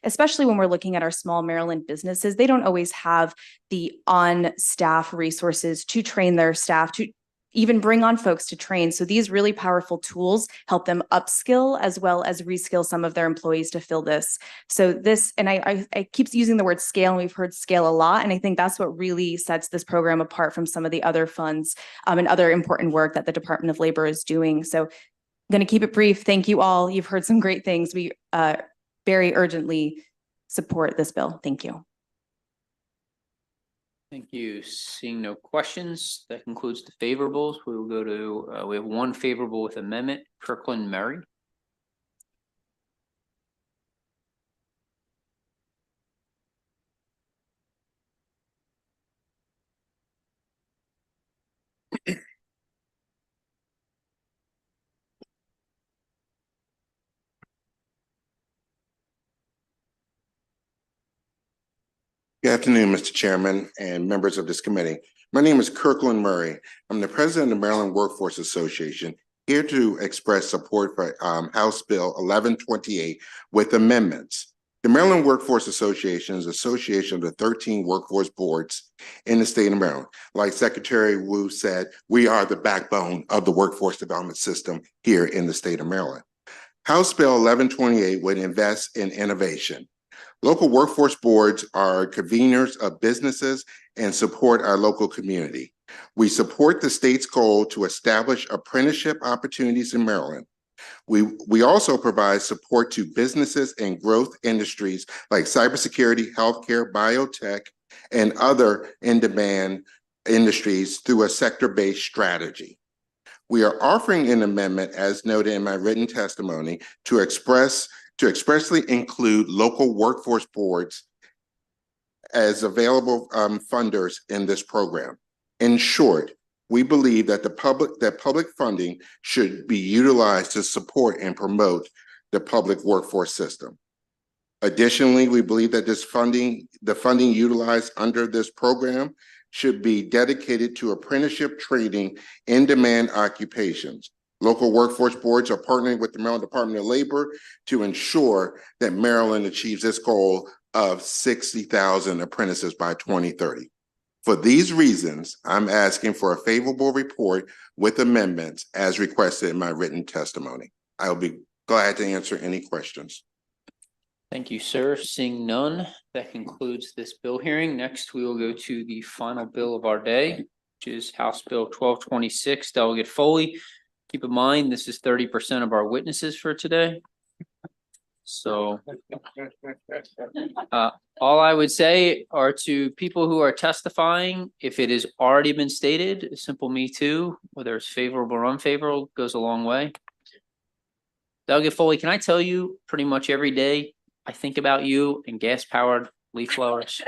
Especially when we're looking at our small Maryland businesses, they don't always have the on-staff resources to train their staff, to even bring on folks to train. So these really powerful tools help them upskill as well as reskill some of their employees to fill this. So this, and I keep using the word scale, and we've heard scale a lot. And I think that's what really sets this program apart from some of the other funds and other important work that the Department of Labor is doing. So I'm going to keep it brief. Thank you all. You've heard some great things. We very urgently support this bill. Thank you. Thank you. Seeing no questions, that concludes the favorables. We will go to, we have one favorable with amendment, Kirkland Murray. Good afternoon, Mr. Chairman and members of this committee. My name is Kirkland Murray. I'm the president of the Maryland Workforce Association, here to express support for House Bill 1128 with amendments. The Maryland Workforce Association is an association of the 13 workforce boards in the state of Maryland. Like Secretary Wu said, we are the backbone of the workforce development system here in the state of Maryland. House Bill 1128 would invest in innovation. Local workforce boards are conveners of businesses and support our local community. We support the state's goal to establish apprenticeship opportunities in Maryland. We also provide support to businesses and growth industries like cybersecurity, healthcare, biotech, and other in-demand industries through a sector-based strategy. We are offering an amendment, as noted in my written testimony, to expressly include local workforce boards as available funders in this program. In short, we believe that public funding should be utilized to support and promote the public workforce system. Additionally, we believe that the funding utilized under this program should be dedicated to apprenticeship training in demand occupations. Local workforce boards are partnering with the Maryland Department of Labor to ensure that Maryland achieves its goal of 60,000 apprentices by 2030. For these reasons, I'm asking for a favorable report with amendments as requested in my written testimony. I'll be glad to answer any questions. Thank you, sir. Seeing none, that concludes this bill hearing. Next, we will go to the final bill of our day, which is House Bill 1226. Delegate Foley. Keep in mind, this is 30% of our witnesses for today. So all I would say are to people who are testifying, if it has already been stated, a simple me too, whether it's favorable or unfavorable, goes a long way. Delegate Foley, can I tell you pretty much every day I think about you and gas-powered leaf blowers?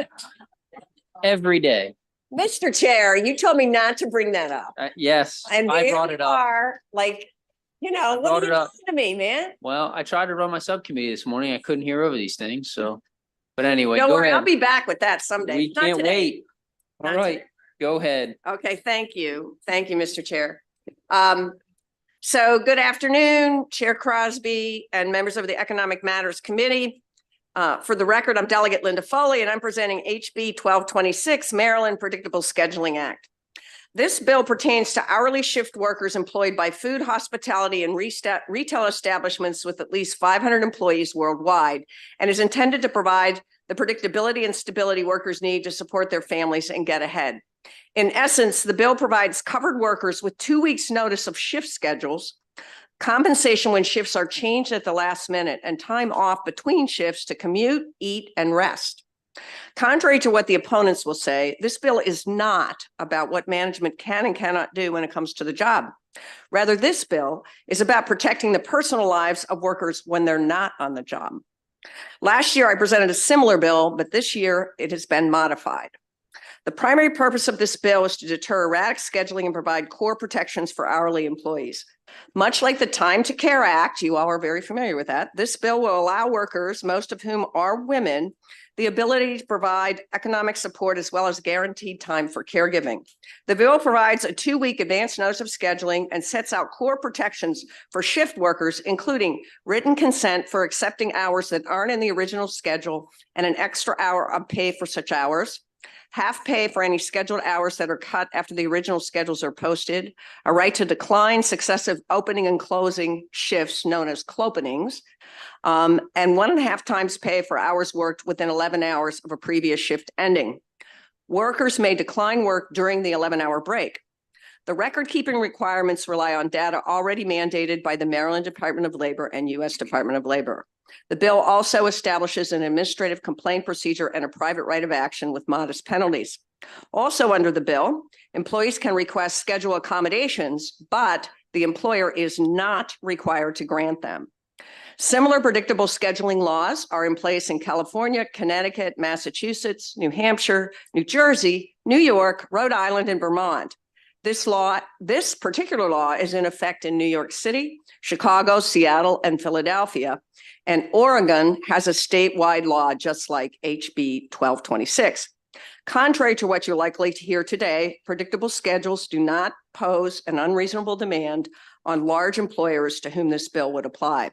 Every day. Mr. Chair, you told me not to bring that up. Yes, And I there brought it you up. are, like, you know, what are you doing to me, man? Well, I tried to run my subcommittee this morning. I couldn't hear over these things, so. But anyway, Don't go worry, ahead. I'll be back with that someday. We Not can't today. wait. All Not right, today. go ahead. Okay, thank you. Thank you, Mr. Chair. So good afternoon, Chair Crosby and members of the Economic Matters Committee. For the record, I'm Delegate Linda Foley, and I'm presenting HB 1226, Maryland Predictable Scheduling Act. This bill pertains to hourly shift workers employed by food, hospitality, and retail establishments with at least 500 employees worldwide, and is intended to provide the predictability and stability workers need to support their families and get ahead. In essence, the bill provides covered workers with 2 weeks' notice of shift schedules, compensation when shifts are changed at the last minute, and time off between shifts to commute, eat, and rest. Contrary to what the opponents will say, this bill is not about what management can and cannot do when it comes to the job. Rather, this bill is about protecting the personal lives of workers when they're not on the job. Last year, I presented a similar bill, but this year it has been modified. The primary purpose of this bill is to deter erratic scheduling and provide core protections for hourly employees. Much like the Time to Care Act, you all are very familiar with that, this bill will allow workers, most of whom are women, the ability to provide economic support as well as guaranteed time for caregiving. The bill provides a 2-week advance notice of scheduling and sets out core protections for shift workers, including written consent for accepting hours that aren't in the original schedule and an extra hour of pay for such hours, half pay for any scheduled hours that are cut after the original schedules are posted, a right to decline successive opening and closing shifts known as clopenings, and 1.5 times pay for hours worked within 11 hours of a previous shift ending. Workers may decline work during the 11-hour break. The record-keeping requirements rely on data already mandated by the Maryland Department of Labor and U.S. Department of Labor. The bill also establishes an administrative complaint procedure and a private right of action with modest penalties. Also under the bill, employees can request schedule accommodations, but the employer is not required to grant them. Similar predictable scheduling laws are in place in California, Connecticut, Massachusetts, New Hampshire, New Jersey, New York, Rhode Island, and Vermont. This particular law is in effect in New York City, Chicago, Seattle, and Philadelphia. And Oregon has a statewide law just like HB 1226. Contrary to what you're likely to hear today, predictable schedules do not pose an unreasonable demand on large employers to whom this bill would apply.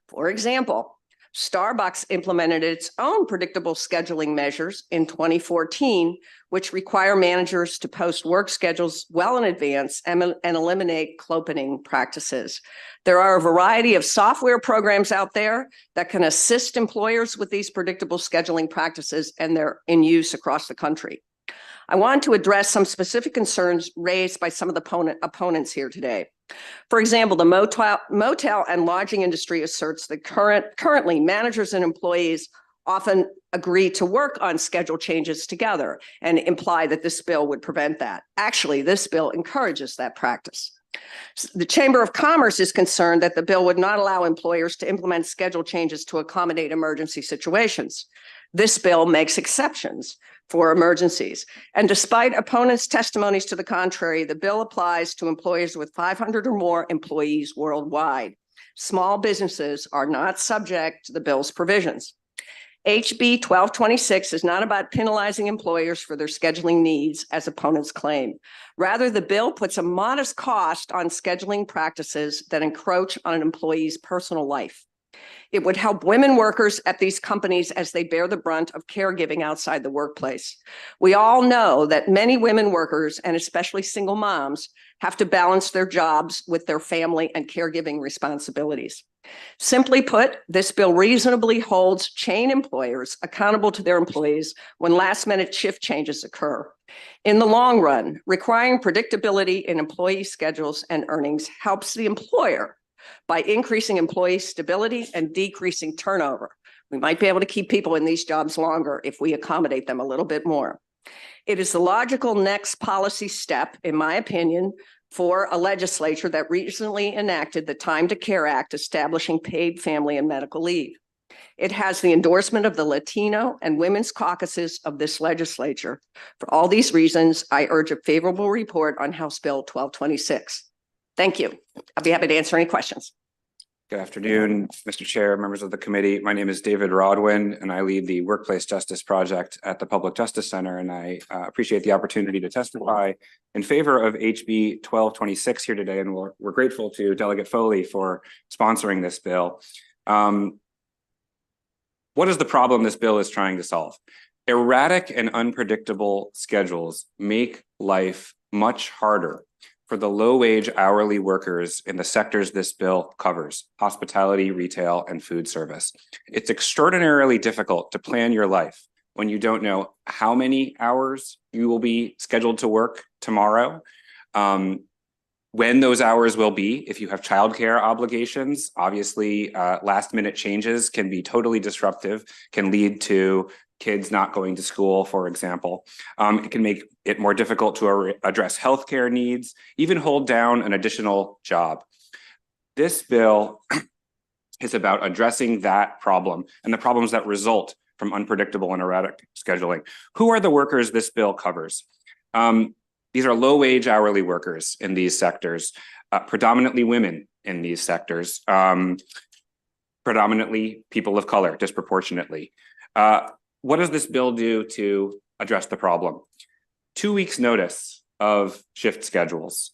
For example, Starbucks implemented its own predictable scheduling measures in 2014, which require managers to post work schedules well in advance and eliminate clopening practices. There are a variety of software programs out there that can assist employers with these predictable scheduling practices, and they're in use across the country. I want to address some specific concerns raised by some of the opponents here today. For example, the motel and lodging industry asserts that currently managers and employees often agree to work on schedule changes together and imply that this bill would prevent that. Actually, this bill encourages that practice. The Chamber of Commerce is concerned that the bill would not allow employers to implement schedule changes to accommodate emergency situations. This bill makes exceptions for emergencies. And despite opponents' testimonies to the contrary, the bill applies to employers with 500 or more employees worldwide. Small businesses are not subject to the bill's provisions. HB 1226 is not about penalizing employers for their scheduling needs, as opponents claim. Rather, the bill puts a modest cost on scheduling practices that encroach on an employee's personal life. It would help women workers at these companies as they bear the brunt of caregiving outside the workplace. We all know that many women workers, and especially single moms, have to balance their jobs with their family and caregiving responsibilities. Simply put, this bill reasonably holds chain employers accountable to their employees when last-minute shift changes occur. In the long run, requiring predictability in employee schedules and earnings helps the employer by increasing employee stability and decreasing turnover. We might be able to keep people in these jobs longer if we accommodate them a little bit more. It is the logical next policy step, in my opinion, for a legislature that recently enacted the Time to Care Act, establishing paid family and medical leave. It has the endorsement of the Latino and women's caucuses of this legislature. For all these reasons, I urge a favorable report on House Bill 1226. Thank you. I'll be happy to answer any questions. Good afternoon, Mr. Chair, members of the committee. My name is David Rodwin, and I lead the Workplace Justice Project at the Public Justice Center, and I appreciate the opportunity to testify in favor of HB 1226 here today, and we're grateful to Delegate Foley for sponsoring this bill. What is the problem this bill is trying to solve? Erratic and unpredictable schedules make life much harder for the low-wage hourly workers in the sectors this bill covers: hospitality, retail, and food service. It's extraordinarily difficult to plan your life when you don't know how many hours you will be scheduled to work tomorrow, when those hours will be. If you have childcare obligations, obviously last-minute changes can be totally disruptive, can lead to kids not going to school, for example. It can make it more difficult to address healthcare needs, even hold down an additional job. This bill is about addressing that problem and the problems that result from unpredictable and erratic scheduling. Who are the workers this bill covers? These are low-wage hourly workers in these sectors. predominantly women in these sectors, predominantly people of color disproportionately. What does this bill do to address the problem? 2 weeks notice of shift schedules,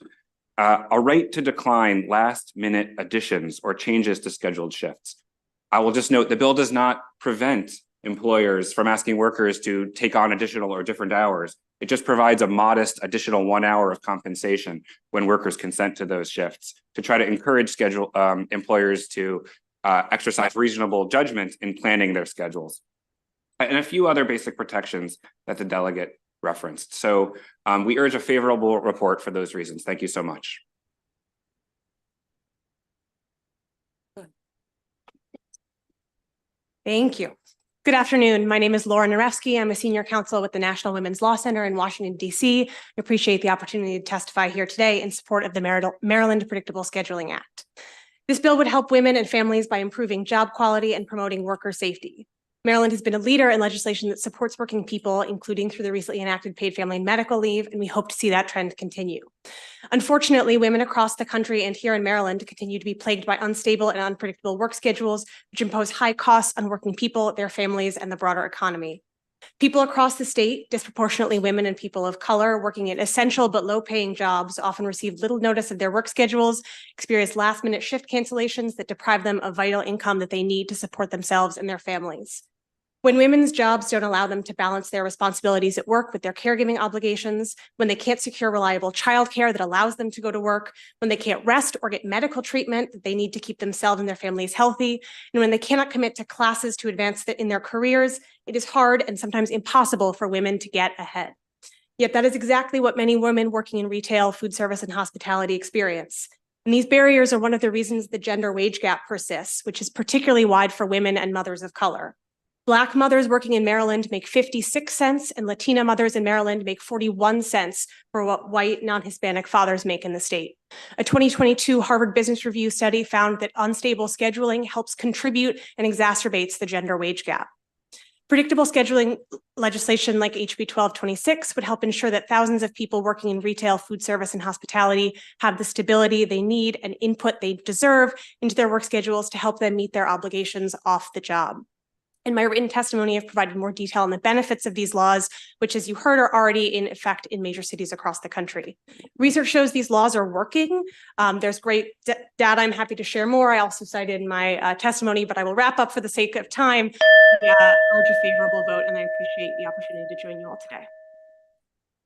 a right to decline last-minute additions or changes to scheduled shifts. I will just note the bill does not prevent employers from asking workers to take on additional or different hours. It just provides a modest additional 1 hour of compensation when workers consent to those shifts to try to encourage employers to exercise reasonable judgment in planning their schedules. And a few other basic protections that the delegate referenced. So we urge a favorable report for those reasons. Thank you so much. Thank you. Good afternoon. My name is Laura Narevsky. I'm a senior counsel with the National Women's Law Center in Washington, D.C. I appreciate the opportunity to testify here today in support of the Maryland Predictable Scheduling Act. This bill would help women and families by improving job quality and promoting worker safety. Maryland has been a leader in legislation that supports working people, including through the recently enacted paid family and medical leave, and we hope to see that trend continue. Unfortunately, women across the country and here in Maryland continue to be plagued by unstable and unpredictable work schedules, which impose high costs on working people, their families, and the broader economy. People across the state, disproportionately women and people of color working in essential but low-paying jobs, often receive little notice of their work schedules, experience last-minute shift cancellations that deprive them of vital income that they need to support themselves and their families. When women's jobs don't allow them to balance their responsibilities at work with their caregiving obligations, when they can't secure reliable childcare that allows them to go to work, when they can't rest or get medical treatment that they need to keep themselves and their families healthy, and when they cannot commit to classes to advance in their careers, it is hard and sometimes impossible for women to get ahead. Yet that is exactly what many women working in retail, food service, and hospitality experience. And these barriers are one of the reasons the gender wage gap persists, which is particularly wide for women and mothers of color. Black mothers working in Maryland make 56 cents, and Latina mothers in Maryland make 41 cents for what white non-Hispanic fathers make in the state. A 2022 Harvard Business Review study found that unstable scheduling helps contribute and exacerbates the gender wage gap. Predictable scheduling legislation like HB 1226 would help ensure that thousands of people working in retail, food service, and hospitality have the stability they need and input they deserve into their work schedules to help them meet their obligations off the job. In my written testimony, I've provided more detail on the benefits of these laws, which, as you heard, are already in effect in major cities across the country. Research shows these laws are working. There's great data I'm happy to share more. I also cited in my testimony, but I will wrap up for the sake of time. Urge a favorable vote, and I appreciate the opportunity to join you all today.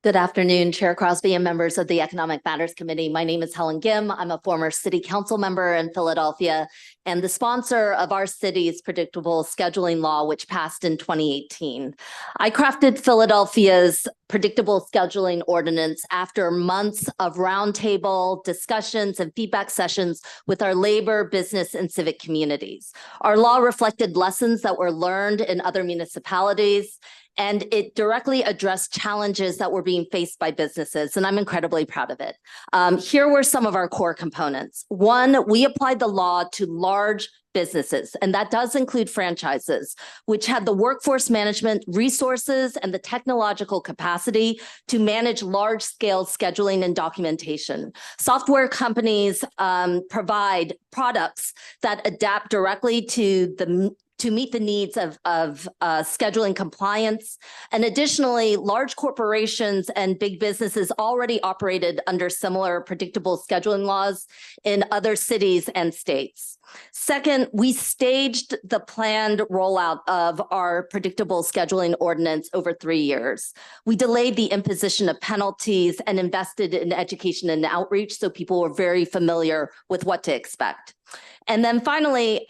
Good afternoon, Chair Crosby and members of the Economic Matters Committee. My name is Helen Gim. I'm a former city council member in Philadelphia and the sponsor of our city's predictable scheduling law, which passed in 2018. I crafted Philadelphia's predictable scheduling ordinance after months of roundtable discussions and feedback sessions with our labor, business, and civic communities. Our law reflected lessons that were learned in other municipalities, and it directly addressed challenges that were being faced by businesses, and I'm incredibly proud of it. Here were some of our core components. One, we applied the law to large businesses, and that does include franchises, which had the workforce management resources and the technological capacity to manage large-scale scheduling and documentation. Software companies provide products that adapt directly to meet the needs of scheduling compliance. And additionally, large corporations and big businesses already operated under similar predictable scheduling laws in other cities and states. Second, we staged the planned rollout of our predictable scheduling ordinance over 3 years. We delayed the imposition of penalties and invested in education and outreach so people were very familiar with what to expect. And then finally,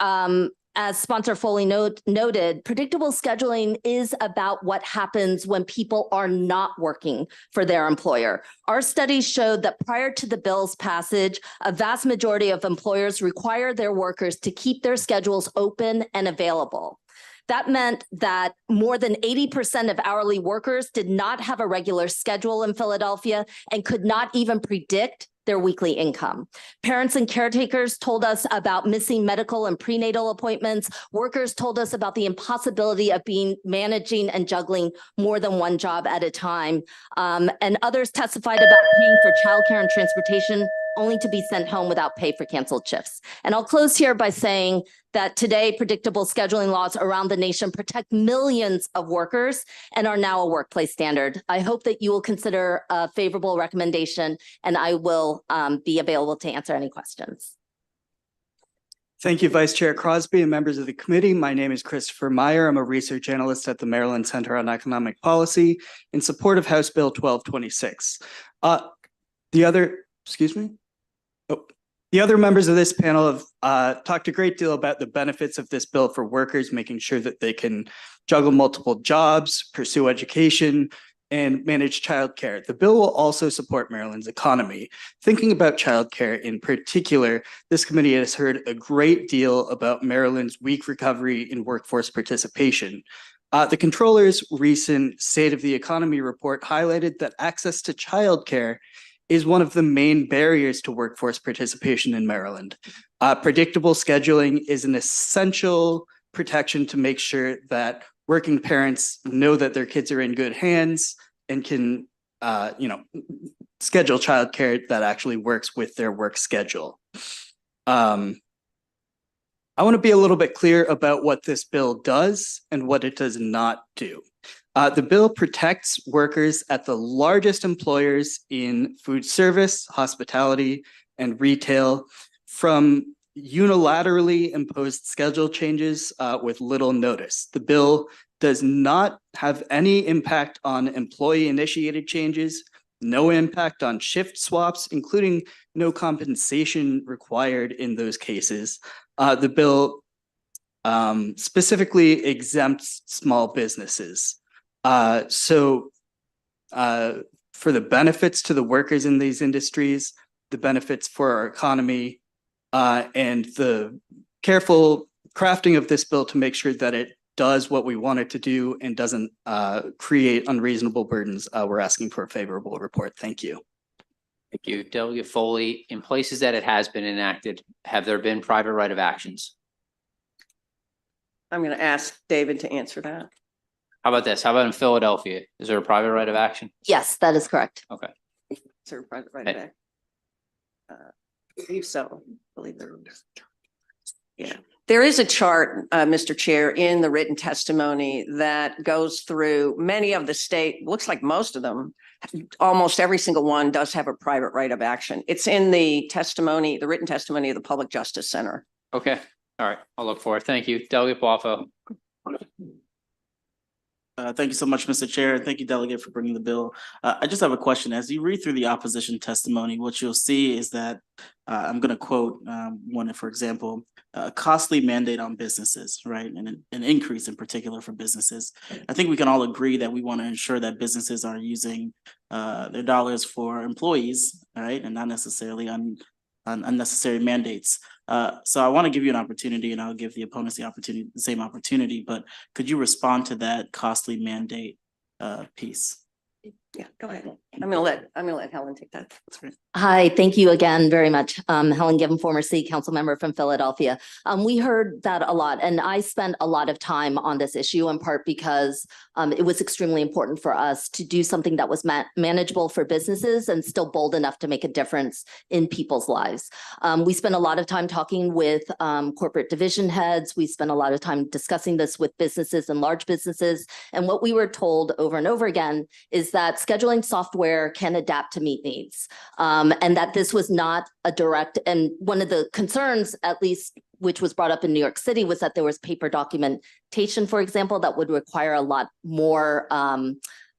as sponsor Foley noted, predictable scheduling is about what happens when people are not working for their employer. Our studies showed that prior to the bill's passage, a vast majority of employers require their workers to keep their schedules open and available. That meant that more than 80% of hourly workers did not have a regular schedule in Philadelphia and could not even predict their weekly income. Parents and caretakers told us about missing medical and prenatal appointments. Workers told us about the impossibility of managing and juggling more than one job at a time. And others testified about paying for childcare and transportation only to be sent home without pay for canceled shifts. And I'll close here by saying that today predictable scheduling laws around the nation protect millions of workers and are now a workplace standard. I hope that you will consider a favorable recommendation, and I will be available to answer any questions. Thank you, Vice Chair Crosby and members of the committee. My name is Christopher Meyer. I'm a research analyst at the Maryland Center on Economic Policy in support of House Bill 1226. The other members of this panel have talked a great deal about the benefits of this bill for workers, making sure that they can juggle multiple jobs, pursue education, and manage childcare. The bill will also support Maryland's economy. Thinking about childcare in particular, this committee has heard a great deal about Maryland's weak recovery in workforce participation. The Comptroller's recent State of the Economy report highlighted that access to childcare is one of the main barriers to workforce participation in Maryland. Predictable scheduling is an essential protection to make sure that working parents know that their kids are in good hands and can, schedule childcare that actually works with their work schedule. I want to be a little bit clear about what this bill does and what it does not do. The bill protects workers at the largest employers in food service, hospitality, and retail from unilaterally imposed schedule changes with little notice. The bill does not have any impact on employee-initiated changes, no impact on shift swaps, including no compensation required in those cases. The bill specifically exempts small businesses. For the benefits to the workers in these industries, the benefits for our economy, and the careful crafting of this bill to make sure that it does what we want it to do and doesn't create unreasonable burdens, we're asking for a favorable report. Thank you. Thank you. Delegate Foley, in places that it has been enacted, have there been private right of actions? I'm going to ask David to answer that. How about this? How about in Philadelphia? Is there a private right of action? Yes, that is correct. Okay. Is there a private right of action? I believe so. I believe there is. Yeah. There is a chart, Mr. Chair, in the written testimony that goes through many of the state, looks like most of them, almost every single one does have a private right of action. It's in the testimony, the written testimony of the Public Justice Center. Okay. All right. I'll look for it. Thank you. Delegate Boffo. Thank you so much, Mr. Chair. Thank you, Delegate, for bringing the bill. I just have a question. As you read through the opposition testimony, what you'll see is that I'm going to quote one, for example, a costly mandate on businesses, right? And an increase in particular for businesses. I think we can all agree that we want to ensure that businesses are using their dollars for employees, right? And not necessarily on unnecessary mandates. So I want to give you an opportunity, and I'll give the opponents the same opportunity, but could you respond to that costly mandate piece? Yeah, go ahead. I'm gonna let Helen take that. That's great. Hi, thank you again very much. Helen Given, former city council member from Philadelphia. We heard that a lot, and I spent a lot of time on this issue in part because it was extremely important for us to do something that was manageable for businesses and still bold enough to make a difference in people's lives. We spent a lot of time talking with corporate division heads. We spent a lot of time discussing this with businesses and large businesses. And what we were told over and over again is that scheduling software can adapt to meet needs. And that this was not a direct, and one of the concerns, at least, which was brought up in New York City, was that there was paper documentation, for example, that would require a lot more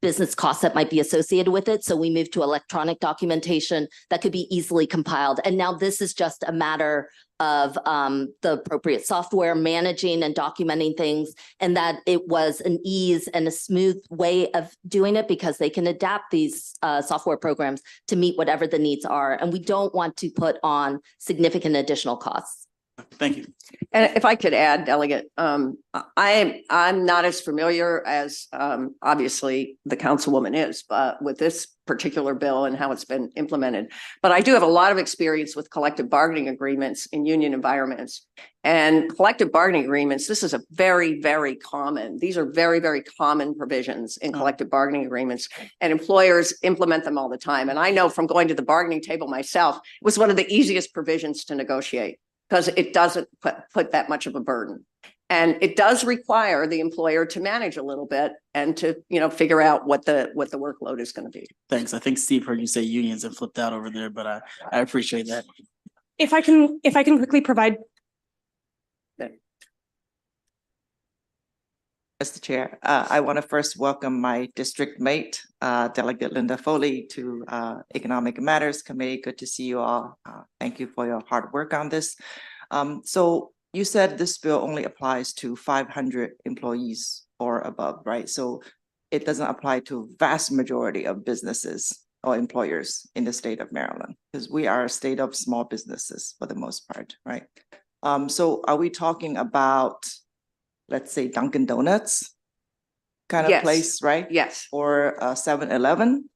business costs that might be associated with it. So we moved to electronic documentation that could be easily compiled. And now this is just a matter of the appropriate software managing and documenting things, and that it was an ease and a smooth way of doing it because they can adapt these software programs to meet whatever the needs are. And we don't want to put on significant additional costs. Thank you. And if I could add, Delegate, I'm not as familiar as obviously the councilwoman is, but with this particular bill and how it's been implemented. But I do have a lot of experience with collective bargaining agreements in union environments. And collective bargaining agreements, this is a very, very common, these are very, very common provisions in collective bargaining agreements, and employers implement them all the time. And I know from going to the bargaining table myself, it was one of the easiest provisions to negotiate, because it doesn't put that much of a burden. And it does require the employer to manage a little bit and to, figure out what the workload is going to be. Thanks. I think Steve heard you say unions and flipped out over there, but I appreciate that. If I can quickly provide. Mr. Chair, I want to first welcome my district mate, Delegate Linda Foley, to Economic Matters Committee. Good to see you all. Thank you for your hard work on this. So you said this bill only applies to 500 employees or above, right? So it doesn't apply to vast majority of businesses or employers in the state of Maryland, because we are a state of small businesses for the most part, right? So are we talking about, let's say, Dunkin' Donuts kind of Yes. place, right? Yes. Or a 7-Eleven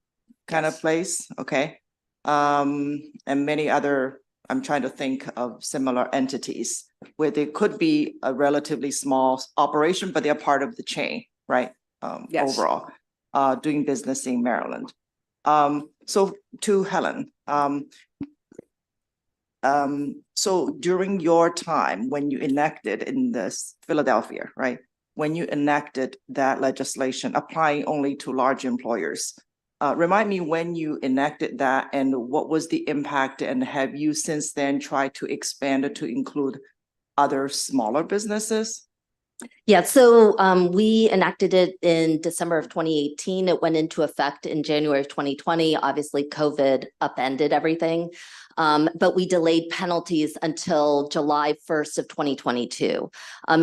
kind of place, okay? And many other, I'm trying to think of similar entities where there could be a relatively small operation, but they're part of the chain, right? Yes. Overall, doing business in Maryland. So to Helen, so during your time when you enacted in this Philadelphia, right? When you enacted that legislation applying only to large employers, remind me when you enacted that and what was the impact, and have you since then tried to expand it to include other smaller businesses? Yeah, so we enacted it in December of 2018. It went into effect in January of 2020. Obviously, COVID upended everything. But we delayed penalties until July 1st of 2022.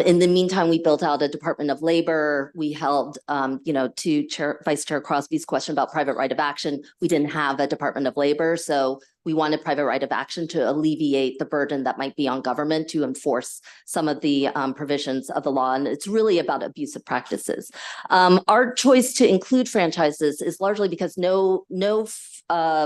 In the meantime, we built out a Department of Labor. We held, to Vice Chair Crosby's question about private right of action, we didn't have a Department of Labor. So we wanted private right of action to alleviate the burden that might be on government to enforce some of the provisions of the law. And it's really about abusive practices. Our choice to include franchises is largely because no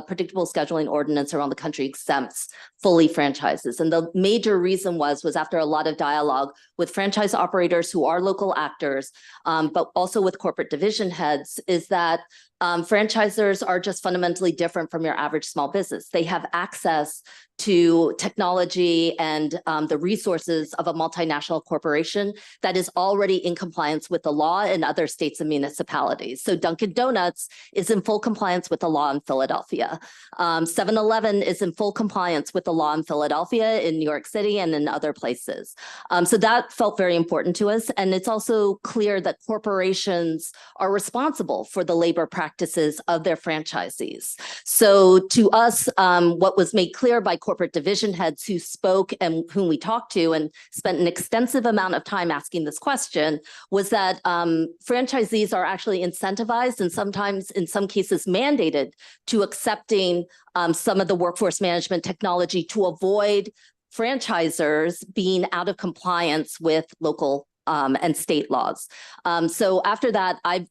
predictable scheduling ordinance around the country exempts fully franchises. And the major reason was after a lot of dialogue with franchise operators who are local actors, but also with corporate division heads, is that franchisors are just fundamentally different from your average small business. They have access to technology and the resources of a multinational corporation that is already in compliance with the law in other states and municipalities. So Dunkin' Donuts is in full compliance with the law in Philadelphia. 7-Eleven is in full compliance with the law in Philadelphia, in New York City, and in other places. So that felt very important to us. And it's also clear that corporations are responsible for the labor practices of their franchisees. So to us, what was made clear by corporate division heads who spoke and whom we talked to and spent an extensive amount of time asking this question was that franchisees are actually incentivized and sometimes in some cases mandated to accepting some of the workforce management technology to avoid franchisors being out of compliance with local and state laws. So after that, I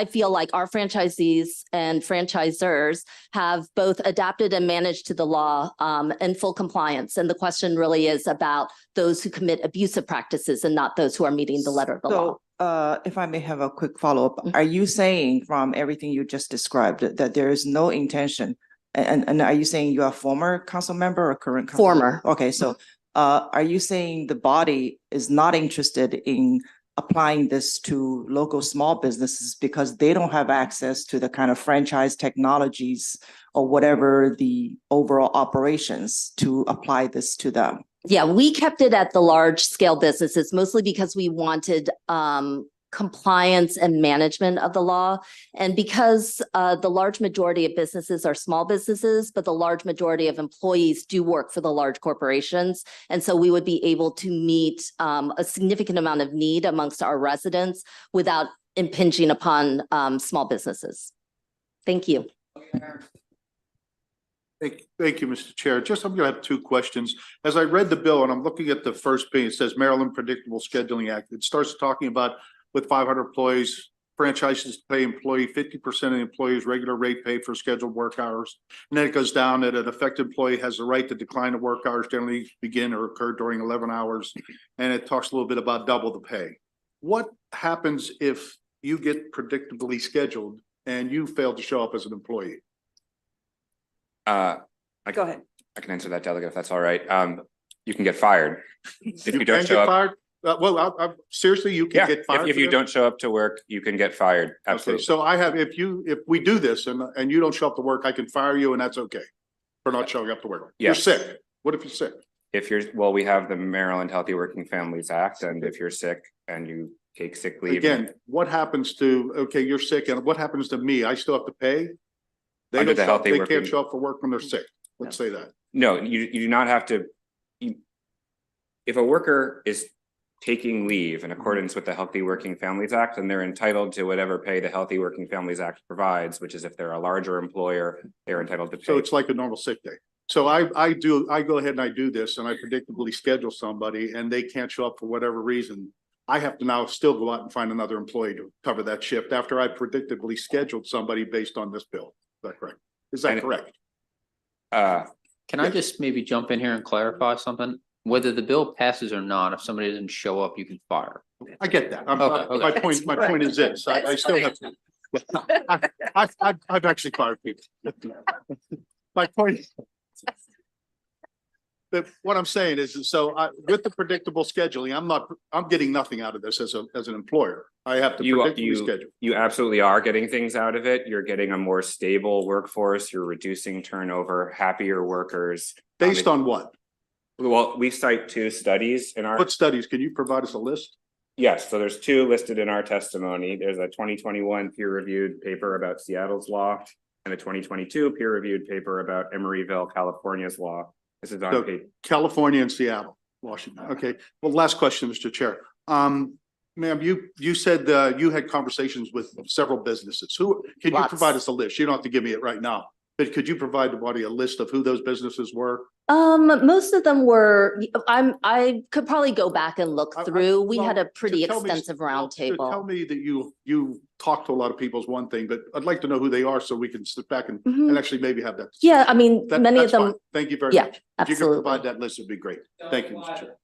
feel like our franchisees and franchisors have both adapted and managed to the law in full compliance. And the question really is about those who commit abusive practices and not those who are meeting the letter of the law. If I may have a quick follow-up, are you saying from everything you just described that there is no intention? And are you saying you are a former council member or current? Former. Okay, so are you saying the body is not interested in applying this to local small businesses because they don't have access to the kind of franchise technologies or whatever the overall operations to apply this to them? Yeah, we kept it at the large scale businesses, mostly because we wanted compliance and management of the law. And because the large majority of businesses are small businesses, but the large majority of employees do work for the large corporations. And so we would be able to meet a significant amount of need amongst our residents without impinging upon small businesses. Thank you. Thank you, Mr. Chair. I'm gonna have two questions. As I read the bill and I'm looking at the first page, it says Maryland Predictable Scheduling Act. It starts talking about with 500 employees, franchises pay employee 50% of the employee's regular rate pay for scheduled work hours. And then it goes down that an affected employee has the right to decline the work hours generally begin or occur during 11 hours. And it talks a little bit about double the pay. What happens if you get predictably scheduled and you fail to show up as an employee? Go ahead. I can answer that, Delegate, if that's all right. You can get fired if you can don't get show up. fired? Well, seriously, you can Yeah, get fired. if for you this? don't show up to work, you can get fired. Okay, Absolutely. so if we do this and you don't show up to work, I can fire you and that's okay for not showing up to work. You're Yes. sick. What if you're sick? Well, we have the Maryland Healthy Working Families Act, and if you're sick and you take sick leave. Again, what happens to, okay, you're sick and what happens to me? I still have to pay? They Under don't the show up, Healthy they Working- can't show up for work when they're sick. Let's say that. No, you do not have to. If a worker is taking leave in accordance with the Healthy Working Families Act, then they're entitled to whatever pay the Healthy Working Families Act provides, which is if they're a larger employer, they're entitled to pay. So it's like a normal sick day. So I go ahead and I do this and I predictably schedule somebody and they can't show up for whatever reason. I have to now still go out and find another employee to cover that shift after I predictably scheduled somebody based on this bill. Is that correct? Is that correct? Can I just maybe jump in here and clarify something? Whether the bill passes or not, if somebody doesn't show up, you can fire. I get that. Okay. My point is this, I still have to. I've actually fired people. My point. But what I'm saying is, with the predictable scheduling, I'm getting nothing out of this as an employer. I have to predictably schedule. You absolutely are getting things out of it. You're getting a more stable workforce. You're reducing turnover, happier workers. Based on what? Well, we cite two studies in our. What studies? Can you provide us a list? Yes, so there's two listed in our testimony. There's a 2021 peer-reviewed paper about Seattle's law and a 2022 peer-reviewed paper about Emeryville, California's law. This is on page. California and Seattle, Washington. Okay. Well, last question, Mr. Chair. Ma'am, you said you had conversations with several businesses. Can you provide us a list? You don't have to give me it right now, but could you provide the body a list of who those businesses were? Most of them were, I could probably go back and look through. We had a pretty extensive roundtable. Tell me that you talked to a lot of people is one thing, but I'd like to know who they are so we can sit back and actually maybe have that. Yeah, I mean, many of them. Fine. Thank you very much. If you could provide that list, it'd be great. Thank you, Mr. Chair.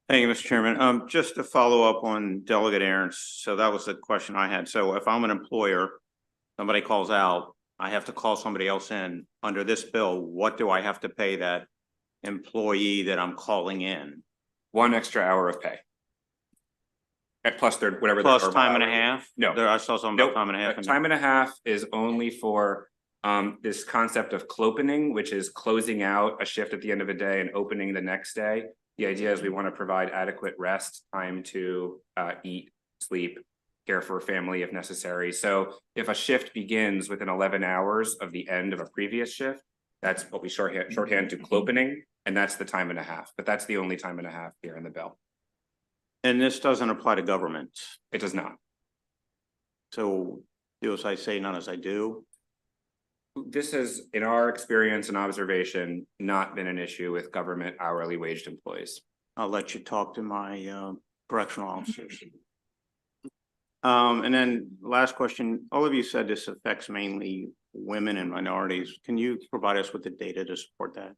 Thank you, Mr. Chairman. Just to follow up on Delegate Aaron's, so that was the question I had. So if I'm an employer, somebody calls out, I have to call somebody else in. Under this bill, what do I have to pay that employee that I'm calling in? 1 extra hour of pay. Plus whatever. Plus time and a half? No. I saw something about time and a half. Time and a half is only for this concept of clopening, which is closing out a shift at the end of a day and opening the next day. The idea is we want to provide adequate rest, time to eat, sleep, care for a family if necessary. So if a shift begins within 11 hours of the end of a previous shift, that's what we shorthand to clopening, and that's the time and a half. But that's the only time and a half here in the bill. And this doesn't apply to government? It does not. So do as I say, not as I do? This has, in our experience and observation, not been an issue with government hourly waged employees. I'll let you talk to my correctional officers. And then last question, all of you said this affects mainly women and minorities. Can you provide us with the data to support that?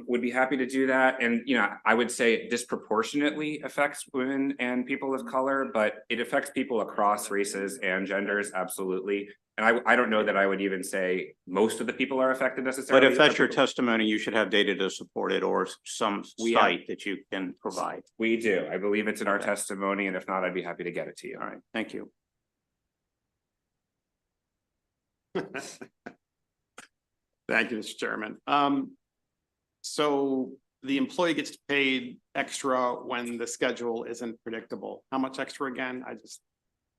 Would be happy to do that. And, I would say it disproportionately affects women and people of color, but it affects people across races and genders, absolutely. And I don't know that I would even say most of the people are affected necessarily. But if that's your testimony, you should have data to support it or some site that you can provide. We do. I believe it's in our testimony, and if not, I'd be happy to get it to you. All right, thank you. Thank you, Mr. Chairman. So the employee gets paid extra when the schedule isn't predictable. How much extra again?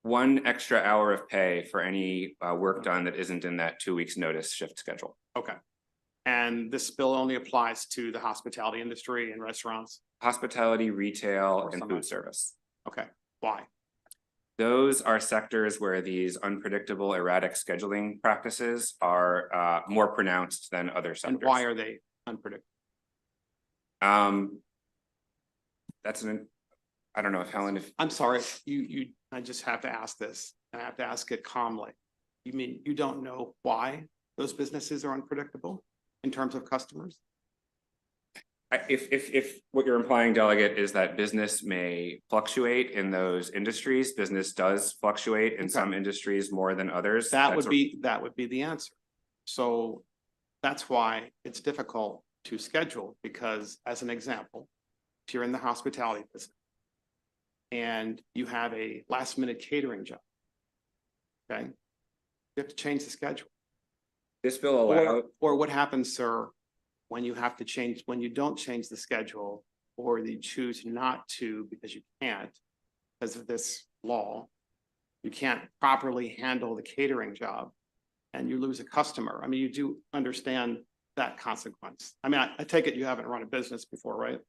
1 extra hour of pay for any work done that isn't in that 2 weeks notice shift schedule. Okay. And this bill only applies to the hospitality industry and restaurants? Hospitality, retail, and food service. Okay, why? Those are sectors where these unpredictable, erratic scheduling practices are more pronounced than other sectors. And why are they unpredictable? That's I don't know if Helen, if I'm sorry, I just have to ask this, and I have to ask it calmly. You mean you don't know why those businesses are unpredictable in terms of customers? if what you're implying, Delegate, is that business may fluctuate in those industries, business does fluctuate in some industries more than others. That would be the answer. So that's why it's difficult to schedule, because as an example, if you're in the hospitality business and you have a last minute catering job, okay, you have to change the schedule. This bill allows. Or what happens, sir, when you have to change, when you don't change the schedule, or you choose not to because you can't, because of this law, you can't properly handle the catering job and you lose a customer. I mean, you do understand that consequence. I mean, I take it you haven't run a business before, right?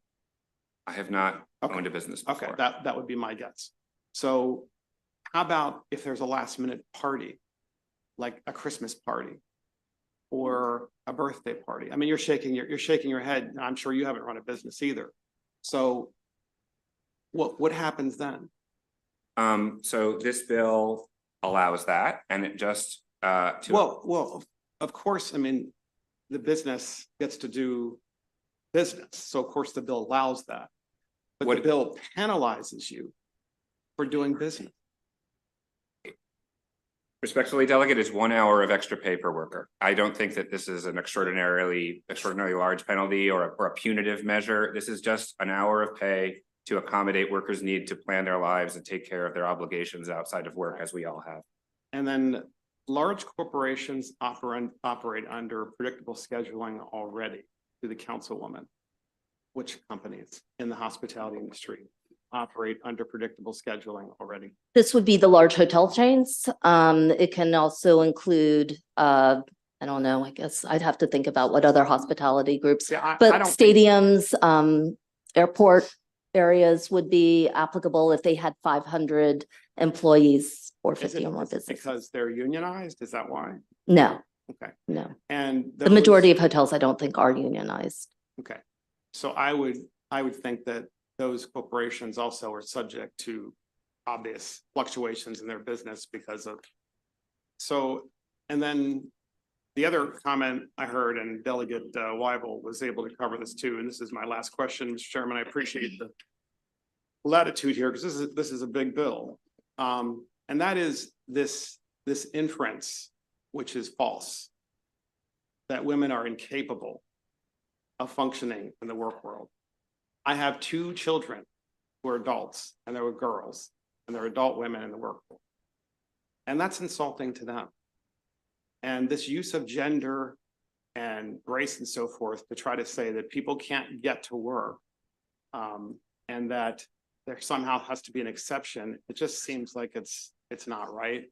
I have not owned a business before. Okay, that would be my guess. So how about if there's a last minute party, like a Christmas party or a birthday party? I mean, you're shaking your head, and I'm sure you haven't run a business either. So what happens then? So this bill allows that, and it just Well, of course, I mean, the business gets to do business. So of course the bill allows that. But the bill penalizes you for doing business. Respectfully, Delegate, is 1 hour of extra pay per worker. I don't think that this is an extraordinarily large penalty or a punitive measure. This is just an hour of pay to accommodate workers' need to plan their lives and take care of their obligations outside of work, as we all have. And then large corporations operate under predictable scheduling already, to the councilwoman. Which companies in the hospitality industry operate under predictable scheduling already? This would be the large hotel chains. It can also include, I don't know, I guess I'd have to think about what other hospitality groups, Yeah, but I don't stadiums, airport areas would be applicable if they had 500 employees or 50 or more businesses. Because they're unionized? Is that why? No, Okay. no. And The majority of hotels I don't think are unionized. Okay. So I would think that those corporations also are subject to obvious fluctuations in their business because of. So, and then the other comment I heard, and Delegate Weibel was able to cover this too, and this is my last question, Mr. Chairman. I appreciate the latitude here because this is a big bill. And that is this inference, which is false, that women are incapable of functioning in the work world. I have 2 children who are adults, and they were girls, and they're adult women in the work world. And that's insulting to them. And this use of gender and race and so forth to try to say that people can't get to work, and that there somehow has to be an exception, it just seems like it's not right.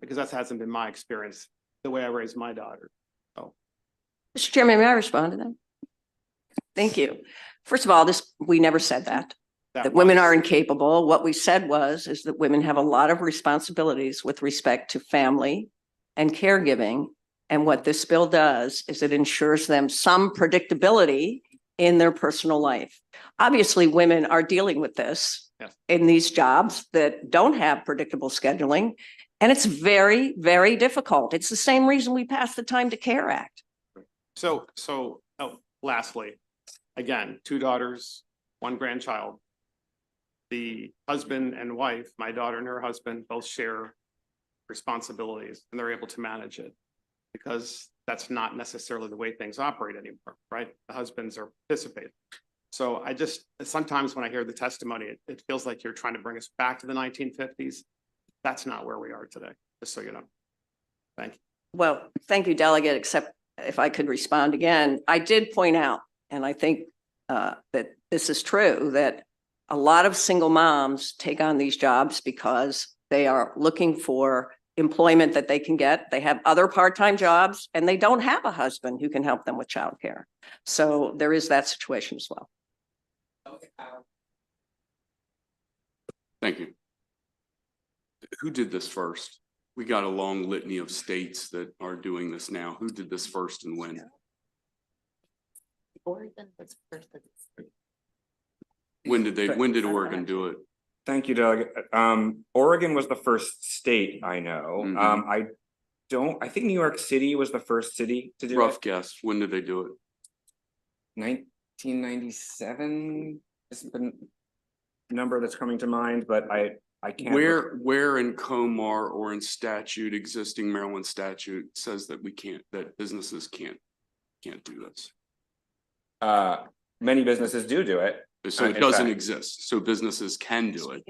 Because that hasn't been my experience, the way I raised my daughter. So. Mr. Chairman, may I respond to that? Thank you. First of all, we never said that women are incapable. What we said is that women have a lot of responsibilities with respect to family and caregiving. And what this bill does is it ensures them some predictability in their personal life. Obviously, women are dealing with this in these jobs that don't have predictable scheduling. And it's very, very difficult. It's the same reason we passed the Time to Care Act. So lastly, again, 2 daughters, 1 grandchild. The husband and wife, my daughter and her husband, both share responsibilities, and they're able to manage it because that's not necessarily the way things operate anymore, right? The husbands are participating. So sometimes when I hear the testimony, it feels like you're trying to bring us back to the 1950s. That's not where we are today, just so you know. Thank you. Well, thank you, Delegate, except if I could respond again, I did point out, and I think that this is true, that a lot of single moms take on these jobs because they are looking for employment that they can get. They have other part-time jobs and they don't have a husband who can help them with childcare. So there is that situation as well. Thank you. who did this first? We got a long litany of states that are doing this now. Who did this first and when? Oregon was first. When did Oregon do it? Thank you, Doug. Oregon was the first state I know. I think New York City was the first city to do Rough it. guess. When did they do it? 1997 is the number that's coming to mind, but I can't. Where in Comar or in statute, existing Maryland statute says that that businesses can't do this? Many businesses do it. So it doesn't exist. So businesses can do it.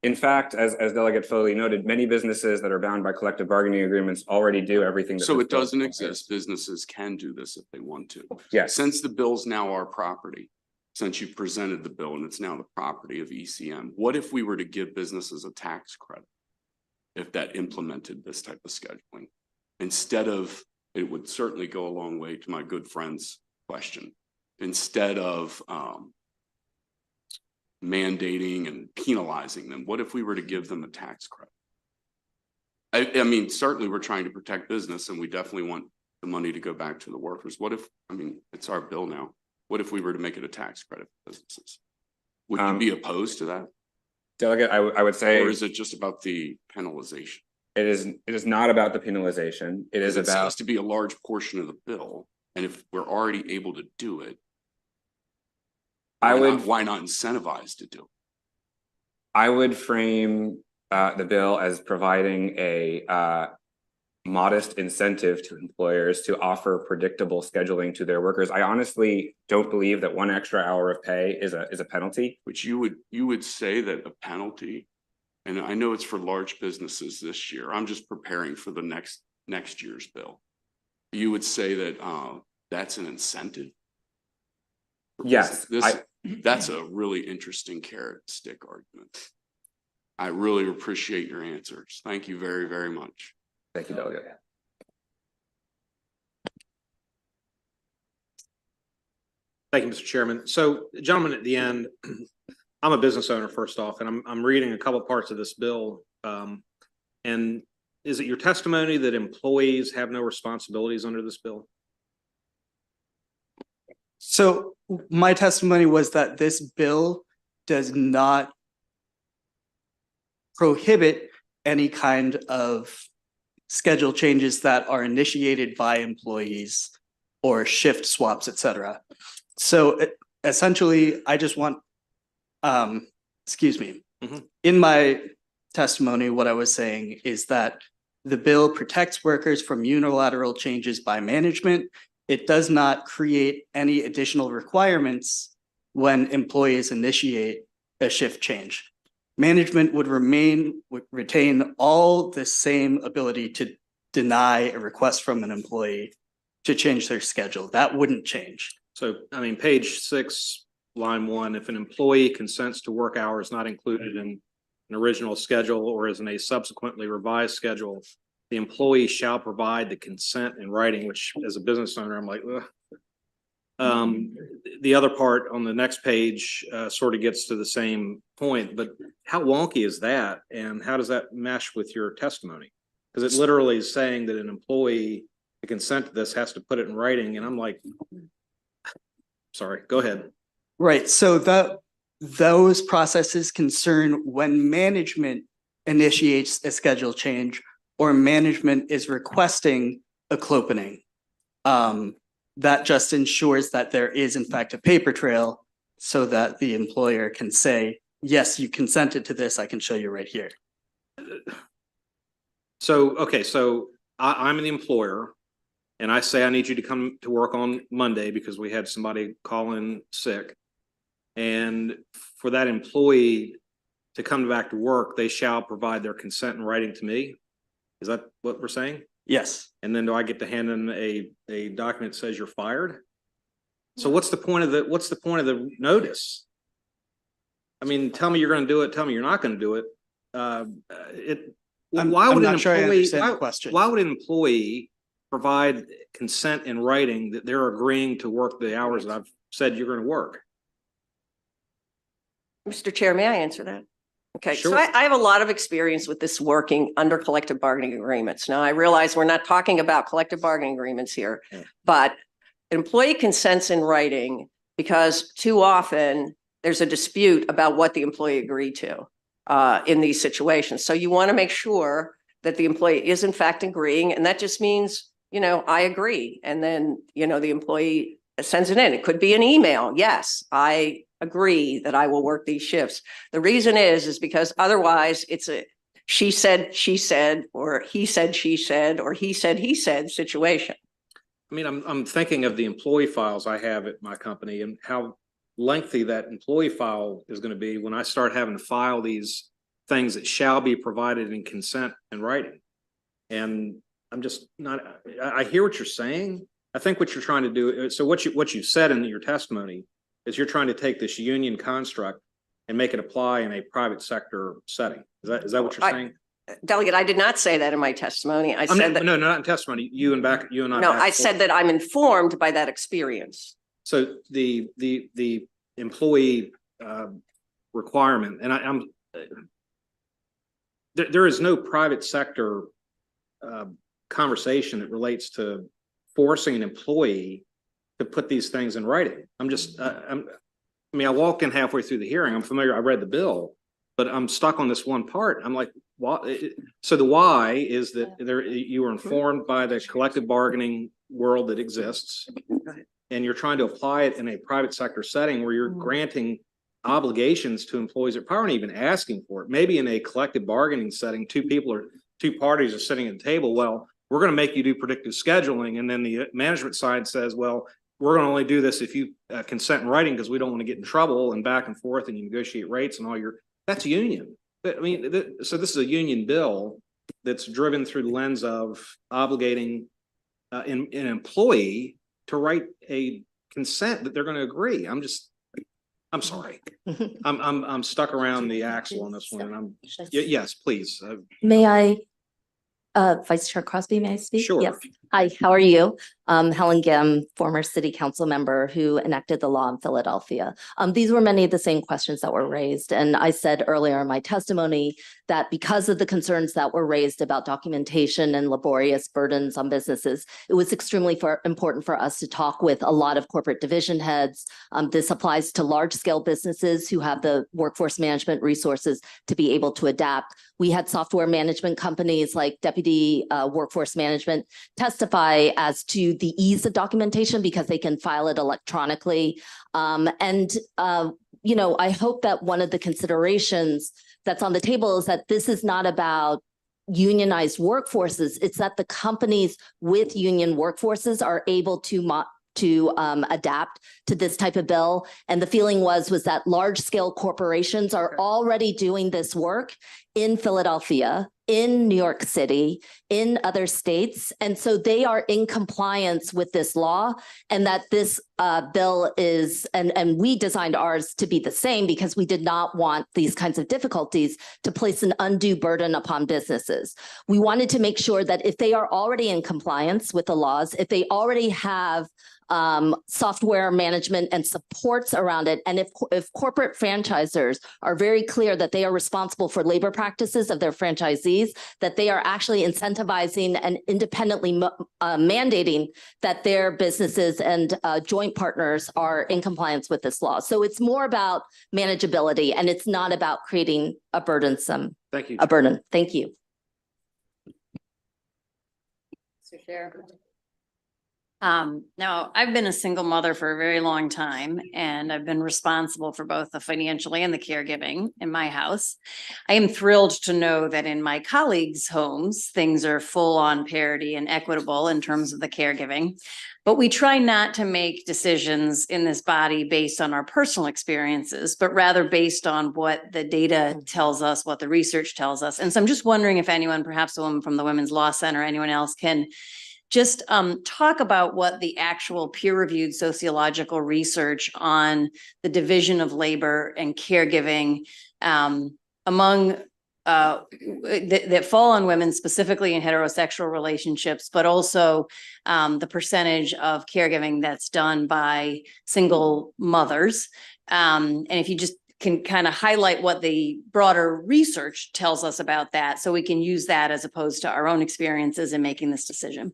In fact, as Delegate Foley noted, many businesses that are bound by collective bargaining agreements already do everything. So it doesn't exist. Businesses can do this if they want to. Yes. Since the bill's now our property, since you presented the bill and it's now the property of ECM, what if we were to give businesses a tax credit? If that implemented this type of scheduling, instead of, it would certainly go a long way to my good friend's question. Instead of mandating and penalizing them, what if we were to give them a tax credit? I mean, certainly we're trying to protect business and we definitely want the money to go back to the workers. What if, I mean, it's our bill now. What if we were to make it a tax credit for businesses? Would you be opposed to that? Delegate, I would say. Or is it just about the penalization? It is not about the penalization. It is about. It seems to be a large portion of the bill. And if we're already able to do it, why not incentivize to do it? I would frame the bill as providing a modest incentive to employers to offer predictable scheduling to their workers. I honestly don't believe that 1 extra hour of pay is a penalty. Which you would say that a penalty, and I know it's for large businesses this year. I'm just preparing for the next year's bill. You would say that that's an incentive? Yes. That's a really interesting carrot and stick argument. I really appreciate your answers. Thank you very, very much. Thank you, Delegate. Thank you, Mr. Chairman. So, gentlemen, at the end, I'm a business owner first off, and I'm reading a couple parts of this bill. And is it your testimony that employees have no responsibilities under this bill? So my testimony was that this bill does not prohibit any kind of schedule changes that are initiated by employees or shift swaps, et cetera. So essentially, I just want, in my testimony, what I was saying is that the bill protects workers from unilateral changes by management. It does not create any additional requirements when employees initiate a shift change. Management would retain all the same ability to deny a request from an employee to change their schedule. That wouldn't change. So, I mean, page 6, line 1, if an employee consents to work hours not included in an original schedule or is in a subsequently revised schedule, the employee shall provide the consent in writing, which as a business owner, I'm like, ugh. The other part on the next page sort of gets to the same point, but how wonky is that? And how does that mesh with your testimony? Because it literally is saying that an employee to consent to this has to put it in writing. And I'm like, sorry, go ahead. Right. So those processes concern when management initiates a schedule change or management is requesting a clopening. That just ensures that there is in fact a paper trail so that the employer can say, yes, you consented to this. I can show you right here. So, okay, so I'm the employer and I say I need you to come to work on Monday because we had somebody call in sick. And for that employee to come back to work, they shall provide their consent in writing to me. Is that what we're saying? Yes. And then do I get to hand in a document that says you're fired? So what's the point of the notice? I mean, tell me you're going to do it. Tell me you're not going to do it. Why would an employee provide consent in writing that they're agreeing to work the hours that I've said you're going to work? Mr. Chair, may I answer that? Okay, Sure. so I have a lot of experience with this working under collective bargaining agreements. Now, I realize we're not talking about collective bargaining agreements here, but employee consents in writing because too often there's a dispute about what the employee agreed to in these situations. So you want to make sure that the employee is in fact agreeing, and that just means, you know, I agree. And then, you know, the employee sends it in. It could be an email. Yes, I agree that I will work these shifts. The reason is because otherwise it's a she said, or he said, she said, or he said, he said situation. I mean, I'm thinking of the employee files I have at my company and how lengthy that employee file is going to be when I start having to file these things that shall be provided in consent in writing. And I'm just not, I hear what you're saying. I think what you're trying to do, so what you said in your testimony is you're trying to take this union construct and make it apply in a private sector setting. Is that what you're saying? Delegate, I did not say that in my testimony. I said that. No, not in testimony. You and I. No, I said that I'm informed by that experience. So the employee requirement, and there is no private sector conversation that relates to forcing an employee to put these things in writing. I'm just, I mean, I walked in halfway through the hearing. I'm familiar. I read the bill, but I'm stuck on this one part. I'm like, what? So the why is that you were informed by the collective bargaining world that exists, and you're trying to apply it in a private sector setting where you're granting obligations to employees that probably aren't even asking for it. Maybe in a collective bargaining setting, two parties are sitting at the table. Well, we're going to make you do predictive scheduling. And then the management side says, well, we're going to only do this if you consent in writing because we don't want to get in trouble, and back and forth, and you negotiate rates and all that's union. I mean, so this is a union bill that's driven through the lens of obligating an employee to write a consent that they're going to agree. I'm sorry. I'm stuck around the axle on this one. And yes, please. May I, Vice Chair Crosby, may I speak? Sure. Yes. Hi, how are you? Helen Gim, former city council member who enacted the law in Philadelphia. These were many of the same questions that were raised. And I said earlier in my testimony that because of the concerns that were raised about documentation and laborious burdens on businesses, it was extremely important for us to talk with a lot of corporate division heads. This applies to large scale businesses who have the workforce management resources to be able to adapt. We had software management companies like Deputy Workforce Management testify as to the ease of documentation because they can file it electronically. You know, I hope that one of the considerations that's on the table is that this is not about unionized workforces. It's that the companies with union workforces are able to adapt to this type of bill. And the feeling was that large scale corporations are already doing this work in Philadelphia, in New York City, in other states. And so they are in compliance with this law, and that this bill is, and we designed ours to be the same because we did not want these kinds of difficulties to place an undue burden upon businesses. We wanted to make sure that if they are already in compliance with the laws, if they already have software management and supports around it, and if corporate franchisors are very clear that they are responsible for labor practices of their franchisees, that they are actually incentivizing and independently mandating that their businesses and joint partners are in compliance with this law. So it's more about manageability, and it's not about creating a burdensome, Thank you. a burden. Thank you. Mr. Chair. Now, I've been a single mother for a very long time, and I've been responsible for both the financial and the caregiving in my house. I am thrilled to know that in my colleagues' homes, things are full on parity and equitable in terms of the caregiving. But we try not to make decisions in this body based on our personal experiences, but rather based on what the data tells us, what the research tells us. And so I'm just wondering if anyone, perhaps a woman from the Women's Law Center, anyone else can just talk about what the actual peer-reviewed sociological research on the division of labor and caregiving among that fall on women, specifically in heterosexual relationships, but also the percentage of caregiving that's done by single mothers. And if you just can kind of highlight what the broader research tells us about that, so we can use that as opposed to our own experiences in making this decision.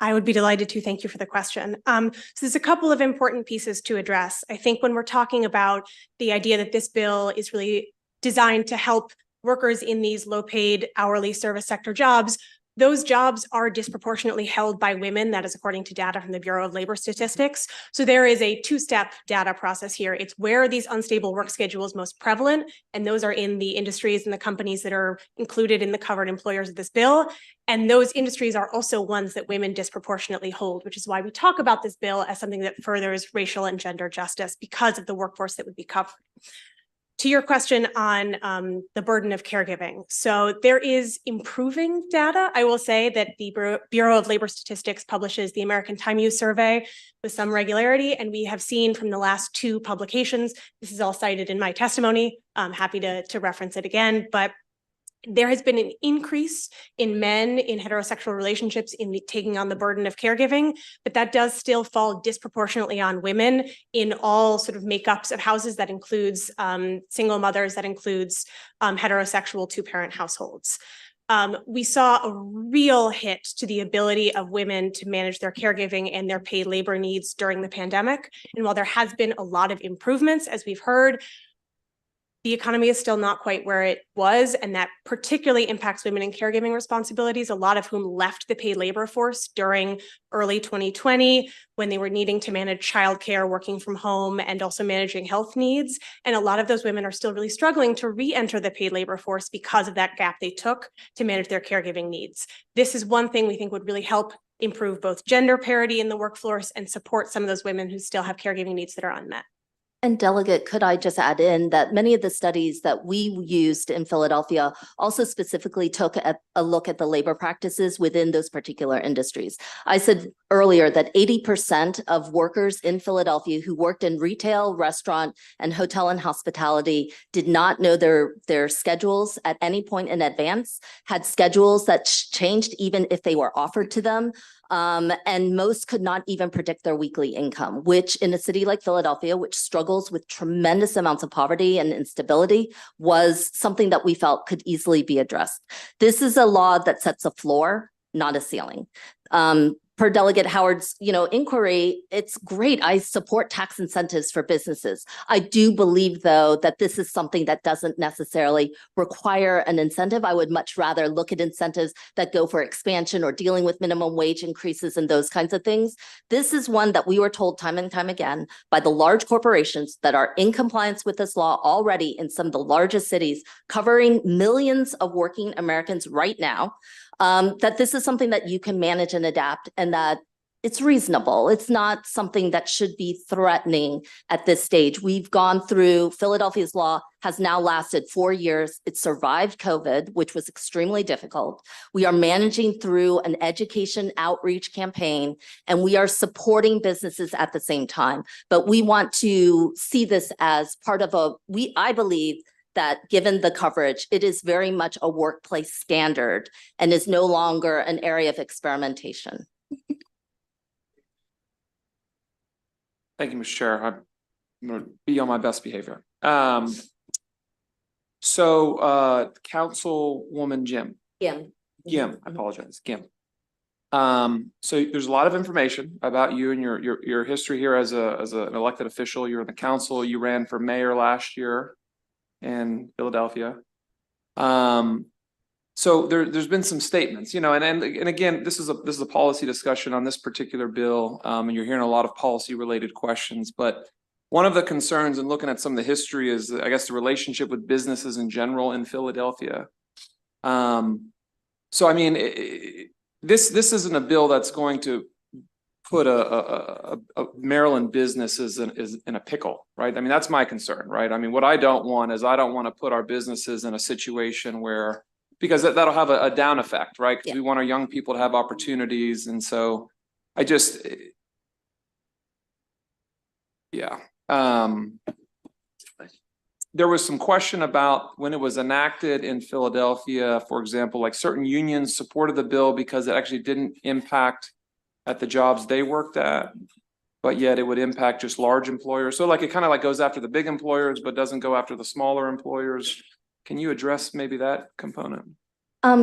I would be delighted to. Thank you for the question. So there's a couple of important pieces to address. I think when we're talking about the idea that this bill is really designed to help workers in these low-paid hourly service sector jobs, those jobs are disproportionately held by women. That is according to data from the Bureau of Labor Statistics. So there is a two-step data process here. It's where are these unstable work schedules most prevalent, and those are in the industries and the companies that are included in the covered employers of this bill. And those industries are also ones that women disproportionately hold, which is why we talk about this bill as something that furthers racial and gender justice because of the workforce that would be covered. To your question on the burden of caregiving. So there is improving data. I will say that the Bureau of Labor Statistics publishes the American Time Use Survey with some regularity, and we have seen from the last two publications, this is all cited in my testimony, I'm happy to reference it again, but there has been an increase in men in heterosexual relationships in taking on the burden of caregiving, but that does still fall disproportionately on women in all sort of makeups of houses. That includes single mothers, that includes heterosexual two-parent households. We saw a real hit to the ability of women to manage their caregiving and their paid labor needs during the pandemic. And while there has been a lot of improvements, as we've heard, the economy is still not quite where it was, and that particularly impacts women in caregiving responsibilities, a lot of whom left the paid labor force during early 2020 when they were needing to manage childcare, working from home, and also managing health needs. And a lot of those women are still really struggling to re-enter the paid labor force because of that gap they took to manage their caregiving needs. This is one thing we think would really help improve both gender parity in the workforce and support some of those women who still have caregiving needs that are unmet. And Delegate, could I just add in that many of the studies that we used in Philadelphia also specifically took a look at the labor practices within those particular industries. I said earlier that 80% of workers in Philadelphia who worked in retail, restaurant, and hotel and hospitality did not know their schedules at any point in advance, had schedules that changed even if they were offered to them. And most could not even predict their weekly income, which in a city like Philadelphia, which struggles with tremendous amounts of poverty and instability, was something that we felt could easily be addressed. This is a law that sets a floor, not a ceiling. Per Delegate Howard's, inquiry, it's great. I support tax incentives for businesses. I do believe, though, that this is something that doesn't necessarily require an incentive. I would much rather look at incentives that go for expansion or dealing with minimum wage increases and those kinds of things. This is one that we were told time and time again by the large corporations that are in compliance with this law already in some of the largest cities, covering millions of working Americans right now. That this is something that you can manage and adapt, and that it's reasonable. It's not something that should be threatening at this stage. We've gone through, Philadelphia's law has now lasted 4 years. It survived COVID, which was extremely difficult. We are managing through an education outreach campaign, and we are supporting businesses at the same time. But we want to see this as part of I believe that given the coverage, it is very much a workplace standard and is no longer an area of experimentation. Thank you, Mr. Chair. I'm going to be on my best behavior. Councilwoman Jim. Gim, I apologize, Gim. So there's a lot of information about you and your history here as an elected official. You're in the council. You ran for mayor last year in Philadelphia. So there's been some statements, and again, this is a policy discussion on this particular bill, and you're hearing a lot of policy related questions. But one of the concerns in looking at some of the history is, I guess, the relationship with businesses in general in Philadelphia. So I mean, this isn't a bill that's going to put a Maryland business is in a pickle, right? I mean, that's my concern, right? I mean, what I don't want to put our businesses in a situation where, because that'll have a down effect, right? Because we want our young people to have opportunities. And so there was some question about when it was enacted in Philadelphia, for example, like certain unions supported the bill because it actually didn't impact at the jobs they worked at. but yet it would impact just large employers. So like it kind of like goes after the big employers, but doesn't go after the smaller employers. Can you address maybe that component?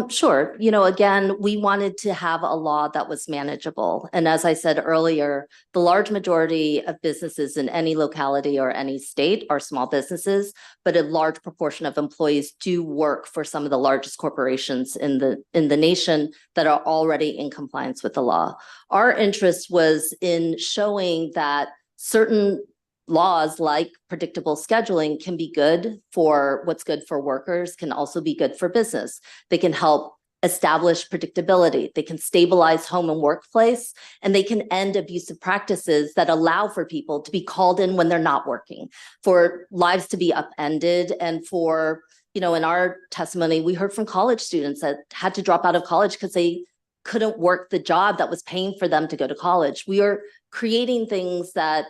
Sure. Again, we wanted to have a law that was manageable. And as I said earlier, the large majority of businesses in any locality or any state are small businesses, but a large proportion of employees do work for some of the largest corporations in the nation that are already in compliance with the law. Our interest was in showing that certain laws like predictable scheduling can be good for what's good for workers, can also be good for business. They can help establish predictability. They can stabilize home and workplace, and they can end abusive practices that allow for people to be called in when they're not working, for lives to be upended, and for, in our testimony, we heard from college students that had to drop out of college because they couldn't work the job that was paying for them to go to college. We are creating things that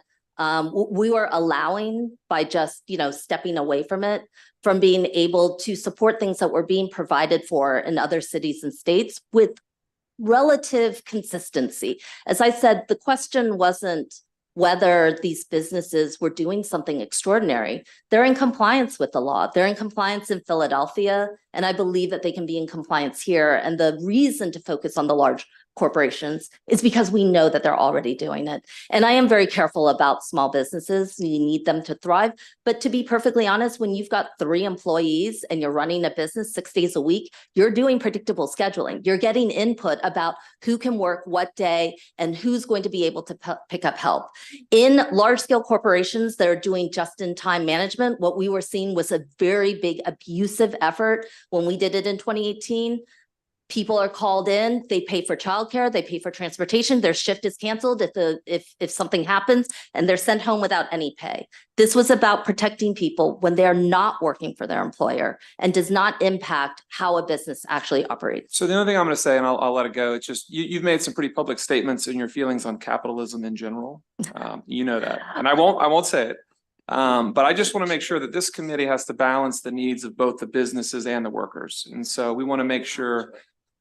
we were allowing by just, stepping away from it, from being able to support things that were being provided for in other cities and states with relative consistency. As I said, the question wasn't whether these businesses were doing something extraordinary. They're in compliance with the law. They're in compliance in Philadelphia, and I believe that they can be in compliance here. And the reason to focus on the large corporations is because we know that they're already doing it. And I am very careful about small businesses. You need them to thrive. But to be perfectly honest, when you've got 3 employees and you're running a business 6 days a week, you're doing predictable scheduling. You're getting input about who can work what day and who's going to be able to pick up help. In large scale corporations that are doing just-in-time management, what we were seeing was a very big abusive effort when we did it in 2018. People are called in, they pay for childcare, they pay for transportation, their shift is canceled if something happens, and they're sent home without any pay. This was about protecting people when they're not working for their employer and does not impact how a business actually operates. So the only thing I'm going to say, and I'll let it go, it's just you've made some pretty public statements in your feelings on capitalism in general. You know that, and I won't say it. But I just want to make sure that this committee has to balance the needs of both the businesses and the workers. And so we want to make sure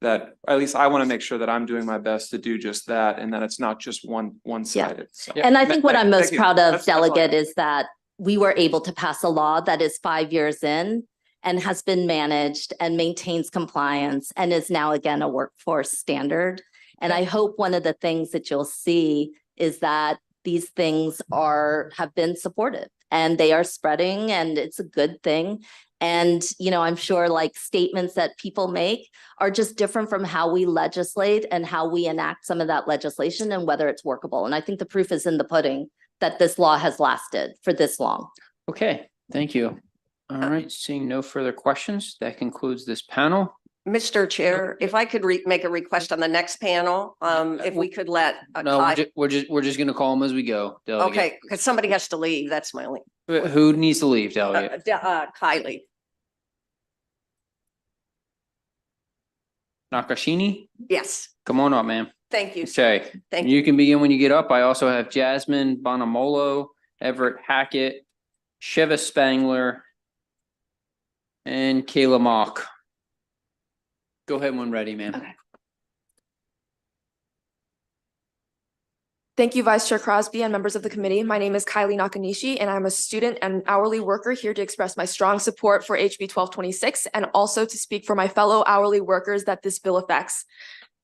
that, at least I want to make sure that I'm doing my best to do just that, and that it's not just one-sided. So, yeah. And I think what I'm most Thank you. proud of, That's all I Delegate, got. is that we were able to pass a law that is 5 years in and has been managed and maintains compliance and is now again a workforce standard. And I hope one of the things that you'll see is that these things have been supported and they are spreading, and it's a good thing. And, I'm sure like statements that people make are just different from how we legislate and how we enact some of that legislation and whether it's workable. And I think the proof is in the pudding that this law has lasted for this long. Okay, thank you. All right, seeing no further questions, that concludes this panel. Mr. Chair, if I could make a request on the next panel, if we could let. No, we're just gonna call them as we go. Delegate. Okay, because somebody has to leave. That's my only. Who needs to leave, Delegate? Kylie. Nakashini? Yes, Come on up, ma'am. thank you. Okay. Thank You can begin when you get up. I also have Jasmine Bonamolo, Everett Hackett, Shiva Spangler, and Kayla Mock. Go ahead when ready, ma'am. Okay. Thank you, Vice Chair Crosby and members of the committee. My name is Kylie Nakanishi, and I'm a student and hourly worker here to express my strong support for HB 1226 and also to speak for my fellow hourly workers that this bill affects.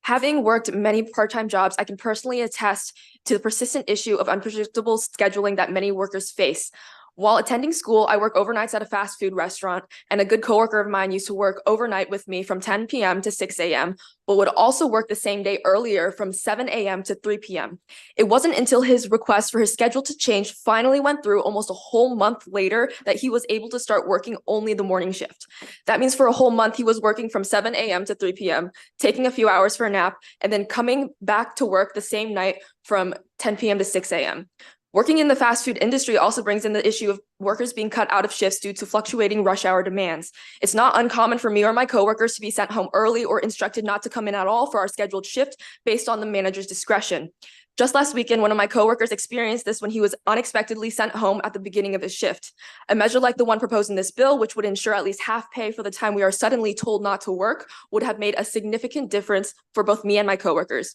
Having worked many part-time jobs, I can personally attest to the persistent issue of unpredictable scheduling that many workers face. While attending school, I work overnights at a fast food restaurant, and a good coworker of mine used to work overnight with me from 10 p.m. to 6 a.m., but would also work the same day earlier from 7 a.m. to 3 p.m. It wasn't until his request for his schedule to change finally went through almost a whole month later that he was able to start working only the morning shift. That means for a whole month, he was working from 7 a.m. to 3 p.m., taking a few hours for a nap, and then coming back to work the same night from 10 p.m. to 6 a.m. Working in the fast food industry also brings in the issue of workers being cut out of shifts due to fluctuating rush hour demands. It's not uncommon for me or my coworkers to be sent home early or instructed not to come in at all for our scheduled shift based on the manager's discretion. Just last weekend, one of my coworkers experienced this when he was unexpectedly sent home at the beginning of his shift. A measure like the one proposed in this bill, which would ensure at least half pay for the time we are suddenly told not to work, would have made a significant difference for both me and my coworkers.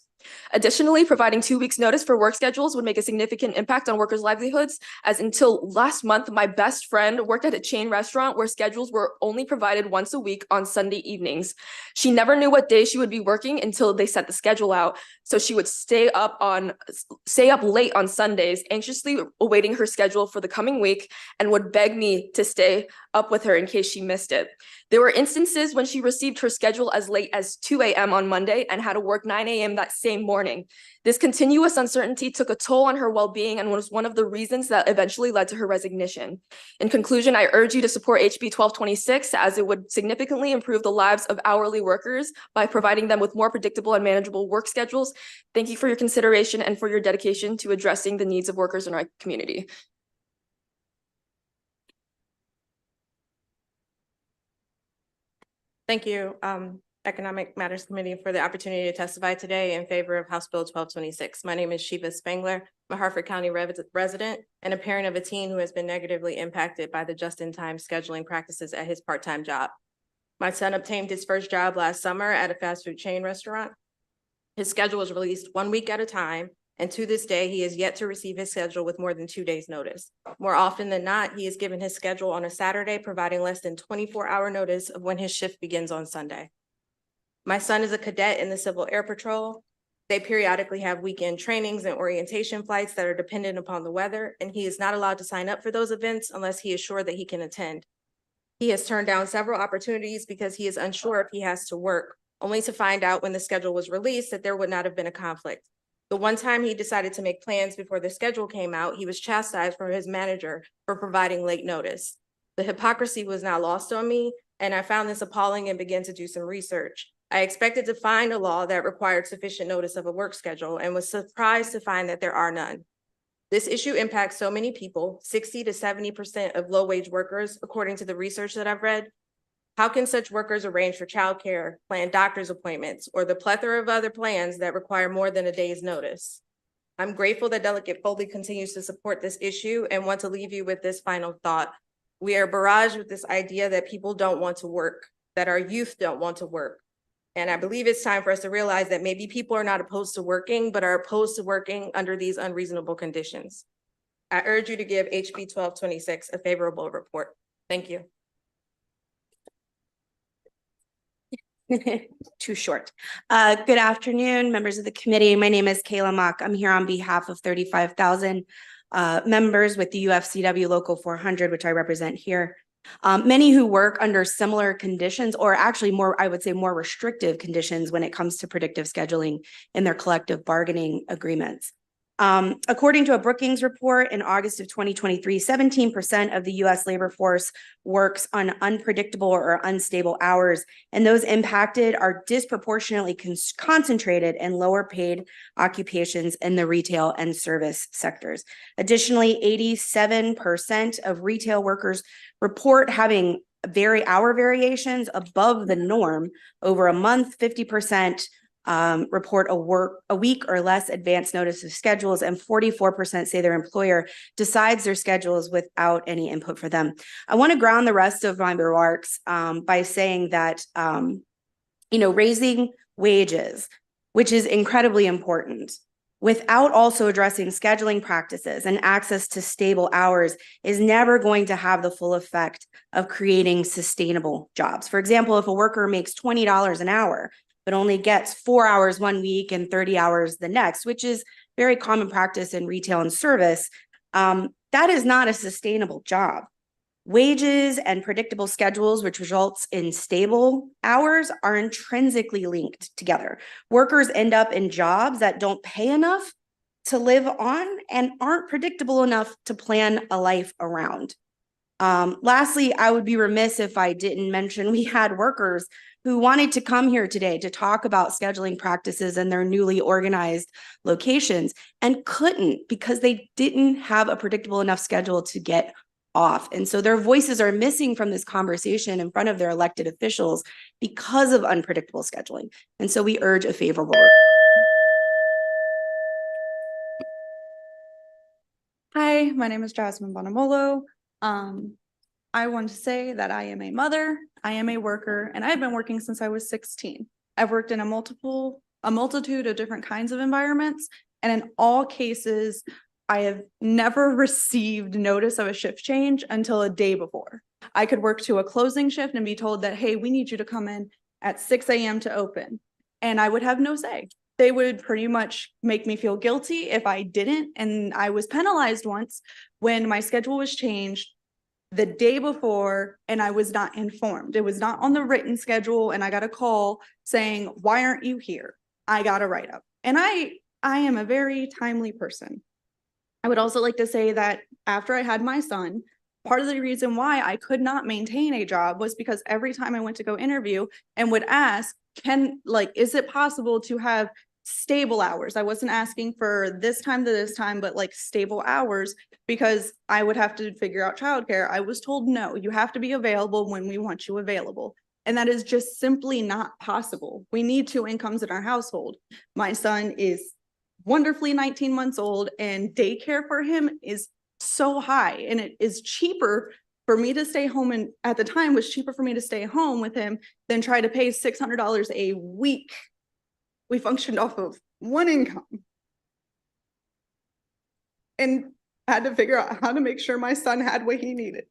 Additionally, providing 2 weeks notice for work schedules would make a significant impact on workers' livelihoods, as until last month, my best friend worked at a chain restaurant where schedules were only provided once a week on Sunday evenings. She never knew what day she would be working until they set the schedule out. So she would stay up late on Sundays, anxiously awaiting her schedule for the coming week, and would beg me to stay up with her in case she missed it. There were instances when she received her schedule as late as 2 a.m. on Monday and had to work 9 a.m. that same morning. This continuous uncertainty took a toll on her well-being and was one of the reasons that eventually led to her resignation. In conclusion, I urge you to support HB 1226, as it would significantly improve the lives of hourly workers by providing them with more predictable and manageable work schedules. Thank you for your consideration and for your dedication to addressing the needs of workers in our community. Thank you, Economic Matters Committee, for the opportunity to testify today in favor of House Bill 1226. My name is Sheba Spangler. I'm a Harford County resident and a parent of a teen who has been negatively impacted by the just-in-time scheduling practices at his part-time job. My son obtained his first job last summer at a fast food chain restaurant. His schedule was released 1 week at a time, and to this day, he has yet to receive his schedule with more than 2 days' notice. More often than not, he is given his schedule on a Saturday, providing less than 24-hour notice of when his shift begins on Sunday. My son is a cadet in the Civil Air Patrol. They periodically have weekend trainings and orientation flights that are dependent upon the weather, and he is not allowed to sign up for those events unless he is sure that he can attend. He has turned down several opportunities because he is unsure if he has to work, only to find out when the schedule was released that there would not have been a conflict. The one time he decided to make plans before the schedule came out, he was chastised from his manager for providing late notice. The hypocrisy was not lost on me, and I found this appalling and began to do some research. I expected to find a law that required sufficient notice of a work schedule and was surprised to find that there are none. This issue impacts so many people, 60 to 70% of low-wage workers, according to the research that I've read. How can such workers arrange for childcare, plan doctor's appointments, or the plethora of other plans that require more than a day's notice? I'm grateful that Delegate Foley continues to support this issue and want to leave you with this final thought. We are barraged with this idea that people don't want to work, that our youth don't want to work. And I believe it's time for us to realize that maybe people are not opposed to working, but are opposed to working under these unreasonable conditions. I urge you to give HB 1226 a favorable report. Thank you. Too short. Good afternoon, members of the committee. My name is Kayla Mock. I'm here on behalf of 35,000 members with the UFCW Local 400, which I represent here. Many who work under similar conditions, or actually more, I would say more restrictive conditions when it comes to predictive scheduling in their collective bargaining agreements. According to a Brookings report in August of 2023, 17% of the US labor force works on unpredictable or unstable hours, and those impacted are disproportionately concentrated in lower paid occupations in the retail and service sectors. Additionally, 87% of retail workers report having hour variations above the norm over a month. 50% report a week or less advance notice of schedules, and 44% say their employer decides their schedules without any input for them. I want to ground the rest of my remarks by saying that raising wages, which is incredibly important, without also addressing scheduling practices and access to stable hours, is never going to have the full effect of creating sustainable jobs. For example, if a worker makes $20 an hour, but only gets 4 hours one week and 30 hours the next, which is very common practice in retail and service, that is not a sustainable job. Wages and predictable schedules, which results in stable hours, are intrinsically linked together. Workers end up in jobs that don't pay enough to live on and aren't predictable enough to plan a life around. Lastly, I would be remiss if I didn't mention we had workers who wanted to come here today to talk about scheduling practices in their newly organized locations and couldn't because they didn't have a predictable enough schedule to get off. And so their voices are missing from this conversation in front of their elected officials because of unpredictable scheduling. And so we urge a favorable. Hi, my name is Jasmine Bonamolo. I want to say that I am a mother, I am a worker, and I've been working since I was 16. I've worked in multiple a multitude of different kinds of environments. And in all cases, I have never received notice of a shift change until a day before. I could work to a closing shift and be told that, hey, we need you to come in at 6 a.m. to open. And I would have no say. They would pretty much make me feel guilty if I didn't. And I was penalized once when my schedule was changed the day before and I was not informed. It was not on the written schedule and I got a call saying, why aren't you here? I got a write-up. And I am a very timely person. I would also like to say that after I had my son, part of the reason why I could not maintain a job was because every time I went to go interview and would ask, is it possible to have stable hours? I wasn't asking for this time to this time, but like stable hours, because I would have to figure out childcare. I was told, no, you have to be available when we want you available. And that is just simply not possible. We need 2 incomes in our household. My son is wonderfully 19 months old and daycare for him is so high, and it is cheaper for me to stay home, and at the time was cheaper for me to stay home with him than try to pay $600 a week. We functioned off of 1 income and had to figure out how to make sure my son had what he needed.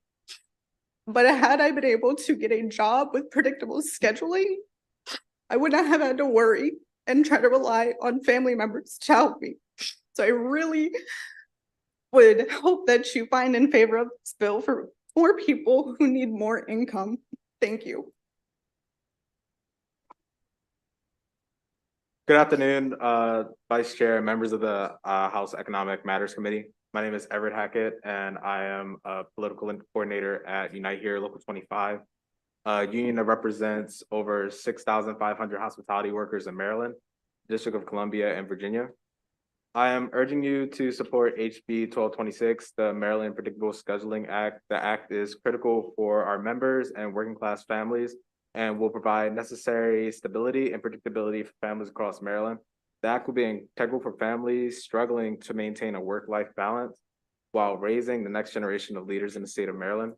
But had I been able to get a job with predictable scheduling, I would not have had to worry and try to rely on family members to help me. So I really would hope that you find in favor of this bill for more people who need more income. Thank you. Good afternoon, Vice Chair and members of the House Economic Matters Committee. My name is Everett Hackett, and I am a political coordinator at Unite Here Local 25, a union that represents over 6,500 hospitality workers in Maryland, District of Columbia, and Virginia. I am urging you to support HB 1226, the Maryland Predictable Scheduling Act. The act is critical for our members and working class families and will provide necessary stability and predictability for families across Maryland. The act will be integral for families struggling to maintain a work-life balance while raising the next generation of leaders in the state of Maryland.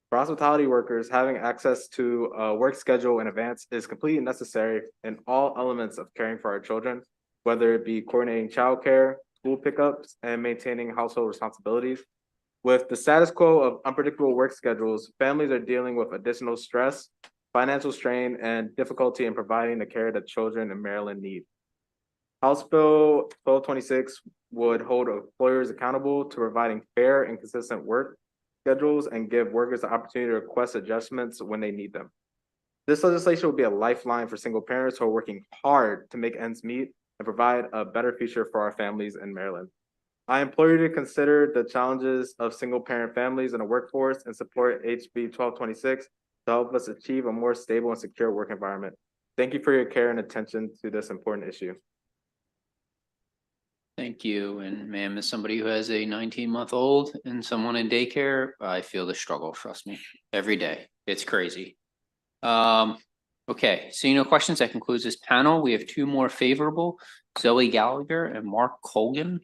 For hospitality workers, having access to a work schedule in advance is completely necessary in all elements of caring for our children, whether it be coordinating childcare, school pickups, and maintaining household responsibilities. With the status quo of unpredictable work schedules, families are dealing with additional stress, financial strain, and difficulty in providing the care that children in Maryland need. House Bill 1226 would hold employers accountable to providing fair and consistent work schedules and give workers the opportunity to request adjustments when they need them. This legislation will be a lifeline for single parents who are working hard to make ends meet and provide a better future for our families in Maryland. I implore you to consider the challenges of single parent families in the workforce and support HB 1226 to help us achieve a more stable and secure work environment. Thank you for your care and attention to this important issue. Thank you. And ma'am, as somebody who has a 19-month-old and someone in daycare, I feel the struggle, trust me, every day. It's crazy. Okay, seeing no questions, that concludes this panel. We have 2 more favorable, Zoe Gallagher and Mark Colgan.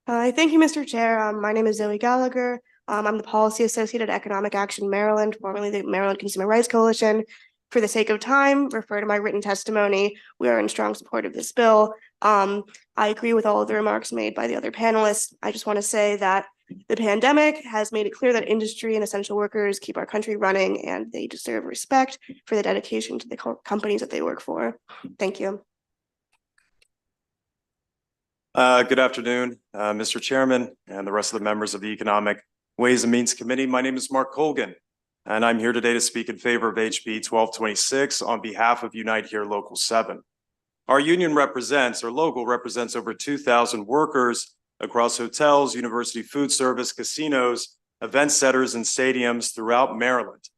Hi, thank you, Mr. Chair. My name is Zoe Gallagher. I'm the Policy Associate at Economic Action Maryland, formerly the Maryland Consumer Rights Coalition. For the sake of time, refer to my written testimony. We are in strong support of this bill. I agree with all of the remarks made by the other panelists. I just want to say that the pandemic has made it clear that industry and essential workers keep our country running, and they deserve respect for the dedication to the companies that they work for. Thank you. Good afternoon, Mr. Chairman and the rest of the members of the Economic Ways and Means Committee. My name is Mark Colgan, and I'm here today to speak in favor of HB 1226 on behalf of Unite Here Local 7. Our union represents, or logo represents, over 2,000 workers across hotels, university food service, casinos, event centers, and stadiums throughout Maryland.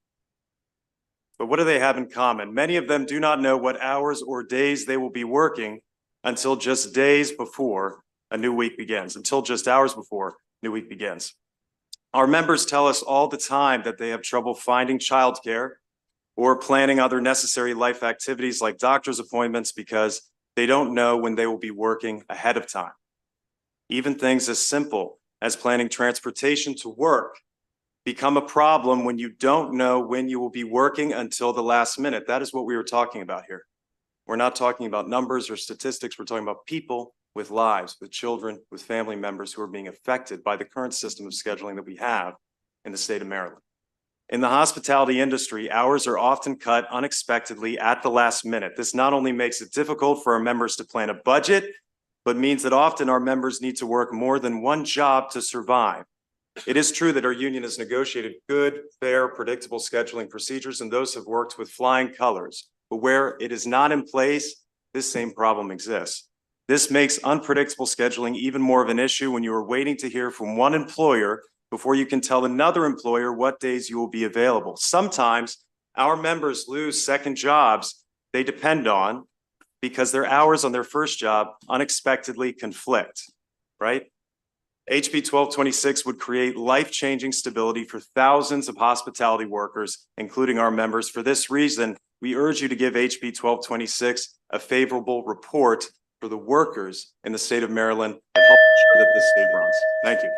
But what do they have in common? Many of them do not know what hours or days they will be working until just days before a new week begins, until just hours before new week begins. Our members tell us all the time that they have trouble finding childcare or planning other necessary life activities like doctor's appointments because they don't know when they will be working ahead of time. Even things as simple as planning transportation to work become a problem when you don't know when you will be working until the last minute. That is what we were talking about here. We're not talking about numbers or statistics. We're talking about people with lives, with children, with family members who are being affected by the current system of scheduling that we have in the state of Maryland. In the hospitality industry, hours are often cut unexpectedly at the last minute. This not only makes it difficult for our members to plan a budget, but means that often our members need to work more than one job to survive. It is true that our union has negotiated good, fair, predictable scheduling procedures, and those have worked with flying colors. But where it is not in place, this same problem exists. This makes unpredictable scheduling even more of an issue when you are waiting to hear from one employer before you can tell another employer what days you will be available. Sometimes our members lose second jobs they depend on because their hours on their first job unexpectedly conflict, right? HB 1226 would create life-changing stability for thousands of hospitality workers, including our members. For this reason, we urge you to give HB 1226 a favorable report for the workers in the state of Maryland and help ensure that this state runs. Thank you.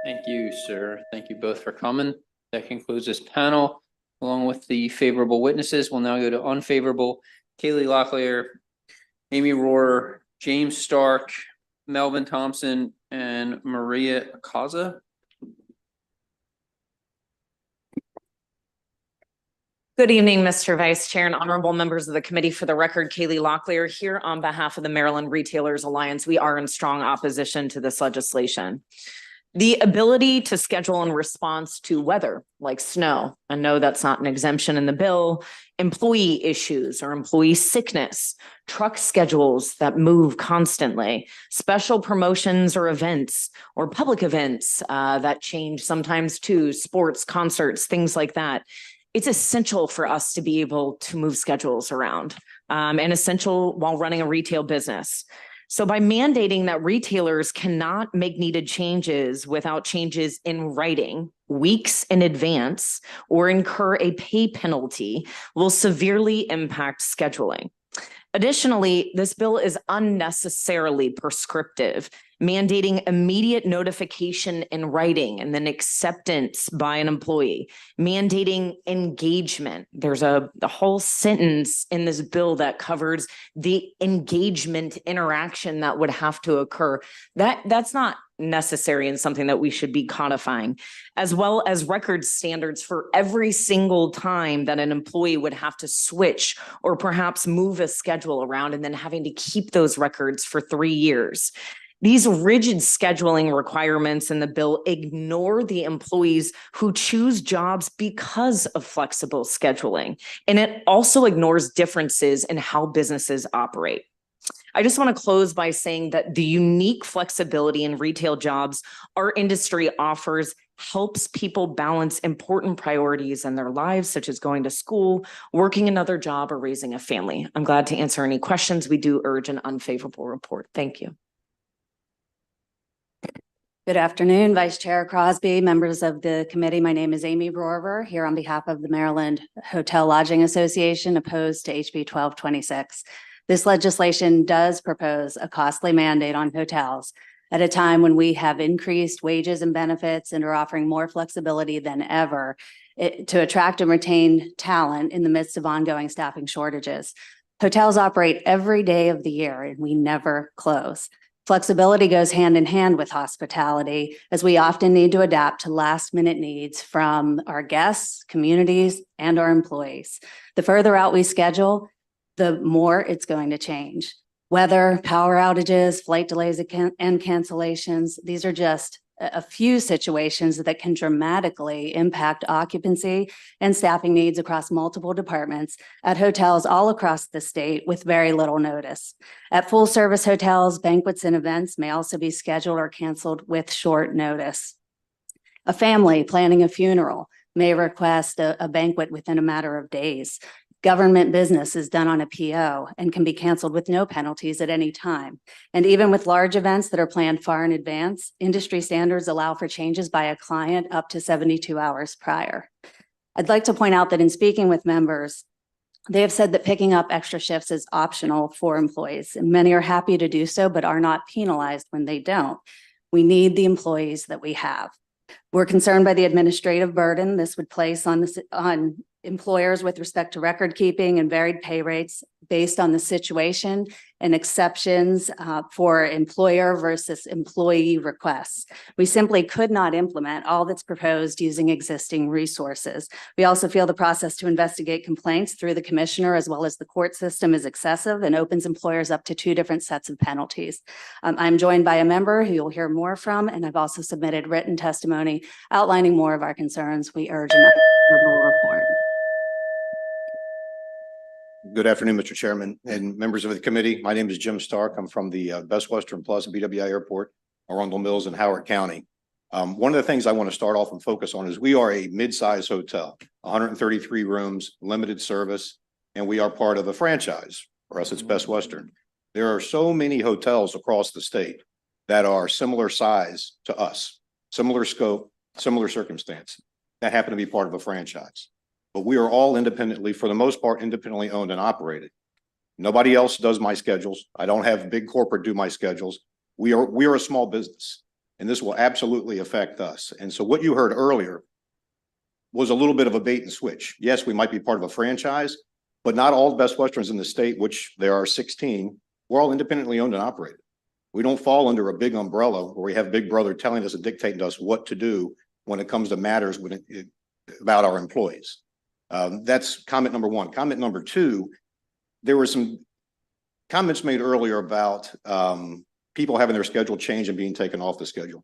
Thank you, sir. Thank you both for coming. That concludes this panel. Along with the favorable witnesses, we'll now go to unfavorable. Kaylee Locklear, Amy Rohrer, James Stark, Melvin Thompson, and Maria Kaza. Good evening, Mr. Vice Chair and honorable members of the committee. For the record, Kaylee Locklear here on behalf of the Maryland Retailers Alliance. We are in strong opposition to this legislation. The ability to schedule in response to weather like snow, I know that's not an exemption in the bill, employee issues or employee sickness, truck schedules that move constantly, special promotions or events or public events that change sometimes too, sports, concerts, things like that. It's essential for us to be able to move schedules around and essential while running a retail business. So by mandating that retailers cannot make needed changes without changes in writing weeks in advance or incur a pay penalty will severely impact scheduling. Additionally, this bill is unnecessarily prescriptive, mandating immediate notification in writing and then acceptance by an employee, mandating engagement. There's a whole sentence in this bill that covers the engagement interaction that would have to occur. That's not necessary and something that we should be codifying, as well as record standards for every single time that an employee would have to switch or perhaps move a schedule around and then having to keep those records for 3 years. These rigid scheduling requirements in the bill ignore the employees who choose jobs because of flexible scheduling, and it also ignores differences in how businesses operate. I just want to close by saying that the unique flexibility in retail jobs our industry offers helps people balance important priorities in their lives, such as going to school, working another job, or raising a family. I'm glad to answer any questions. We do urge an unfavorable report. Thank you. Good afternoon, Vice Chair Crosby, members of the committee. My name is Amy Rohrer here on behalf of the Maryland Hotel Lodging Association, opposed to HB 1226. This legislation does propose a costly mandate on hotels at a time when we have increased wages and benefits and are offering more flexibility than ever to attract and retain talent in the midst of ongoing staffing shortages. Hotels operate every day of the year and we never close. Flexibility goes hand in hand with hospitality, as we often need to adapt to last-minute needs from our guests, communities, and our employees. The further out we schedule, the more it's going to change. Weather, power outages, flight delays and cancellations, these are just a few situations that can dramatically impact occupancy and staffing needs across multiple departments at hotels all across the state with very little notice. At full service hotels, banquets and events may also be scheduled or canceled with short notice. A family planning a funeral may request a banquet within a matter of days. Government business is done on a PO and can be canceled with no penalties at any time. And even with large events that are planned far in advance, industry standards allow for changes by a client up to 72 hours prior. I'd like to point out that in speaking with members, they have said that picking up extra shifts is optional for employees, and many are happy to do so, but are not penalized when they don't. We need the employees that we have. We're concerned by the administrative burden this would place on employers with respect to record keeping and varied pay rates based on the situation and exceptions for employer versus employee requests. We simply could not implement all that's proposed using existing resources. We also feel the process to investigate complaints through the commissioner as well as the court system is excessive and opens employers up to 2 different sets of penalties. I'm joined by a member who you'll hear more from, and I've also submitted written testimony outlining more of our concerns. We urge an unfavorable report. Good afternoon, Mr. Chairman and members of the committee. My name is Jim Stark. I'm from the Best Western Plaza BWI Airport, Arundel Mills in Howard County. One of the things I want to start off and focus on is we are a mid-size hotel, 133 rooms, limited service, and we are part of a franchise. For us, it's Best Western. There are so many hotels across the state that are similar size to us, similar scope, similar circumstance, that happen to be part of a franchise. But we are all independently, for the most part, independently owned and operated. Nobody else does my schedules. I don't have big corporate do my schedules. We are a small business, and this will absolutely affect us. And so what you heard earlier was a little bit of a bait and switch. Yes, we might be part of a franchise, but not all Best Westerns in the state, which there are 16, we're all independently owned and operated. We don't fall under a big umbrella where we have Big Brother telling us and dictating to us what to do when it comes to matters about our employees. That's comment number one. Comment number two, there were some comments made earlier about people having their schedule changed and being taken off the schedule.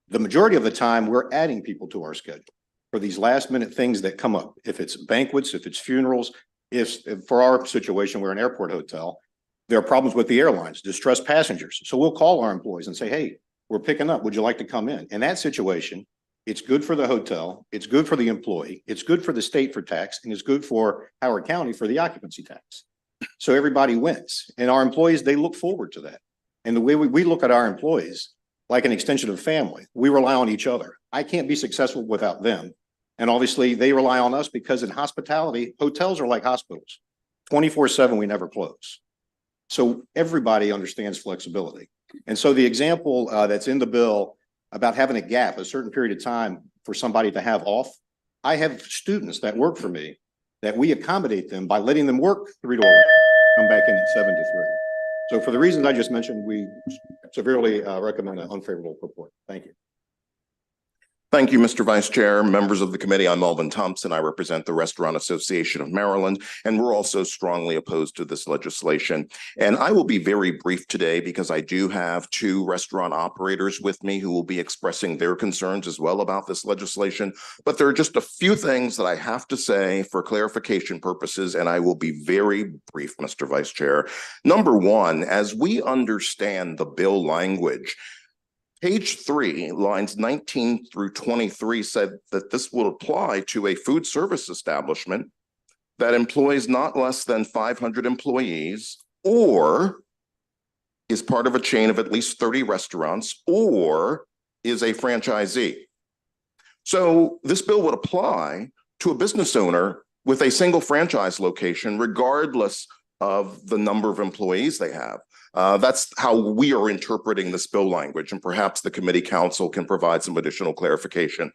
The majority of the time, we're adding people to our schedule for these last minute things that come up. If it's banquets, if it's funerals, if for our situation, we're an airport hotel, there are problems with the airlines, distressed passengers. So we'll call our employees and say, hey, we're picking up. Would you like to come in? In that situation, it's good for the hotel, it's good for the employee, it's good for the state for tax, and it's good for Howard County for the occupancy tax. So everybody wins. And our employees, they look forward to that. And the way we look at our employees, like an extension of family, we rely on each other. I can't be successful without them. And obviously they rely on us because in hospitality, hotels are like hospitals. 24/7, we never close. So everybody understands flexibility. And so the example that's in the bill about having a gap, a certain period of time for somebody to have off. I have students that work for me that we accommodate them by letting them work 3 to 11, come back in at 7 to 3. So for the reasons I just mentioned, we severely recommend an unfavorable report. Thank you. Thank you, Mr. Vice Chair, members of the committee. I'm Melvin Thompson. I represent the Restaurant Association of Maryland, and we're also strongly opposed to this legislation. And I will be very brief today because I do have 2 restaurant operators with me who will be expressing their concerns as well about this legislation. But there are just a few things that I have to say for clarification purposes, and I will be very brief, Mr. Vice Chair. Number one, as we understand the bill language, Page 3, lines 19 through 23 said that this will apply to a food service establishment that employs not less than 500 employees or is part of a chain of at least 30 restaurants or is a franchisee. So this bill would apply to a business owner with a single franchise location, regardless of the number of employees they have. That's how we are interpreting this bill language, and perhaps the committee counsel can provide some additional clarification.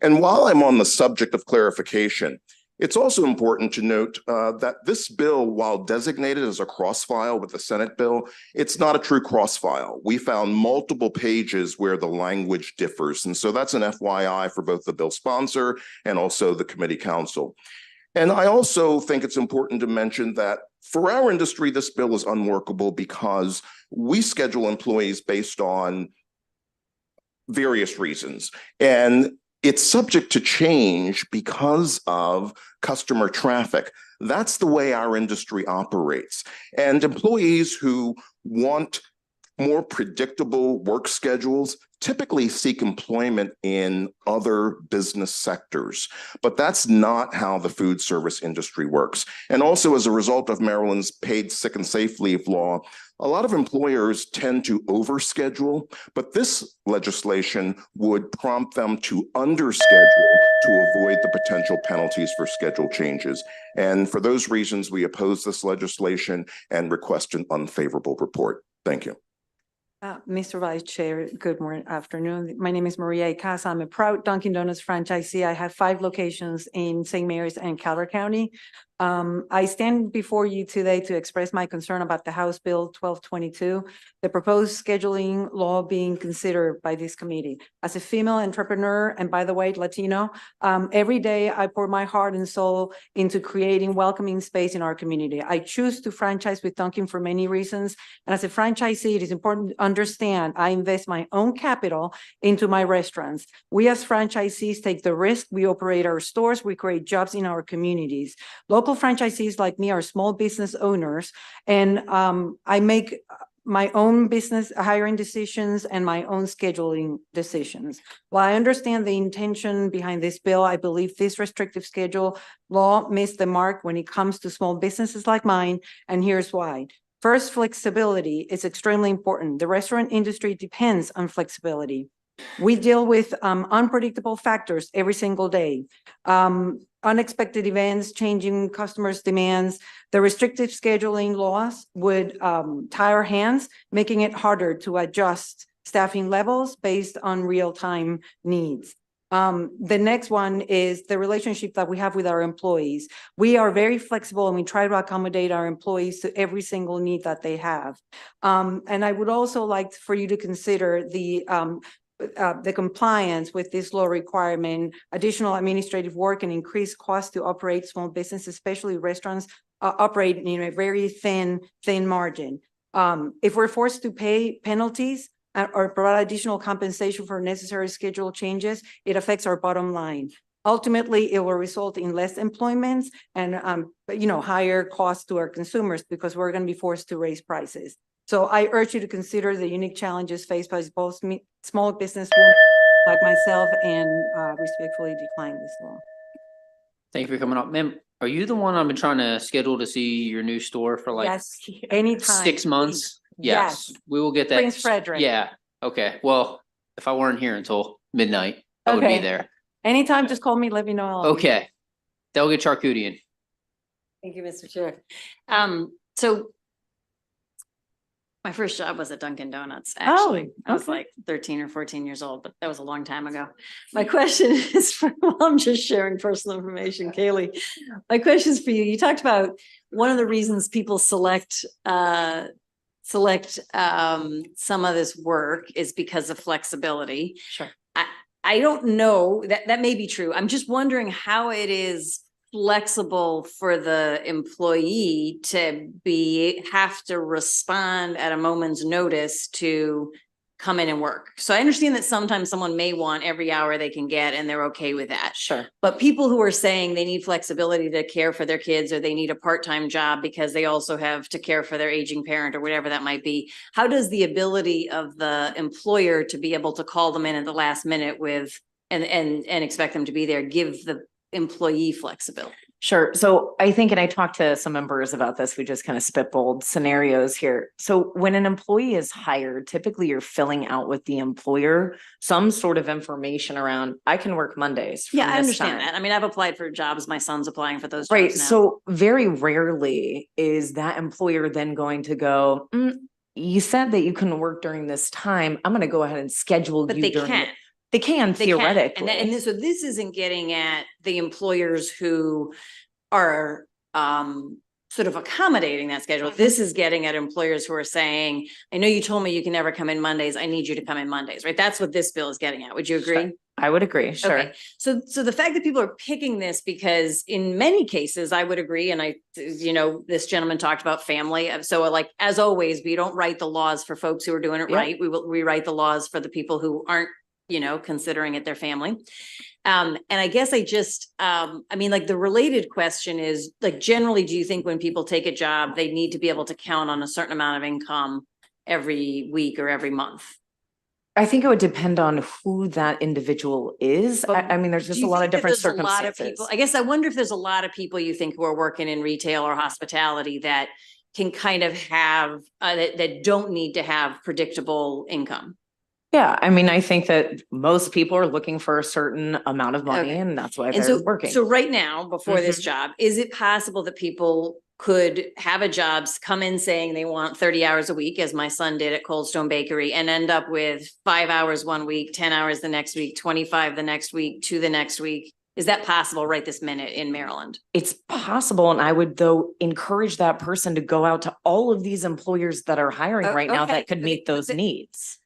And while I'm on the subject of clarification, it's also important to note that this bill, while designated as a cross-file with the Senate bill, it's not a true cross-file. We found multiple pages where the language differs. And so that's an FYI for both the bill sponsor and also the committee counsel. And I also think it's important to mention that for our industry, this bill is unworkable because we schedule employees based on various reasons. And it's subject to change because of customer traffic. That's the way our industry operates. And employees who want more predictable work schedules typically seek employment in other business sectors, but that's not how the food service industry works. And also, as a result of Maryland's paid sick and safe leave law, a lot of employers tend to overschedule, but this legislation would prompt them to underschedule to avoid the potential penalties for schedule changes. And for those reasons, we oppose this legislation and request an unfavorable report. Thank you. Mr. Vice Chair, good morning, afternoon. My name is Maria Icaza. I'm a proud Dunkin' Donuts franchisee. I have 5 locations in St. Mary's and Calvert County. I stand before you today to express my concern about the House Bill 1222, the proposed scheduling law being considered by this committee. As a female entrepreneur, and by the way, Latino, every day I pour my heart and soul into creating welcoming space in our community. I choose to franchise with Dunkin' for many reasons. And as a franchisee, it is important to understand I invest my own capital into my restaurants. We as franchisees take the risk. We operate our stores. We create jobs in our communities. Local franchisees like me are small business owners, and I make my own business hiring decisions and my own scheduling decisions. While I understand the intention behind this bill, I believe this restrictive schedule law missed the mark when it comes to small businesses like mine, and here's why. First, flexibility is extremely important. The restaurant industry depends on flexibility. We deal with unpredictable factors every single day. Unexpected events, changing customers' demands. The restrictive scheduling laws would tie our hands, making it harder to adjust staffing levels based on real-time needs. The next one is the relationship that we have with our employees. We are very flexible and we try to accommodate our employees to every single need that they have. And I would also like for you to consider the compliance with this law requirement, additional administrative work and increased cost to operate small businesses, especially restaurants, operate in a very thin margin. If we're forced to pay penalties or provide additional compensation for necessary schedule changes, it affects our bottom line. Ultimately, it will result in less employment and higher costs to our consumers because we're going to be forced to raise prices. So I urge you to consider the unique challenges faced by both small business owners like myself and respectfully decline this law. Thank you for coming up. Ma'am, are you the one I've been trying to schedule to see your new store for like Yes, anytime. 6 months? Yes, we will get that. Prince Frederick. Yeah, okay. Well, if I weren't here until midnight, I would be Okay. there. Anytime, just call me, let me know. I'll be Okay. Delegate Charkoudian. Thank you, Mr. Chair. So my first job was at Dunkin' Donuts, actually. I was okay. like 13 or 14 years old, but that was a long time ago. My question is well, I'm just sharing personal information, Kaylee. My question is for you. You talked about one of the reasons people select some of this work is because of flexibility. Sure. I don't know, that may be true. I'm just wondering how it is flexible for the employee to have to respond at a moment's notice to come in and work. So I understand that sometimes someone may want every hour they can get and they're okay with that. Sure. But people who are saying they need flexibility to care for their kids or they need a part-time job because they also have to care for their aging parent or whatever that might be, how does the ability of the employer to be able to call them in at the last minute with and expect them to be there give the employee flexibility? Sure. So I think, and I talked to some members about this, we just kind of spitballed scenarios here. So when an employee is hired, typically you're filling out with the employer some sort of information around, I can work Mondays. Yeah, from I this understand time. that. I mean, I've applied for jobs. My son's applying for those Right. jobs now. So very rarely is that employer then going to go, you said that you couldn't work during this time. I'm going to go ahead and schedule But you they during can. They can They can. theoretically. And so this isn't getting at the employers who are sort of accommodating that schedule. This is getting at employers who are saying, I know you told me you can never come in Mondays. I need you to come in Mondays, right? That's what this bill is getting at. Would you agree? Sure. I would agree. Sure. Okay. So the fact that people are picking this because in many cases, I would agree. And this gentleman talked about family. So like, as always, we don't write the laws for folks who are doing it right. We will rewrite the laws for the people who aren't, considering it their family. And I guess like the related question is like, generally, do you think when people take a job, they need to be able to count on a certain amount of income every week or every month? I think it would depend on who that individual is. I mean, there's just a lot of different circumstances. I guess I wonder if there's a lot of people you think who are working in retail or hospitality that can kind of have, that don't need to have predictable income. Yeah, I mean, I think that most people are looking for a certain amount of money and that's why they're working. So right now, before this job, is it possible that people could have a job, come in saying they want 30 hours a week, as my son did at Cold Stone Bakery, and end up with 5 hours one week, 10 hours the next week, 25 the next week, 2 the next week. Is that possible right this minute in Maryland? It's possible, and I would though encourage that person to go out to all of these employers that are hiring right now Okay, that could meet those needs.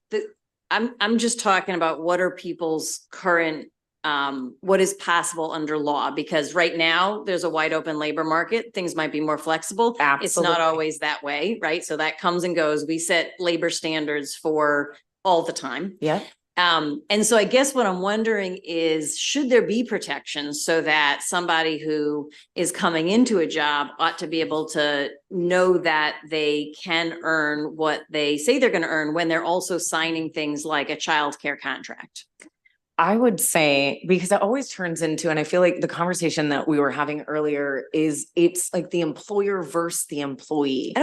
I'm just talking about what are people's current, what is possible under law? Because right now, there's a wide open labor market. Things might be more flexible. It's Absolutely. not always that way, right? So that comes and goes. We set labor standards for all the time. Yeah. And so I guess what I'm wondering is, should there be protections so that somebody who is coming into a job ought to be able to know that they can earn what they say they're going to earn when they're also signing things like a childcare contract? I would say, because it always turns into, and I feel like the conversation that we were having earlier is, it's like the employer versus the employee.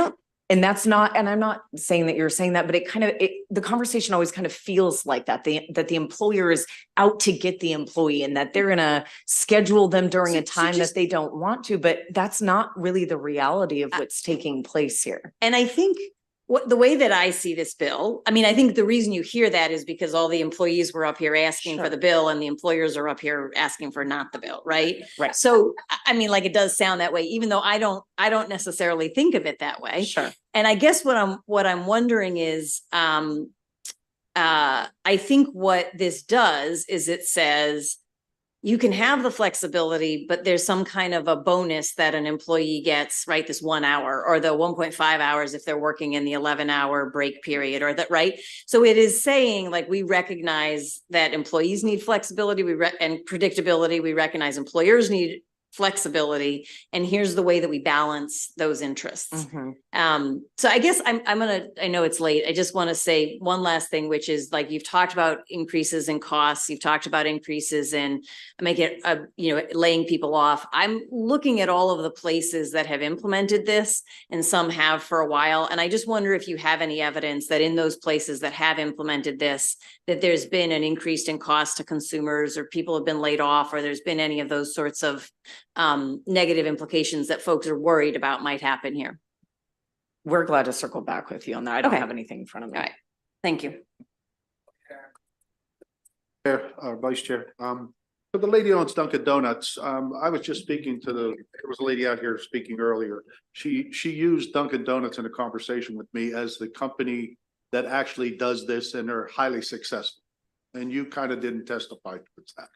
And that's not, and I'm not saying that you're saying that, but it kind of, the conversation always kind of feels like that, that the employer is out to get the employee and that they're gonna schedule them during a time that they don't want to, but that's not really the reality of what's taking place here. And I think the way that I see this bill, I mean, I think the reason you hear that is because all the employees were up here asking for the bill and the employers are up here asking for not the bill, right? Right. So, I mean, like, it does sound that way, even though I don't necessarily think of it that way. Sure. And I guess what I'm wondering is, I think what this does is it says, you can have the flexibility, but there's some kind of a bonus that an employee gets, right? This 1 hour or the 1.5 hours if they're working in the 11-hour break period, or that, right? So it is saying, like, we recognize that employees need flexibility and predictability. We recognize employers need flexibility, and here's the way that we balance those interests. So I guess I know it's late. I just want to say one last thing, which is, like, you've talked about increases in costs. You've talked about increases in laying people off. I'm looking at all of the places that have implemented this, and some have for a while. And I just wonder if you have any evidence that in those places that have implemented this, that there's been an increase in cost to consumers, or people have been laid off, or there's been any of those sorts of negative implications that folks are worried about might happen here. We're glad to circle back with you on that. I don't have anything in front of me. All right. Thank you. Chair, Vice Chair, so the lady owns Dunkin' Donuts. I was just speaking to there was a lady out here speaking earlier. She used Dunkin' Donuts in a conversation with me as the company that actually does this, and they're highly successful. And you kind of didn't testify towards that.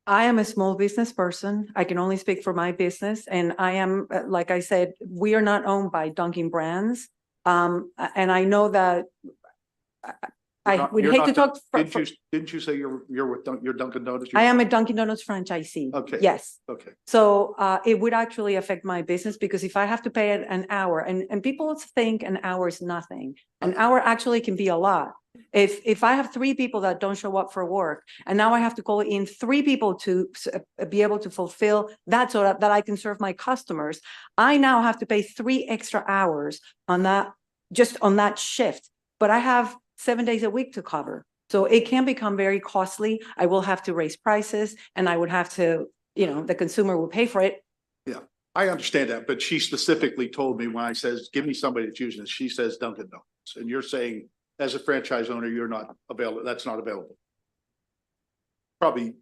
I am a small business person. I can only speak for my business. And I am, like I said, we are not owned by Dunkin' Brands. And I know that I would hate to talk. Didn't you say you're with your Dunkin' Donuts? I am a Dunkin' Donuts franchisee. Okay. Yes. Okay. So it would actually affect my business, because if I have to pay it an hour, and people think an hour is nothing, an hour actually can be a lot. If I have 3 people that don't show up for work, and now I have to call in 3 people to be able to fulfill that, so that I can serve my customers, I now have to pay 3 extra hours on that, just on that shift. But I have 7 days a week to cover. So it can become very costly. I will have to raise prices, and I would have to, the consumer will pay for it. Yeah, I understand that, but she specifically told me when I says, give me somebody that's using this, she says Dunkin' Donuts, and you're saying, as a franchise owner, you're not available. That's not available. Probably,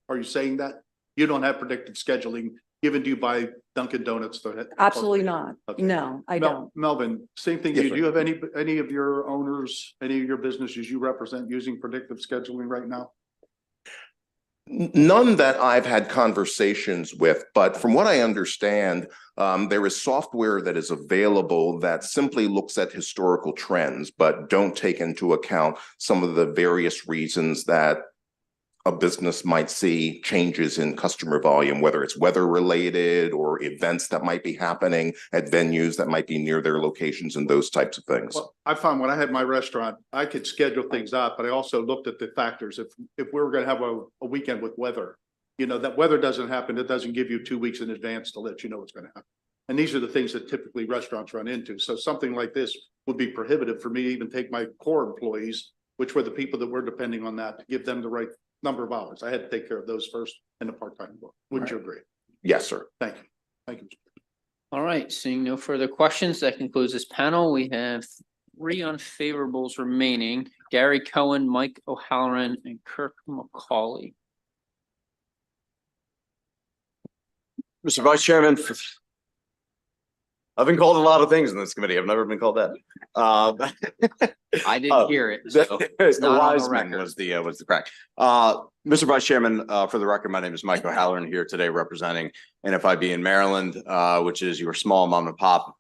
are you saying that? You don't have predictive scheduling given to you by Dunkin' Donuts? Absolutely not. Okay. No, I don't. Melvin, same thing. Yes, Do you have any of your owners, any of your businesses you represent using predictive scheduling right now? None that I've had conversations with, but from what I understand, there is software that is available that simply looks at historical trends, but don't take into account some of the various reasons that a business might see changes in customer volume, whether it's weather related or events that might be happening at venues that might be near their locations and those types of things. Well, I found when I had my restaurant, I could schedule things out, but I also looked at the factors. If we were going to have a weekend with weather, that weather doesn't happen. It doesn't give you 2 weeks in advance to let you know what's going to happen. And these are the things that typically restaurants run into. So something like this would be prohibitive for me to even take my core employees, which were the people that were depending on that, to give them the right number of hours. I had to take care of those first and the part-time work. Wouldn't you agree? Yes, sir. Thank you. Thank you. All right, seeing no further questions, that concludes this panel. We have 3 unfavorables remaining. Gary Cohen, Mike O'Halloran, and Kirk McCauley. Mr. Vice Chairman, I've been called a lot of things in this committee. I've never been called that. I didn't hear it. So it's The not on the wise man record. was the crack. Mr. Vice Chairman, for the record, my name is Mike O'Halloran here today representing NFIB in Maryland, which is your small mom and pop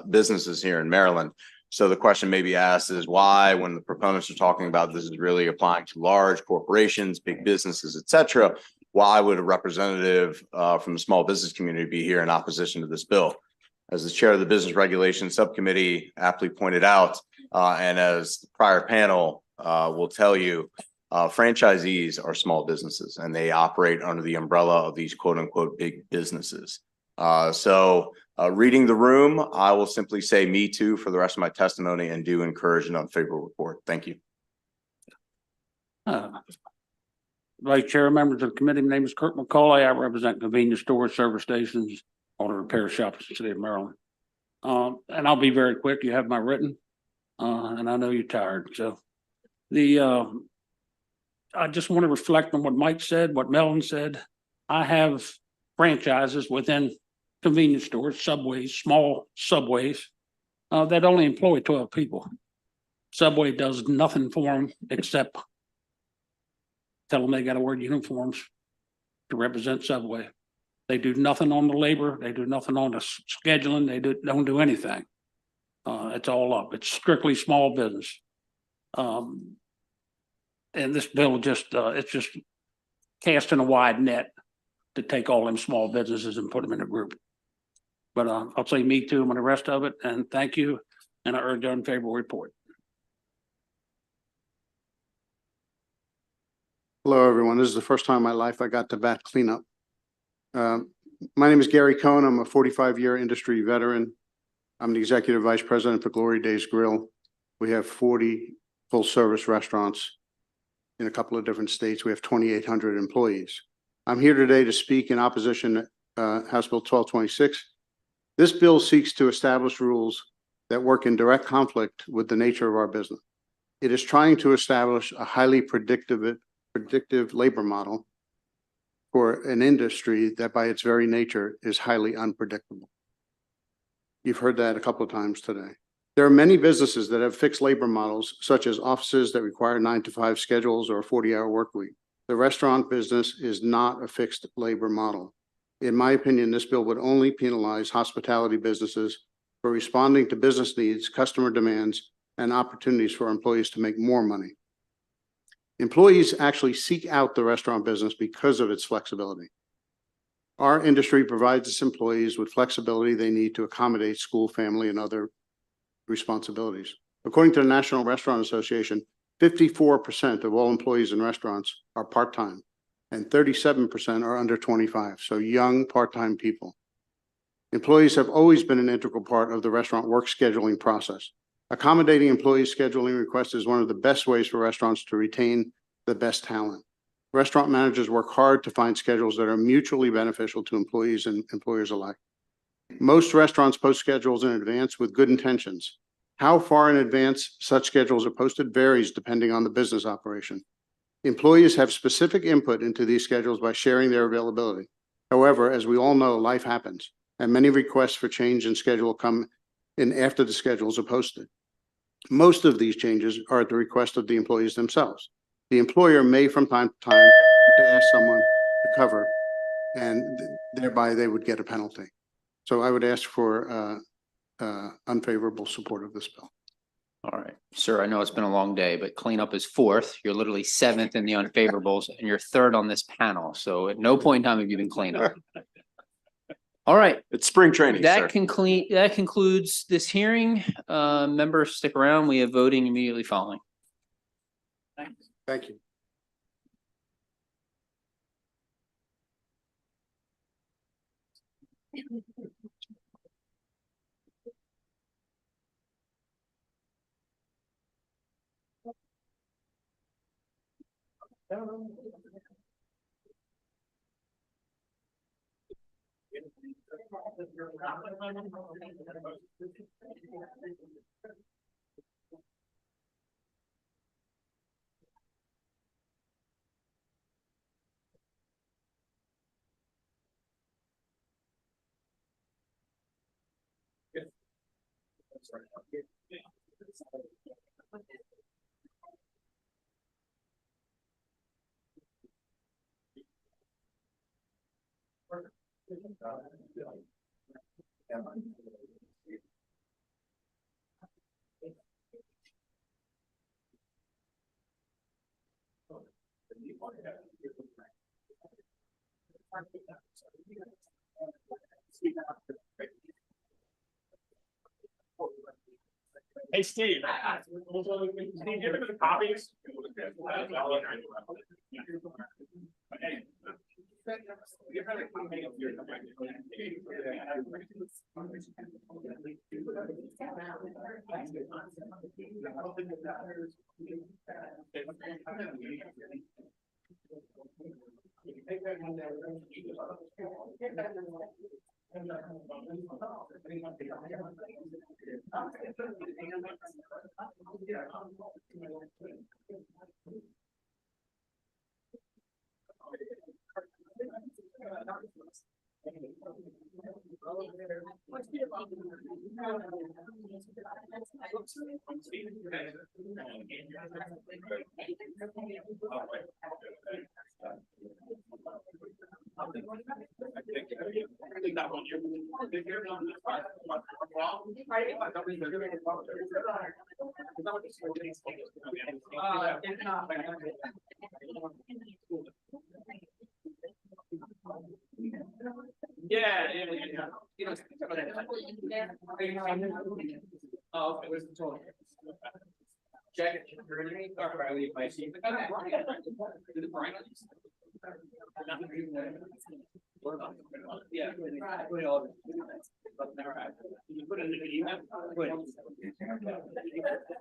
businesses here in Maryland. So the question may be asked is why, when the proponents are talking about this is really applying to large corporations, big businesses, et cetera, why would a representative from the small business community be here in opposition to this bill? As the chair of the Business Regulation Subcommittee aptly pointed out, and as the prior panel will tell you, franchisees are small businesses and they operate under the umbrella of these quote unquote big businesses. So reading the room, I will simply say me too for the rest of my testimony and do encourage an unfavorable report. Thank you. Vice Chair, members of the committee, my name is Kirk McCauley. I represent convenience stores, service stations, auto repair shops in the city of Maryland. And I'll be very quick. You have my written, and I know you're tired. So I just want to reflect on what Mike said, what Melvin said. I have franchises within convenience stores, Subways, small Subways, that only employ 12 people. Subway does nothing for them except tell them they got to wear uniforms to represent Subway. They do nothing on the labor. They do nothing on the scheduling. They don't do anything. It's all up. It's strictly small business. And this bill just, it's just casting a wide net to take all them small businesses and put them in a group. But I'll say me too on the rest of it. And thank you. And I urge the unfavorable report. Hello, everyone. This is the first time in my life I got to bat cleanup. My name is Gary Cohen. I'm a 45-year industry veteran. I'm the executive vice president for Glory Days Grill. We have 40 full-service restaurants in a couple of different states. We have 2,800 employees. I'm here today to speak in opposition to House Bill 1226. This bill seeks to establish rules that work in direct conflict with the nature of our business. It is trying to establish a highly predictive labor model for an industry that by its very nature is highly unpredictable. You've heard that a couple of times today. There are many businesses that have fixed labor models, such as offices that require 9-to-5 schedules or a 40-hour work week. The restaurant business is not a fixed labor model. In my opinion, this bill would only penalize hospitality businesses for responding to business needs, customer demands, and opportunities for employees to make more money. Employees actually seek out the restaurant business because of its flexibility. Our industry provides its employees with flexibility they need to accommodate school, family, and other responsibilities. According to the National Restaurant Association, 54% of all employees in restaurants are part-time and 37% are under 25, so young part-time people. Employees have always been an integral part of the restaurant work scheduling process. Accommodating employee scheduling requests is one of the best ways for restaurants to retain the best talent. Restaurant managers work hard to find schedules that are mutually beneficial to employees and employers alike. Most restaurants post schedules in advance with good intentions. How far in advance such schedules are posted varies depending on the business operation. Employees have specific input into these schedules by sharing their availability. However, as we all know, life happens, and many requests for change in schedule come in after the schedules are posted. Most of these changes are at the request of the employees themselves. The employer may from time to time ask someone to cover, and thereby they would get a penalty. So I would ask for unfavorable support of this bill. All right, sir, I know it's been a long day, but cleanup is 4th. You're literally 7th in the unfavorables and you're 3rd on this panel. So at no point in time have you been cleanup. All right. It's spring training, That sir. that concludes this hearing. Members, stick around. We have voting immediately following. Thank you. Hey, Steve. Steve, give me the copies. Yeah. You know, oh, okay, where's the total? Check it. Or I leave my seat. Okay. Did it Brian on these? Yeah. Put it all. You put it in the email?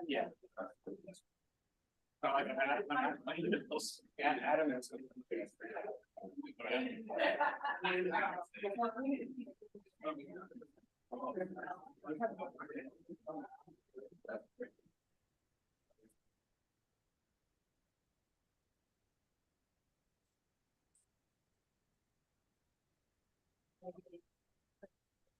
Yeah. Adam is.